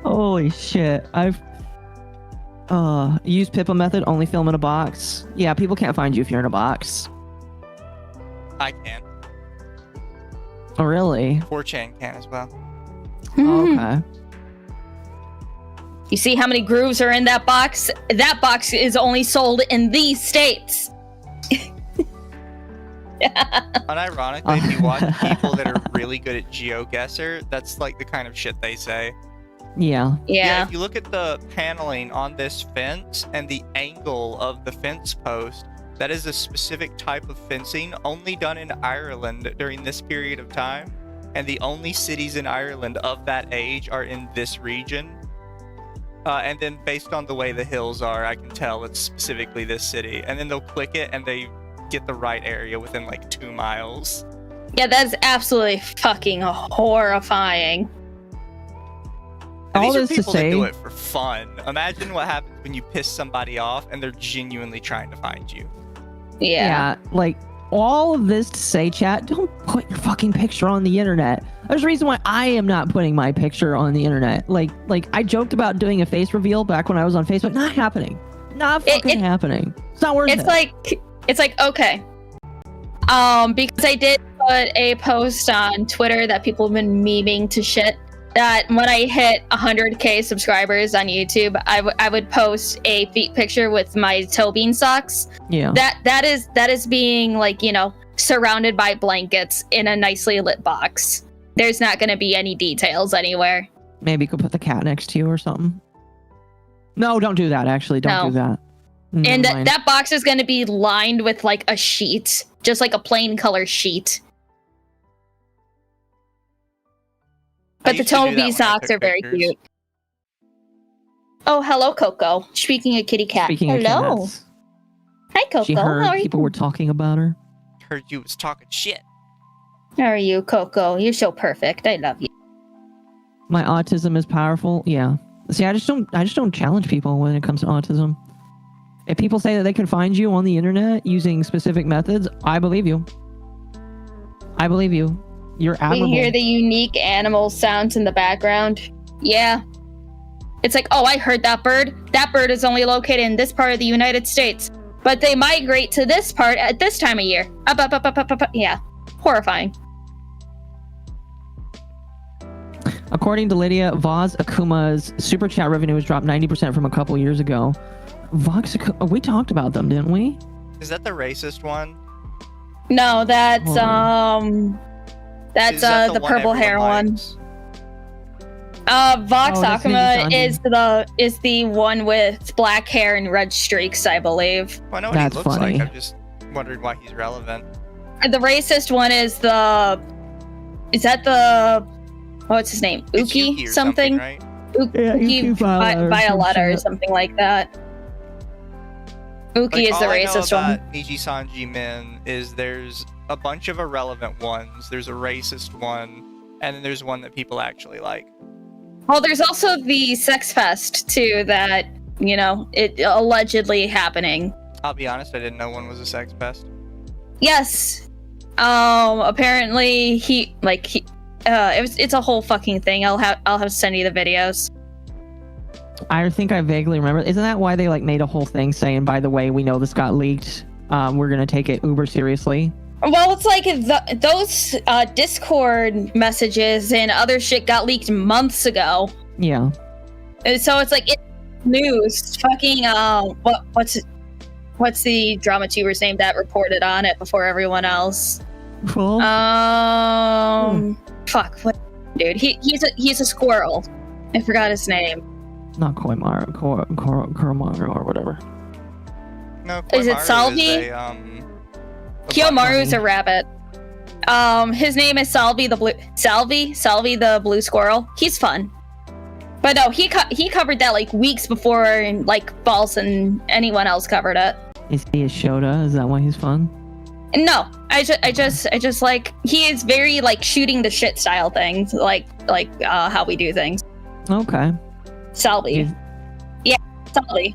holy shit. Use Pippa method, only film in a box. Yeah, people can't find you if you're in a box. I can. Oh, really? 4chan can as well. Okay. You see how many grooves are in that box? That box is only sold in these states. Unironically, if you watch people that are really good at GeoGuessr, that's like the kind of shit they say. Yeah. Yeah. If you look at the paneling on this fence and the angle of the fence post, that is a specific type of fencing only done in Ireland during this period of time. And the only cities in Ireland of that age are in this region. And then based on the way the hills are, I can tell it's specifically this city. And then they'll click it and they get the right area within like 2 miles. Yeah, that's absolutely fucking horrifying. And All these are this to people that say- do it for fun. Imagine what happens when you piss somebody off and they're genuinely trying to find you. Yeah. Like, all of this to say, chat, don't put your fucking picture on the internet. There's a reason why I am not putting my picture on the internet. Like I joked about doing a face reveal back when I was on Facebook. Not happening. Not fucking happening. It's not worth it. It's like, okay. Because I did put a post on Twitter that people have been memeing to shit, that when I hit 100k subscribers on YouTube, I would post a feet picture with my toe bean socks. Yeah. That is being, like, you know, surrounded by blankets in a nicely lit box. There's not going to be any details anywhere. Maybe you could put the cat next to you or something. No, don't do that. Actually, don't do that. And Never mind. that box is going to be lined with like a sheet, just like a plain color sheet. But the Toby socks are very cute. Oh, hello, Coco. Speaking of kitty cat. Speaking of hello. cats, Hi, Coco. she heard How are people you? were talking about her. Heard you was talking shit. How are you, Coco? You're so perfect. I love you. My autism is powerful. Yeah. See, I just don't challenge people when it comes to autism. If people say that they can find you on the internet using specific methods, I believe you. I believe you. You're admirable. We hear the unique animal sounds in the background. Yeah. It's like, oh, I heard that bird. That bird is only located in this part of the United States, but they migrate to this part at this time of year. Yeah. Horrifying. According to Lydia, Voz Akuma's super chat revenue has dropped 90% from a couple years ago. Vox Akuma, we talked about them, didn't we? Is that the racist one? No, that's Is that the one purple hair everyone one. likes? Vox Oh, that's Akuma Mizu. is the one with black hair and red streaks, I believe. Well, I know what That's he looks funny. like. I'm just wondering why he's relevant. The racist one is what's his name? It's Uki Yuki or something? right? Yeah, Uki Violetta or some Violetta or shit. something like that. Uki Like, is the all I know racist about one. Niji Sanji Min is there's a bunch of irrelevant ones. There's a racist one, and then there's one that people actually like. Well, there's also the sex fest too that, you know, it allegedly happening. I'll be honest, I didn't know one was a sex pest. Yes. Apparently it's a whole fucking thing. I'll have to send you the videos. I think I vaguely remember. Isn't that why they made a whole thing saying, by the way, we know this got leaked. We're going to take it uber seriously. Well, it's like those Discord messages and other shit got leaked months ago. Yeah. And so it's like it's news. Fucking what's the drama tuber's name that reported on it before everyone else? Well, Fuck, what, dude? He's a squirrel. I forgot his name. not Koimaru, Kuromaru or whatever. No, Is it Koimaru Salvi? is a Kiyomaru's a rabbit. His name is Salvi the blue squirrel. He's fun. But no, he covered that like weeks before like False and anyone else covered it. Is he a Shota? Is that why he's fun? No, I just like he is very like shooting the shit style things, like how we do things. Okay. Salvi. Yeah, Salvi.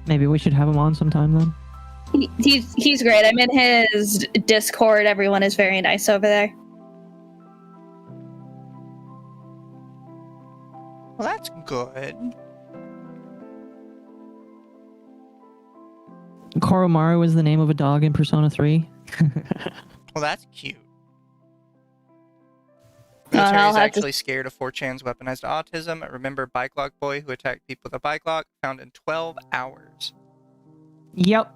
Maybe we should have him on sometime then. He's great. I'm in his Discord. Everyone is very nice over there. Well, that's good. Koromaru is the name of a dog in Persona 3. Well, that's cute. Oh, Military I'll is have actually scared of 4chan's weaponized autism. Remember Bike Lock Boy who attacked people with a bike lock? Found in 12 hours. Yep,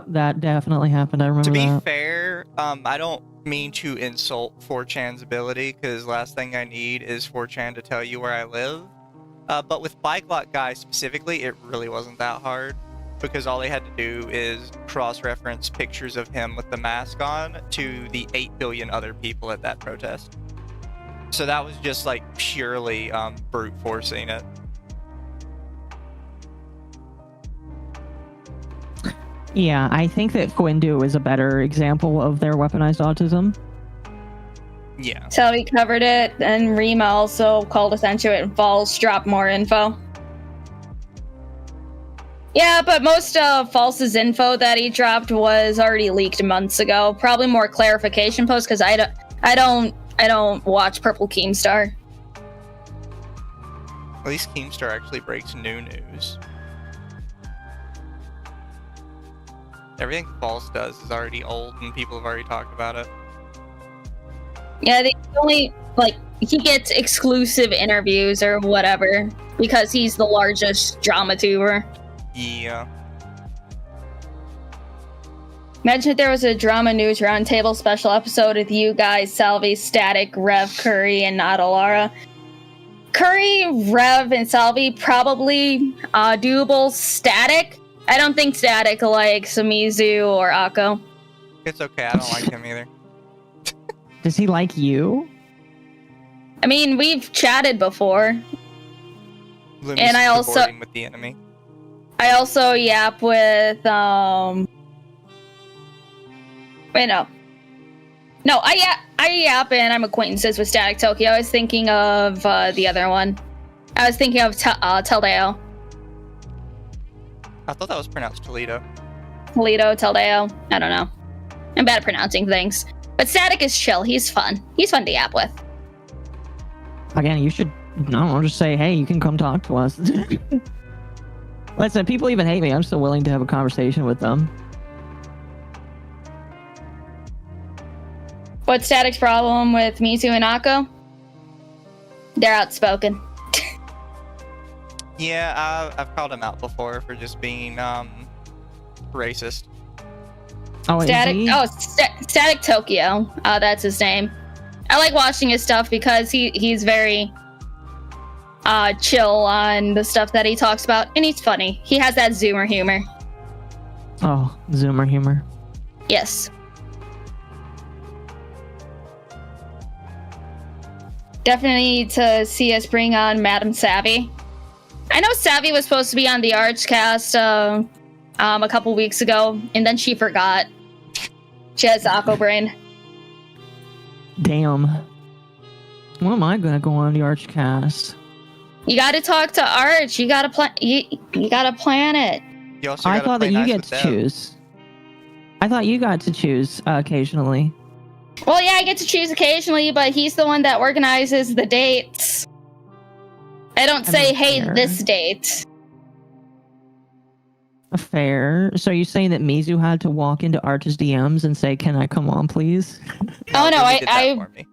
that definitely happened. I remember To be that. fair, I don't mean to insult 4chan's ability, because last thing I need is 4chan to tell you where I live. But with Bike Lock Guy specifically, it really wasn't that hard, because all they had to do is cross-reference pictures of him with the mask on to the 8 billion other people at that protest. So that was just like purely brute forcing it. Yeah, I think that Gwyndu is a better example of their weaponized autism. Yeah. So we covered it, and Rima also called attention to it, and False dropped more info. Yeah, but most of False's info that he dropped was already leaked months ago. Probably more clarification posts, because I don't watch Purple Keemstar. At least Keemstar actually breaks new news. Everything False does is already old and people have already talked about it. Yeah, they only, like, he gets exclusive interviews or whatever, because he's the largest drama tuber. Yeah. Imagine if there was a drama news roundtable special episode with you guys, Salvi, Static, Rev, Curry, and Nadalara. Curry, Rev, and Salvi probably doable. Static, I don't think Static likes Mizu or Occo. It's okay, I don't like him either. Does he like you? I mean, we've chatted before. Lumi's And I also- cavorting with the enemy. I also yap with wait, no, I yap and I'm acquaintances with Static Tokyo. I was thinking of the other one. I was thinking of Teldeo. I thought that was pronounced Toledo. Teldeo. I don't know. I'm bad at pronouncing things. But Static is chill. He's fun. He's fun to yap with. Again, you should, I don't know, just say, hey, you can come talk to us. Listen, people even hate me. I'm still willing to have a conversation with them. What's Static's problem with Mizu and Occo? They're outspoken. Yeah, I've called him out before for just being racist. Oh, Static Tokyo. That's his name. I like watching his stuff because he's very chill on the stuff that he talks about, and he's funny. He has that Zoomer humor. Oh, Zoomer humor. Yes. Definitely need to see us bring on Madam Savvy. I know Savvy was supposed to be on the Archcast a couple weeks ago, and then she forgot. She has Occo brain. Damn. When am I gonna go on the Archcast? You got to talk to Arch. You got to plan. You got to plan it. You also I gotta thought play that you nice get with to Dev. choose. I thought you got to choose occasionally. Well, yeah, I get to choose occasionally, but he's the one that organizes the dates. I don't say, hey, fair. this date. Fair. So you're saying that Mizu had to walk into Arch's DMs and say, "Can I come on, please?" Oh, no, Lumi did that I- for me.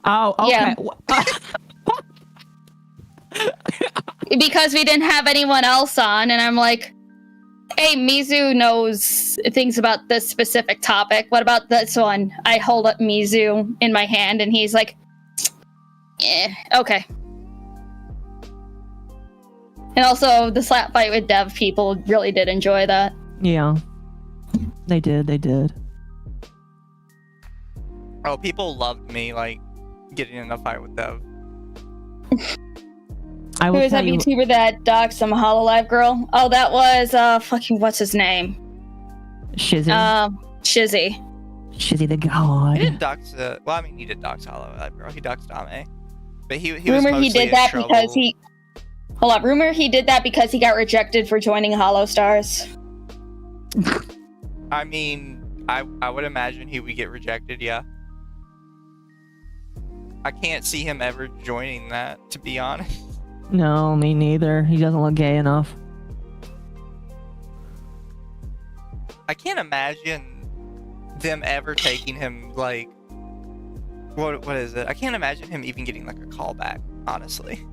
Oh, okay. Yeah. Because we didn't have anyone else on, and I'm like, hey, Mizu knows things about this specific topic. What about this one? I hold up Mizu in my hand, and he's like, okay. And also, the slap fight with Dev people really did enjoy that. Yeah. They did. Oh, people loved me, like, getting in a fight with Dev. I Who will was tell that you, VTuber that doxed some Hololive girl? Oh, that was fucking what's his name? Shizzy. Shizzy. Shizzy the He god. didn't dox. Well, I mean, he did dox Hollow Bro. He doxed Dame, but he was Rumor mostly he did in that trouble. because he. Hold up. Rumor he did that because he got rejected for joining Hollow Stars. I mean, I would imagine he would get rejected. Yeah. I can't see him ever joining that, to be honest. No, me neither. He doesn't look gay enough. I can't imagine them ever taking him, like, what is it? I can't imagine him even getting like a callback, honestly.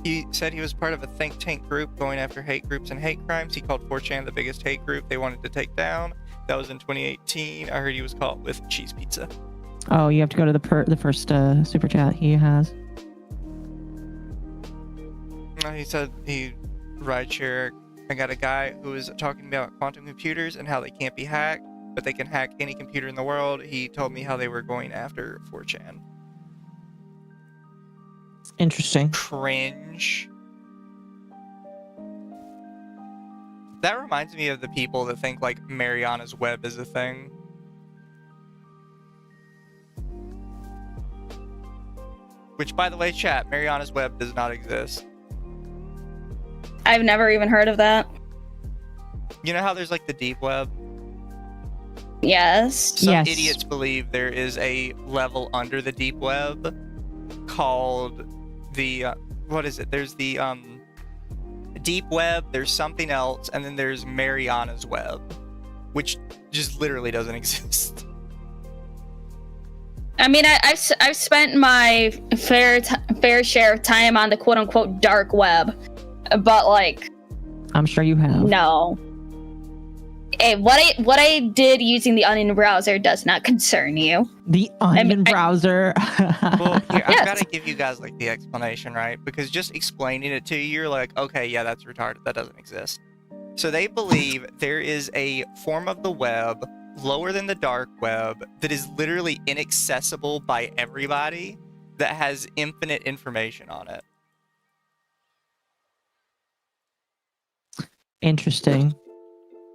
He said he was part of a think tank group going after hate groups and hate crimes. He called 4chan the biggest hate group they wanted to take down. That was in 2018. I heard he was caught with cheese pizza. Oh, you have to go to the first super chat he has. He said he rideshare. I got a guy who was talking about quantum computers and how they can't be hacked, but they can hack any computer in the world. He told me how they were going after 4chan. Interesting. Cringe. That reminds me of the people that think like Mariana's Web is a thing. Which, by the way, chat, Mariana's Web does not exist. I've never even heard of that. You know how there's like the deep web? Yes. Some Yes. idiots believe there is a level under the deep web called the what is it? There's the deep web, there's something else, and then there's Mariana's Web, which just literally doesn't exist. I mean, I've spent my fair share of time on the quote unquote dark web, but like, I'm sure you have. no. Hey, what I did using the Onion browser does not concern you. The Onion browser. Well, here, Yes. I've got to give you guys like the explanation, right? Because just explaining it to you, you're like, okay, yeah, that's retarded. That doesn't exist. So they believe there is a form of the web lower than the dark web that is literally inaccessible by everybody that has infinite information on it. Interesting.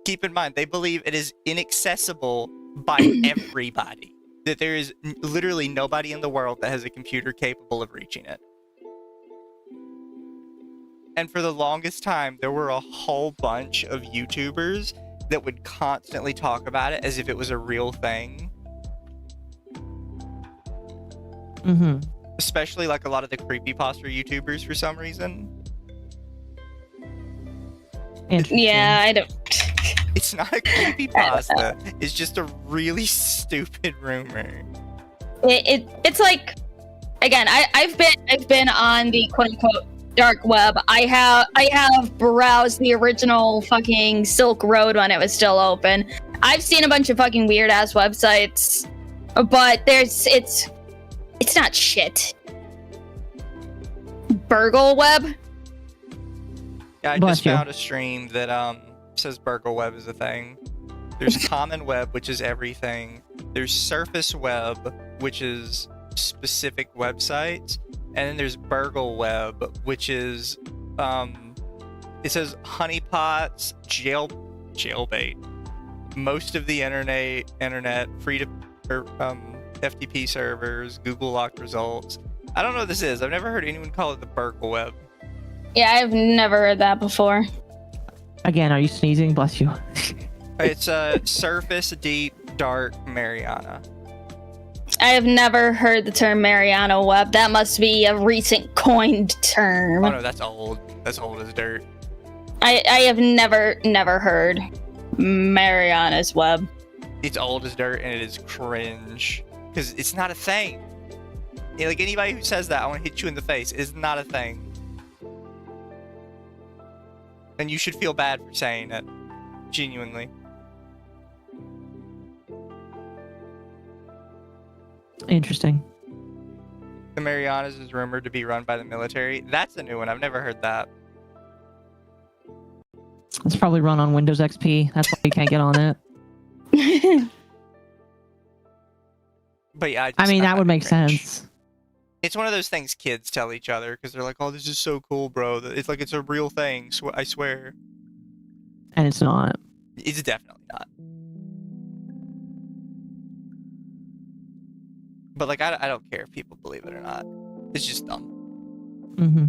Keep in mind, they believe it is inaccessible by everybody. That there is literally nobody in the world that has a computer capable of reaching it. And for the longest time, there were a whole bunch of YouTubers that would constantly talk about it as if it was a real thing. Mm-hmm. Especially like a lot of the creepypasta YouTubers for some reason. Interesting. Yeah, I don't. It's not a creepypasta. It's just a really stupid rumor. It's like, again, I've been on the quote unquote dark web. I have browsed the original fucking Silk Road when it was still open. I've seen a bunch of fucking weird ass websites, but it's not shit. Burgle web. Yeah, I Bless just you. found a stream that says Burgle Web is a thing. There's Common Web, which is everything. There's Surface Web, which is specific websites, and then there's Burgle Web, which is it says honeypots, jailbait, most of the internet, free to FTP servers, Google locked results. I don't know what this is. I've never heard anyone call it the Burgle Web. Yeah, I've never heard that before. Again, are you sneezing? Bless you. It's a surface, deep, dark Mariana. I have never heard the term Mariana Web. That must be a recent coined term. Oh no, that's old. That's old as dirt. I have never heard Mariana's Web. It's old as dirt and it is cringe. Because it's not a thing. Yeah, like anybody who says that, I want to hit you in the face. It's not a thing. And you should feel bad for saying it. Genuinely. Interesting. The Marianas is rumored to be run by the military. That's a new one. I've never heard that. It's probably run on Windows XP. That's why you can't get on it. But yeah, I mean, that find would it make cringe. sense. It's one of those things kids tell each other because they're like, "Oh, this is so cool, bro. It's like it's a real thing. I swear." And it's not. It's definitely not. But like, I don't care if people believe it or not. It's just dumb. Mm-hmm.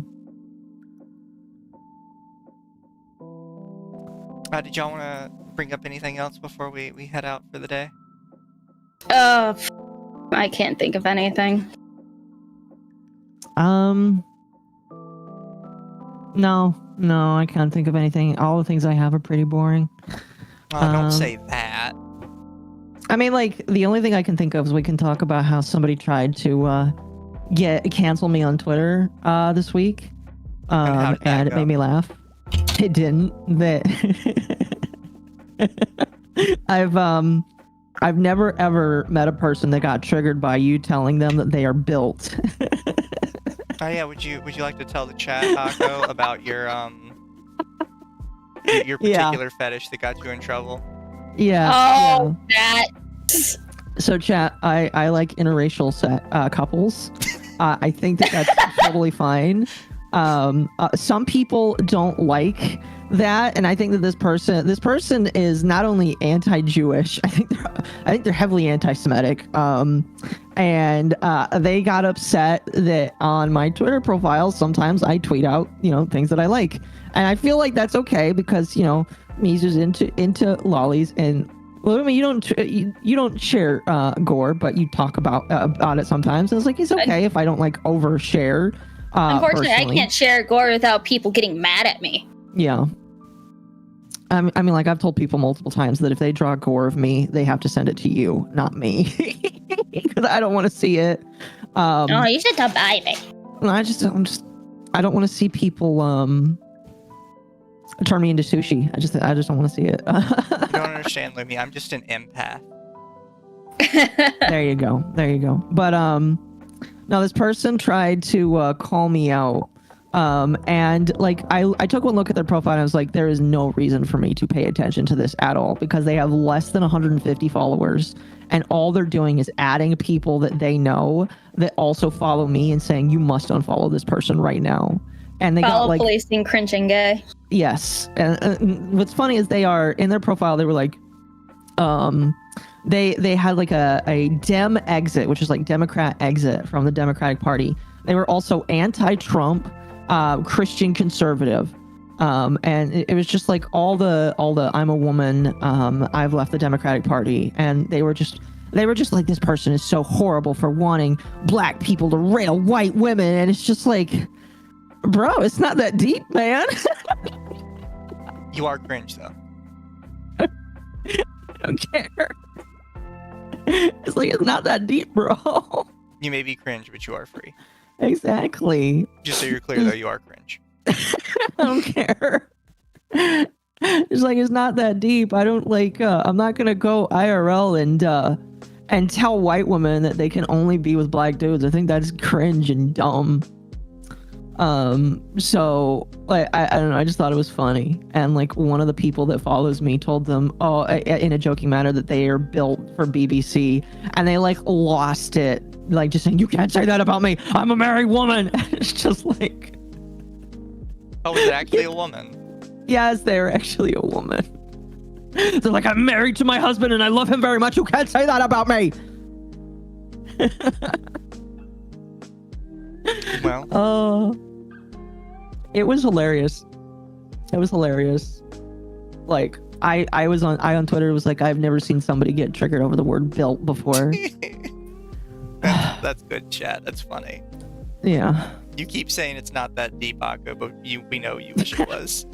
Did y'all want to bring up anything else before we head out for the day? I can't think of anything. No, I can't think of anything. All the things I have are pretty boring. Oh, don't say that. I mean, like, the only thing I can think of is we can talk about how somebody tried to cancel me on Twitter this week. how did that And it go? made me laugh. It didn't. I've never ever met a person that got triggered by you telling them that they are built. Oh yeah, would you like to tell the chat, Occo, about your particular fetish that got you in trouble? Yeah. Oh, that. So, chat, I like interracial couples. I think that's totally fine. Some people don't like that, and I think that this person is not only anti-Jewish. I think they're heavily anti-Semitic. And they got upset that on my Twitter profile sometimes I tweet out things that I like, and I feel like that's okay because Mizu's into lollies, and well, I mean, you don't share gore, but you talk about it sometimes. And it's like it's okay if I don't like overshare. Unfortunately, personally. I can't share gore without people getting mad at me. Yeah. I mean, like I've told people multiple times that if they draw gore of me, they have to send it to you, not me, because I don't want to see it. Oh, you should come by me. I don't want to see people turn me into sushi. I just don't want to see it. You don't understand, Lumi. I'm just an empath. There you go. But no, this person tried to call me out. And like I took one look at their profile and I was like, there is no reason for me to pay attention to this at all because they have less than 150 followers and all they're doing is adding people that they know that also follow me and saying you must unfollow this person right now. And they Follow got like policing cringing gay. yes. And what's funny is they are in their profile. They were like, they had like a Dem exit, which is like Democrat exit from the Democratic Party. They were also anti-Trump. Christian conservative, and it was just like all the I'm a woman, I've left the Democratic Party, and they were just like, this person is so horrible for wanting black people to rail white women, and it's just like, bro, it's not that deep, man. You are cringe though. I don't care. It's like, it's not that deep, bro. You may be cringe, but you are free. Exactly. Just so you're clear, though, you are cringe. I don't care. It's like, it's not that deep. I don't like, I'm not gonna go IRL and tell white women that they can only be with black dudes. I think that's cringe and dumb. So like, I don't know, I just thought it was funny. And like one of the people that follows me told them, in a joking manner, that they are built for BBC, and they like lost it, like just saying, you can't say that about me, I'm a married woman. It's just like, Oh, is it actually a woman? yes, they're actually a woman. They're like, I'm married to my husband and I love him very much, you can't say that about me. Well, it was hilarious. Like I on Twitter was like, I've never seen somebody get triggered over the word built before. that's good chat. That's funny. Yeah. You keep saying it's not that deep, Occo, but we know you wish it was.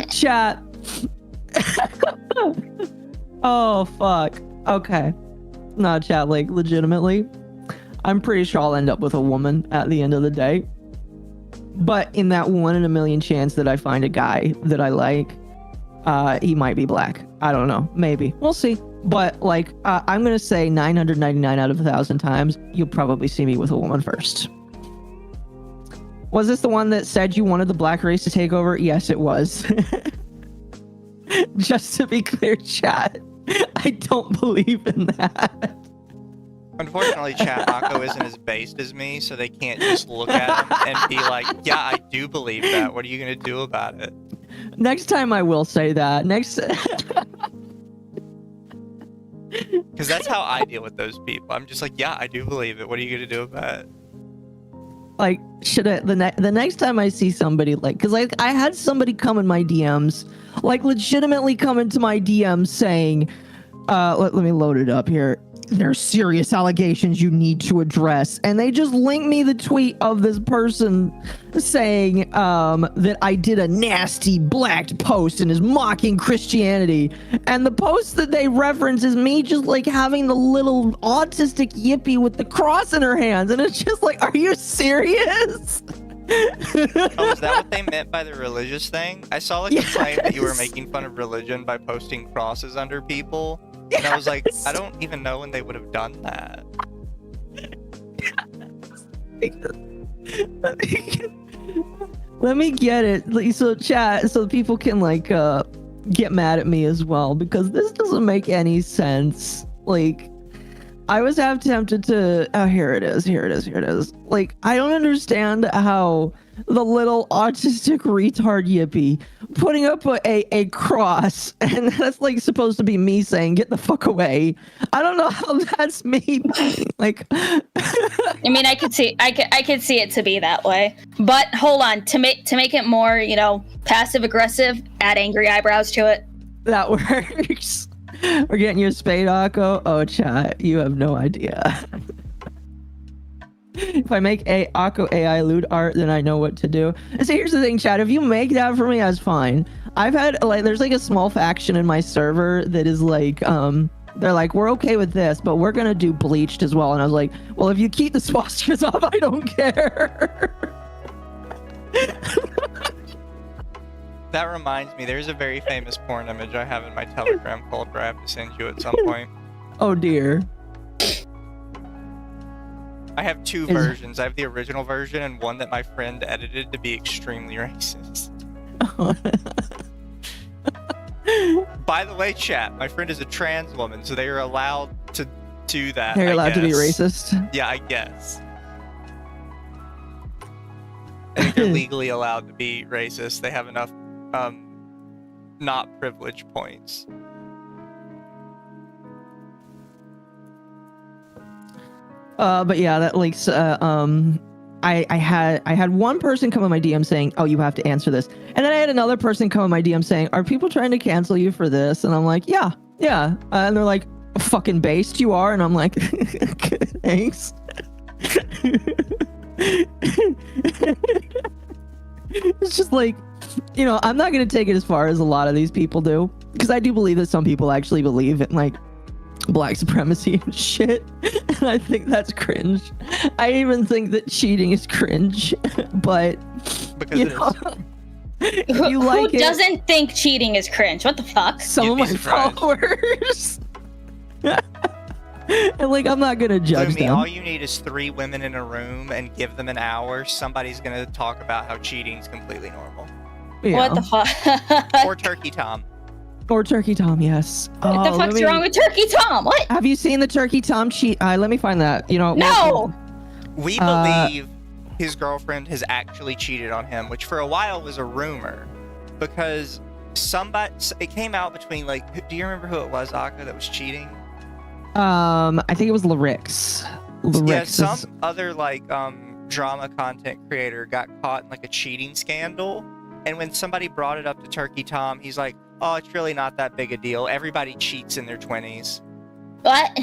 Chat. Oh fuck. Okay. No, chat, like legitimately, I'm pretty sure I'll end up with a woman at the end of the day. But in that 1 in a million chance that I find a guy that I like, he might be black. I don't know. Maybe. We'll see. But like, I'm going to say 999 out of 1,000 times, you'll probably see me with a woman first. Was this the one that said you wanted the black race to take over? Yes, it was. Just to be clear, chat, I don't believe in that. Unfortunately, chat, Occo isn't as based as me, so they can't just look at him and be like, yeah, I do believe that. What are you going to do about it? Next time I will say that. Because that's how I deal with those people. I'm just like, yeah, I do believe it. What are you going to do about it? Like, should I, the next time I see somebody, like, because like I had somebody come in my DMs, like legitimately come into my DMs saying, let me load it up here. There's serious allegations you need to address. And they just linked me the tweet of this person saying that I did a nasty blacked post and is mocking Christianity. And the post that they reference is me just like having the little autistic yippie with the cross in her hands. And it's just like, are you serious? Oh, is that what they meant by the religious thing? I saw like a claim that you were making fun of religion by posting crosses under people. And I was like, I don't even know when they would have done that. Let me get it. So chat, so people can like get mad at me as well, because this doesn't make any sense. Like, I was half tempted to, oh, here it is. Like, I don't understand how the little autistic retard yippie putting up a cross, and that's like supposed to be me saying, get the fuck away. I don't know how that's me. Like, I mean, I could see it to be that way. But hold on, to make it more, passive aggressive, add angry eyebrows to it. That works. We're getting you a spade, Occo. Oh, chat, you have no idea. If I make a Occo AI lewd art, then I know what to do. So here's the thing, chat. If you make that for me, that's fine. I've had there's like a small faction in my server that is like, they're like, we're okay with this, but we're gonna do bleached as well. And I was like, well, if you keep the swastikas off, I don't care. That reminds me, there's a very famous porn image I have in my Telegram called where I have to send you at some point. Oh dear. I have two versions. I have the original version and one that my friend edited to be extremely racist. By the way, chat, my friend is a trans woman, so they are allowed to do that. They're allowed to be guess. racist? Yeah, I guess. I think they're legally allowed to be racist. They have enough not privilege points. But yeah, that links. I had one person come in my DM saying, "Oh, you have to answer this," and then I had another person come in my DM saying, "Are people trying to cancel you for this?" And I'm like, "Yeah." And they're like, "Fucking based you are," and I'm like, "Thanks." It's just like, I'm not gonna take it as far as a lot of these people do, because I do believe that some people actually believe in like black supremacy and shit, and I think that's cringe. I even think that cheating is cringe, but Because it is. if you like Who doesn't think cheating is cringe? What the fuck? some You'd of be my surprised. followers. And like, I'm not gonna judge Lumi, them. all you need is 3 women in a room and give them an hour. Somebody's gonna talk about how cheating's completely normal. What the fuck? Or Turkey Tom. Or Turkey Tom, yes. What the fuck's wrong with Turkey Tom? What? Have you seen the Turkey Tom cheat? Let me find that. No! We believe his girlfriend has actually cheated on him, which for a while was a rumor, because it came out between like, do you remember who it was, Occo, that was cheating? I think it was Larix. Yeah, some other like drama content creator got caught in like a cheating scandal, and when somebody brought it up to Turkey Tom, he's like, "Oh, it's really not that big a deal. Everybody cheats in their 20s." What?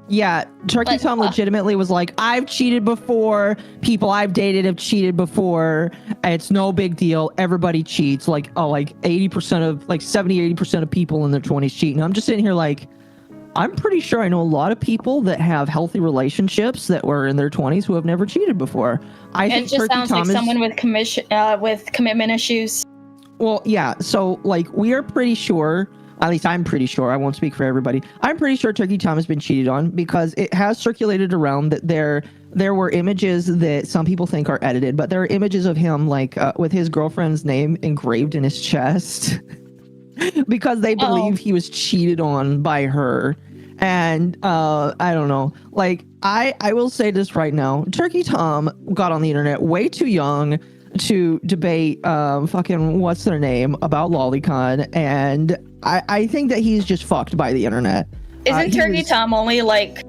Yeah, Turkey Tom legitimately was like, I've cheated before. People I've dated have cheated before. It's no big deal. Everybody cheats. Like, 80% of, like 70, 80% of people in their 20s cheat. And I'm just sitting here like, I'm pretty sure I know a lot of people that have healthy relationships that were in their 20s who have never cheated before. I think It just Turkey sounds Tom like someone with commitment issues. Well, yeah. So, like, we are pretty sure, at least I'm pretty sure, I won't speak for everybody. I'm pretty sure Turkey Tom has been cheated on, because it has circulated around that there were images that some people think are edited, but there are images of him, like, with his girlfriend's name engraved in his chest. because they believe he was cheated on by her. And I don't know. Like, I will say this right now. Turkey Tom got on the internet way too young to debate fucking what's their name about lolicon, and I think that he's just fucked by the internet. Isn't Turkey Tom only like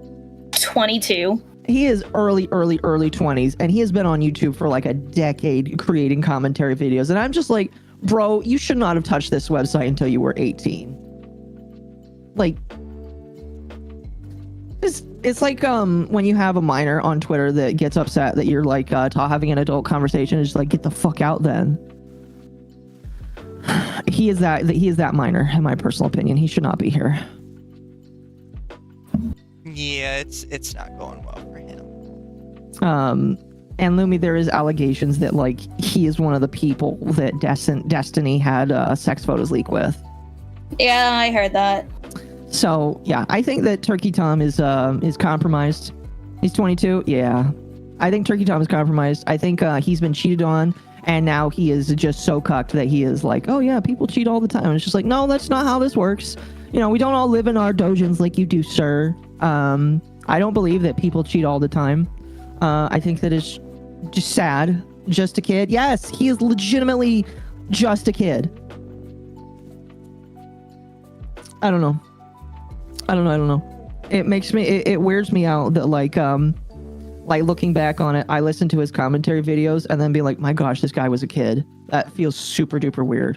22? He is early 20s, and he has been on YouTube for like a decade creating commentary videos. And I'm just like, bro, you should not have touched this website until you were 18. Like, it's like when you have a minor on Twitter that gets upset that you're like having an adult conversation. It's just like, get the fuck out then. He is that minor, in my personal opinion. He should not be here. Yeah, it's not going well for him. And Lumi, there is allegations that like he is one of the people that Destiny had sex photos leak with. Yeah, I heard that. So yeah, I think that Turkey Tom is compromised. He's 22. Yeah, I think Turkey Tom is compromised. I think he's been cheated on, and now he is just so cucked that he is like, oh yeah, people cheat all the time. And it's just like, no, that's not how this works. You know, we don't all live in our dojins like you do, sir. I don't believe that people cheat all the time. I think that it's just sad. Just a kid. Yes, he is legitimately just a kid. I don't know. It makes me, it weirds me out that like looking back on it, I listen to his commentary videos and then be like, my gosh, this guy was a kid. That feels super duper weird.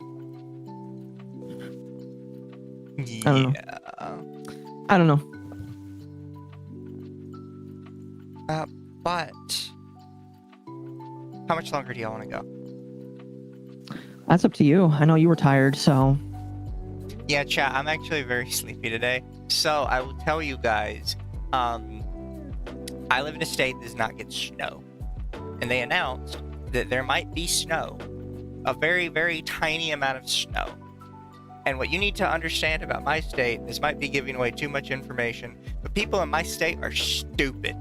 Yeah. I don't know. But how much longer do y'all want to go? That's up to you. I know you were tired, so. Yeah, chat, I'm actually very sleepy today. So I will tell you guys, I live in a state that does not get snow. And they announced that there might be snow. A very, very tiny amount of snow. And what you need to understand about my state, this might be giving away too much information, but people in my state are stupid.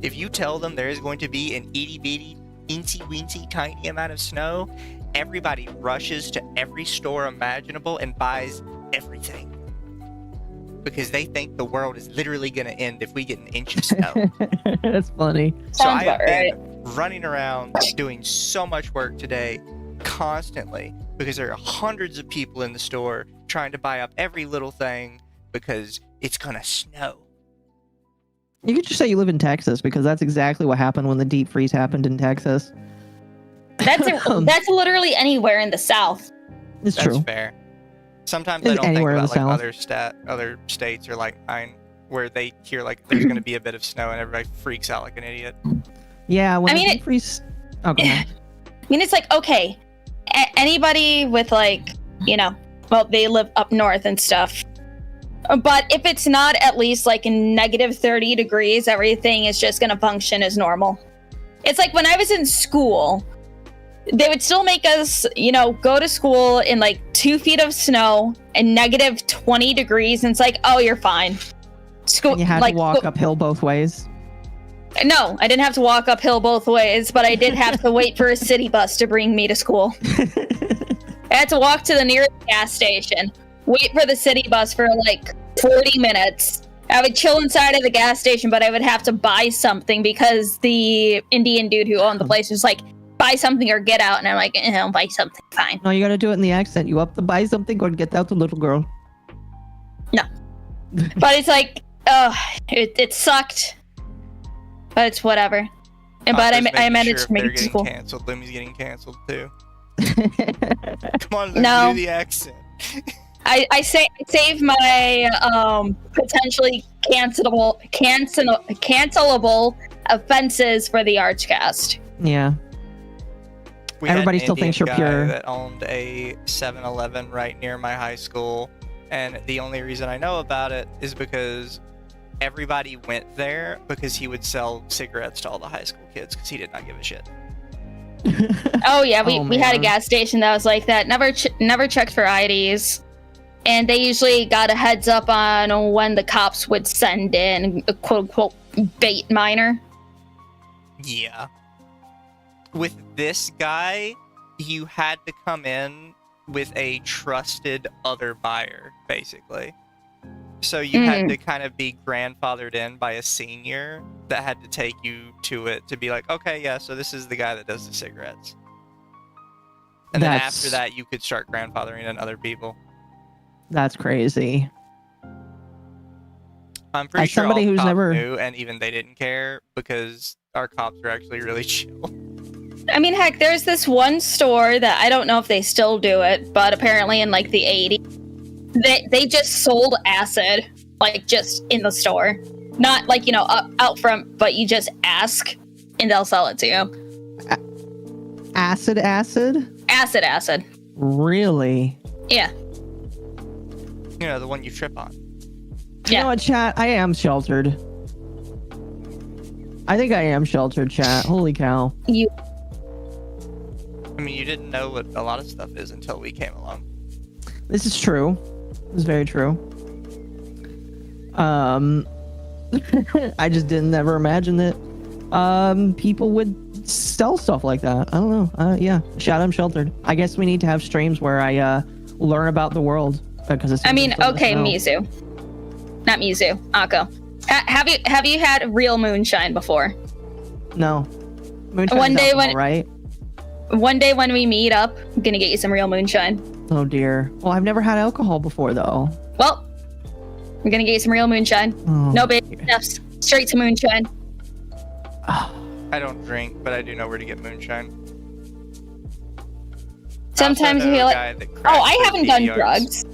If you tell them there is going to be an itty-bitty, teensy-weensy, tiny amount of snow, everybody rushes to every store imaginable and buys everything. Because they think the world is literally going to end if we get an inch of snow. That's funny. So Sounds I have about right. been running around doing so much work today, constantly, because there are hundreds of people in the store trying to buy up every little thing because it's going to snow. You could just say you live in Texas, because that's exactly what happened when the deep freeze happened in Texas. That's literally anywhere in the South. It's That's true. fair. Sometimes It's I don't think anywhere in about the like South. other states or like mine, where they hear like there's going to be a bit of snow and everybody freaks out like an idiot. Yeah, when I the mean, deep freeze. Okay. I mean, it's like, okay, anybody with like, you know, well, they live up north and stuff. But if it's not at least like in negative 30 degrees, everything is just going to function as normal. It's like when I was in school, they would still make us, you know, go to school in like 2 feet of snow and negative 20 degrees. And it's like, oh, you're fine. School, And you had like, to walk uphill both ways. No, I didn't have to walk uphill both ways, but I did have to wait for a city bus to bring me to school. I had to walk to the nearest gas station, wait for the city bus for like 40 minutes. I would chill inside of the gas station, but I would have to buy something because the Indian dude who owned the place was like, buy something or get out. And I'm like, I'll buy something, fine. No, you gotta do it in the accent. You up to buy something or get out the little girl. No. But it's like, it sucked. But it's whatever. And but I managed to make it to school. Canceled. Lumi's getting canceled too. Come on, Lumi, No. do the accent. I save my potentially cancelable offenses for the Archcast. Yeah. We had Everybody an still thinks Indian you're guy pure. that owned a 7-Eleven right near my high school, and the only reason I know about it is because everybody went there because he would sell cigarettes to all the high school kids because he did not give a shit. Oh yeah, we had a man. gas station that was like that. Never checked for IDs, and they usually got a heads up on when the cops would send in a quote unquote bait minor. Yeah. With this guy, you had to come in with a trusted other buyer, basically. So you had to kind of be grandfathered in by a senior that had to take you to it to be like, okay, yeah, so this is the guy that does the cigarettes. And then after that, you could start grandfathering in other people. That's crazy. I'm pretty As sure somebody all who's cops never- knew, and even they didn't care because our cops are actually really chill. I mean, heck, there's this one store that I don't know if they still do it, but apparently in like the 80s, they just sold acid, like just in the store. Not like, you know, out front, but you just ask and they'll sell it to you. Acid? Acid. Really? Yeah. You know, the one you trip on. You know what, chat? I am sheltered. I think I am sheltered, chat. Holy cow. I mean, you didn't know what a lot of stuff is until we came along. This is true. This is very true. I just didn't ever imagine that people would sell stuff like that. I don't know. Yeah, chat, I'm sheltered. I guess we need to have streams where I learn about the world because it's. I mean, okay, Mizu. Not Mizu. Occo. Have you had real moonshine before? No. Moonshine's One day alcohol, when- right? One day when we meet up, I'm gonna get you some real moonshine. Oh dear. Well, I've never had alcohol before though. Well, I'm gonna get you some real moonshine. Oh, No baby steps. Straight to moonshine. I don't drink, but I do know where to get moonshine. Sometimes you feel like, I haven't done DVRs. drugs.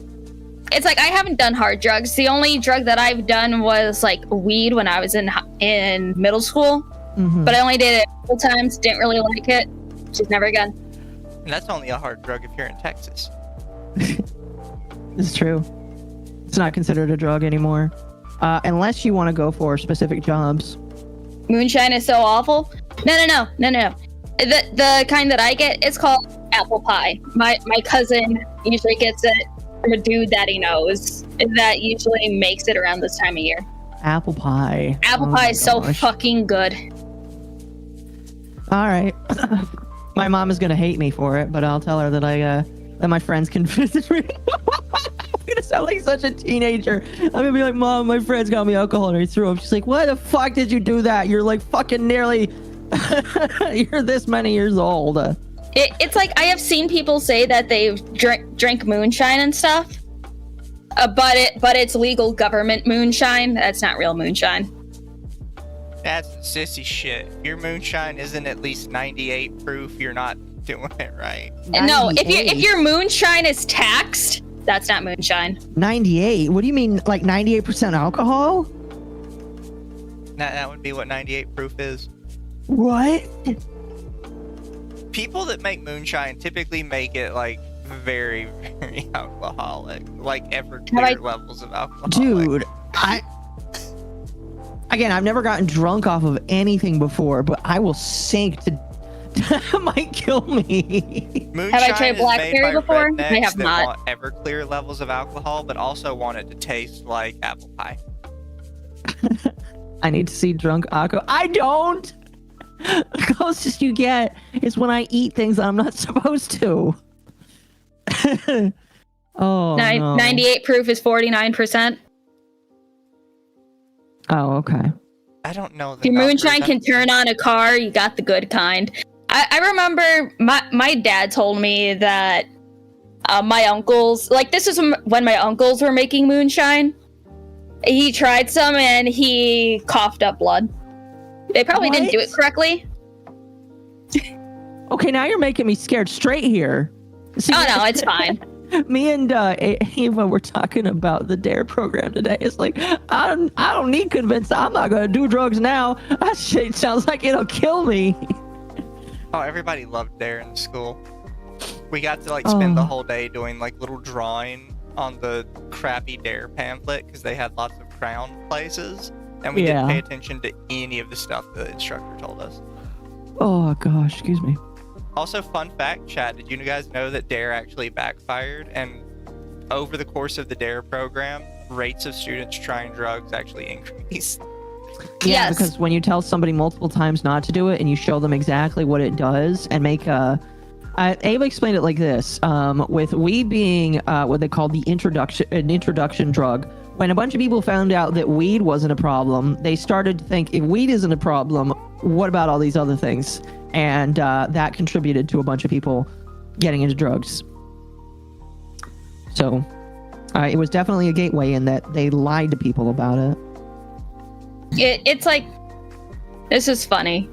It's like I haven't done hard drugs. The only drug that I've done was like weed when I was in middle school, Mhm. but I only did it a couple times. Didn't really like it. Just never again. And that's only a hard drug if you're in Texas. It's true. It's not considered a drug anymore, unless you want to go for specific jobs. Moonshine is so awful. No. The kind that I get is called apple pie. My cousin usually gets it from a dude that he knows that usually makes it around this time of year. Apple pie. Apple Oh pie my is so gosh. fucking good. All right. My mom is gonna hate me for it, but I'll tell her that that my friends can visit me. I'm gonna sound like such a teenager. I'm gonna be like, Mom, my friends got me alcohol and I threw up. She's like, why the fuck did you do that? You're like fucking nearly, you're this many years old. It's like I have seen people say that they've drank moonshine and stuff, but it's legal government moonshine. That's not real moonshine. That's sissy shit. If your moonshine isn't at least 98 proof, you're not doing it right. No, if 98. your moonshine is taxed, that's not moonshine. 98? What do you mean, like 98% alcohol? That would be what 98 proof is. What? People that make moonshine typically make it like very, very alcoholic, like ever clear levels of alcohol. Dude, Again, I've never gotten drunk off of anything before, but I will sink to. That might kill me. Moonshine Have I tried is blackberry made by before? I rednecks have that not. want Everclear levels of alcohol, but also want it to taste like apple pie. I need to see drunk Occo. I don't. The closest you get is when I eat things I'm not supposed to. Oh, no. 98 proof is 49%. Oh, okay. I don't know. If your moonshine can turn on a car, you got the good kind. I remember my dad told me that my uncles, like this is when my uncles were making moonshine. He tried some and he coughed up blood. They probably didn't do it correctly. Okay, now you're making me scared straight here. See, Oh no, it's fine. Me and Ava were talking about the DARE program today. It's like, I don't need convinced. I'm not going to do drugs now. That shit sounds like it'll kill me. Oh, everybody loved Dare in school. We got to like spend the whole day doing like little drawing on the crappy Dare pamphlet because they had lots of crown places, and we didn't pay attention to any of the stuff the instructor told us. Oh gosh, excuse me. Also, fun fact, chat, did you guys know that DARE actually backfired? And over the course of the DARE program, rates of students trying drugs actually increased. Yeah, Yes. because when you tell somebody multiple times not to do it and you show them exactly what it does and make a Ava explained it like this: with weed being what they call an introduction drug. When a bunch of people found out that weed wasn't a problem, they started to think, if weed isn't a problem, what about all these other things? And that contributed to a bunch of people getting into drugs. So it was definitely a gateway in that they lied to people about it. It's like, this is funny.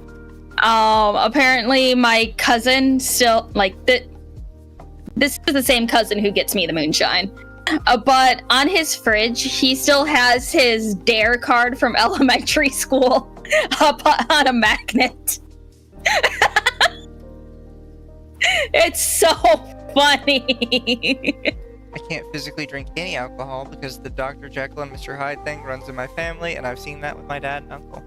Apparently my cousin still, like, this is the same cousin who gets me the moonshine. But on his fridge, he still has his DARE card from elementary school up on a magnet. It's so funny. I can't physically drink any alcohol because the Dr. Jekyll and Mr. Hyde thing runs in my family, and I've seen that with my dad and uncle.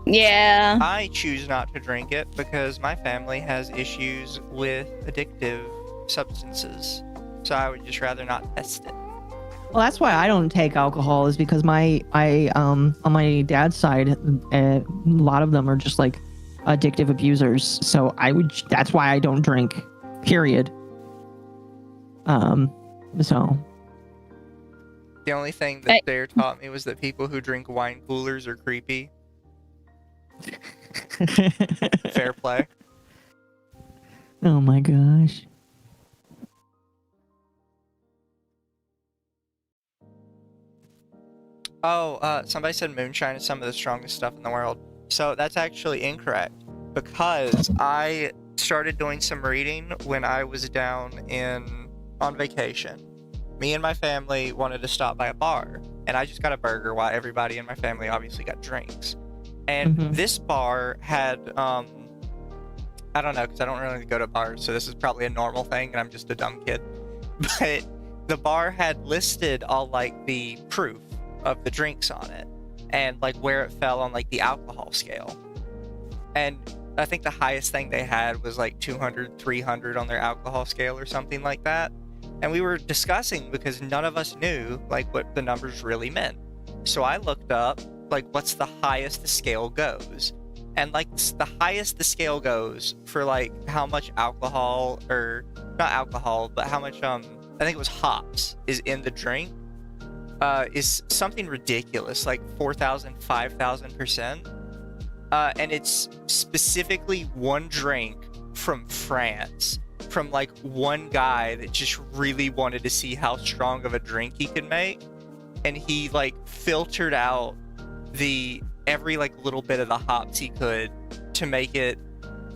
Yeah. I choose not to drink it because my family has issues with addictive substances, so I would just rather not test it. Well, that's why I don't take alcohol, is because on my dad's side, a lot of them are just like addictive abusers. So that's why I don't drink, period. So. The only thing that Dare taught me was that people who drink wine coolers are creepy. Fair play. Oh my gosh. Oh, somebody said moonshine is some of the strongest stuff in the world. So that's actually incorrect, because I started doing some reading when I was down on vacation. Me and my family wanted to stop by a bar, and I just got a burger while everybody in my family obviously got drinks. And this bar had, I don't know, because I don't really go to bars, so this is probably a normal thing, and I'm just a dumb kid. But the bar had listed all, like, the proof of the drinks on it, and, like, where it fell on, like, the alcohol scale. And I think the highest thing they had was, like, 200, 300 on their alcohol scale or something like that. And we were discussing, because none of us knew, like, what the numbers really meant. So I looked up, like, what's the highest the scale goes, and, like, the highest the scale goes for, like, how much alcohol, or not alcohol, but how much I think it was hops is in the drink, is something ridiculous, like 4,000, 5,000%, and it's specifically one drink from France, from, like, one guy that just really wanted to see how strong of a drink he could make, and he, like, filtered out every, like, little bit of the hops he could to make it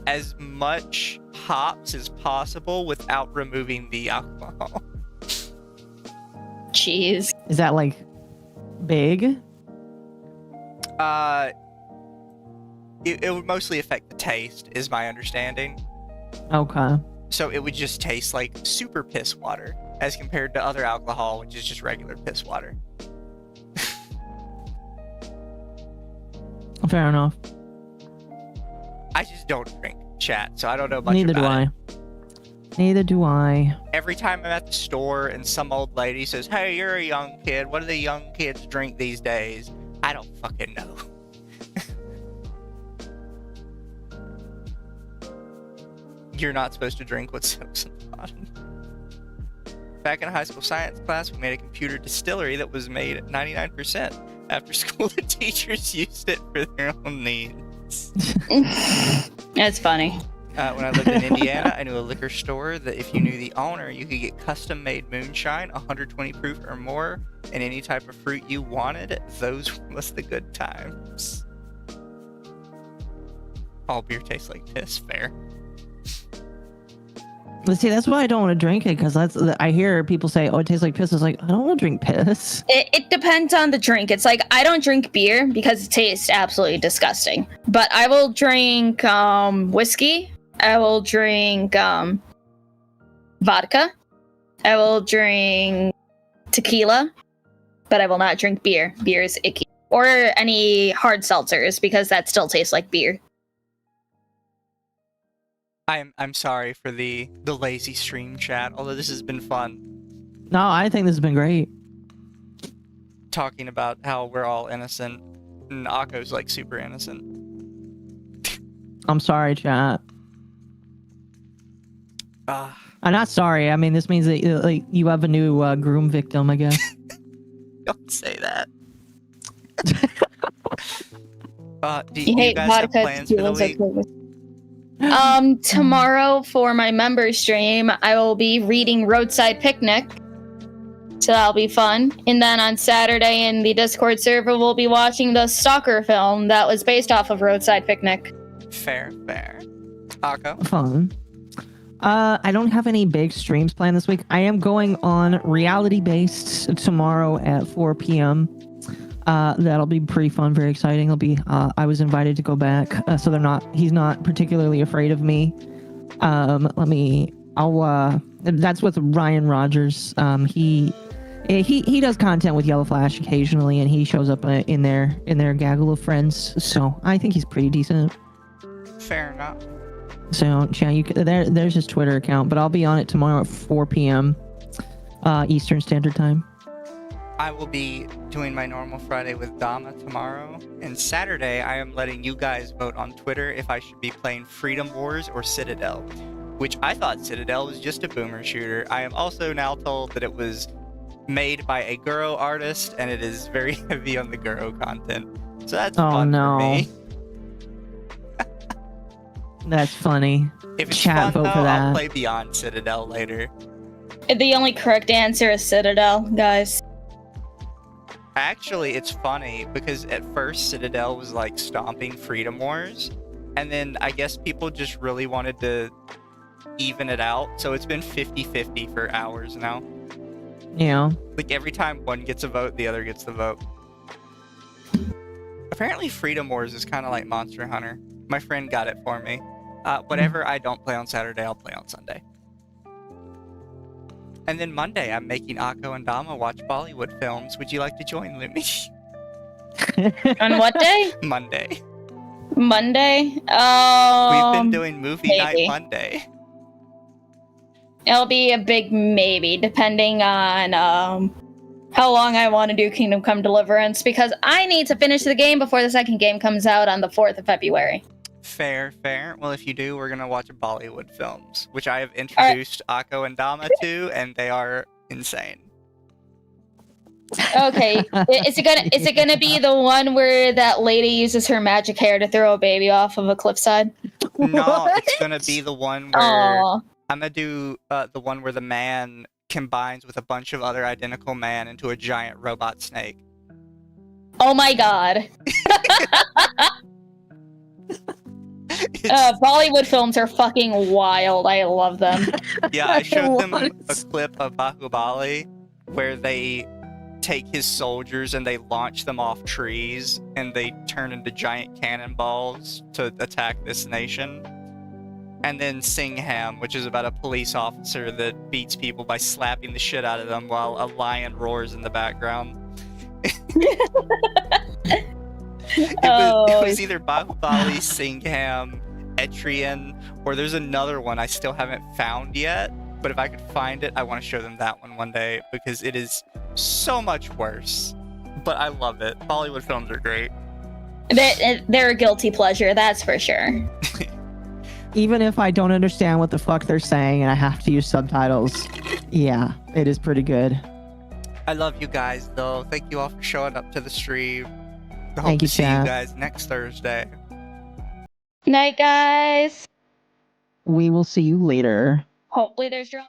as much hops as possible without removing the alcohol. Jeez. Is that, like, big? It would mostly affect the taste, is my understanding. Okay. So it would just taste like super piss water as compared to other alcohol, which is just regular piss water. Fair enough. I just don't drink, chat, so I don't know much Neither about it. Neither do I. Every time I'm at the store and some old lady says, "Hey, you're a young kid. What do the young kids drink these days?" I don't fucking know. You're not supposed to drink what soaks in the bottom. Back in high school science class, we made a computer distillery that was made at 99%. After school, the teachers used it for their own needs. That's funny. When I lived in Indiana, I knew a liquor store that if you knew the owner, you could get custom-made moonshine, 120 proof or more, and any type of fruit you wanted. Those was the good times. All beer tastes like piss. Fair. But see, that's why I don't want to drink it, because I hear people say, "Oh, it tastes like piss." It's like, I don't want to drink piss. It depends on the drink. It's like, I don't drink beer because it tastes absolutely disgusting. But I will drink whiskey. I will drink vodka. I will drink tequila. But I will not drink beer. Beer is icky. Or any hard seltzers, because that still tastes like beer. I'm sorry for the lazy stream chat, although this has been fun. No, I think this has been great. Talking about how we're all innocent, and Occo's like super innocent. I'm sorry, chat. I'm not sorry. I mean, this means that like you have a new groom victim, I guess. Don't say that. Do You you hate guys have vodka plans for the week? Tomorrow for my member stream, I will be reading Roadside Picnic. So that'll be fun. And then on Saturday in the Discord server, we'll be watching the Stalker film that was based off of Roadside Picnic. Fair. Occo? Fun. I don't have any big streams planned this week. I am going on Reality Based tomorrow at 4 p.m. That'll be pretty fun, very exciting. It'll be. I was invited to go back, so he's not particularly afraid of me. That's with Ryan Rogers. He does content with Yellow Flash occasionally, and he shows up in their gaggle of friends. So I think he's pretty decent. Fair enough. So yeah, there's his Twitter account, but I'll be on it tomorrow at 4 p.m. Eastern Standard Time. I will be doing my normal Friday with Dama tomorrow, and Saturday I am letting you guys vote on Twitter if I should be playing Freedom Wars or Citadel, which I thought Citadel was just a boomer shooter. I am also now told that it was made by a Guro artist, and it is very heavy on the Guro content. So that's fun for me. That's funny. If it's Chat, fun vote though, for that. I'll play Beyond Citadel later. The only correct answer is Citadel, guys. Actually, it's funny because at first Citadel was like stomping Freedom Wars, and then I guess people just really wanted to even it out, so it's been 50-50 for hours now. Yeah. Like every time one gets a vote, the other gets the vote. Apparently Freedom Wars is kind of like Monster Hunter. My friend got it for me. Whatever I don't play on Saturday, I'll play on Sunday. And then Monday, I'm making Occo and Dama watch Bollywood films. Would you like to join, Lumi? On what day? Monday. Monday? We've been doing movie maybe. night Monday. It'll be a big maybe, depending on how long I want to do Kingdom Come Deliverance, because I need to finish the game before the second game comes out on the 4th of February. Fair. Well, if you do, we're gonna watch Bollywood films, which I have introduced Occo and Dama to, and they are insane. Okay, is it gonna be the one where that lady uses her magic hair to throw a baby off of a cliffside? No, it's gonna be the one where Aw. I'm gonna do the one where the man combines with a bunch of other identical man into a giant robot snake. Oh my god. Bollywood films are fucking wild. I love them. Yeah, I showed them a clip of Bahubali where they take his soldiers and they launch them off trees and they turn into giant cannonballs to attack this nation. And then Singham, which is about a police officer that beats people by slapping the shit out of them while a lion roars in the background. It was either Bahubali, Singham, Etrian, or there's another one I still haven't found yet. But if I could find it, I want to show them that one day because it is so much worse. But I love it. Bollywood films are great. They're a guilty pleasure, that's for sure. Even if I don't understand what the fuck they're saying and I have to use subtitles, yeah, it is pretty good. I love you guys, though. Thank you all for showing up to the stream. I hope Thank to you, see you Chad. guys next Thursday. Night, guys. We will see you later. Hopefully there's drama.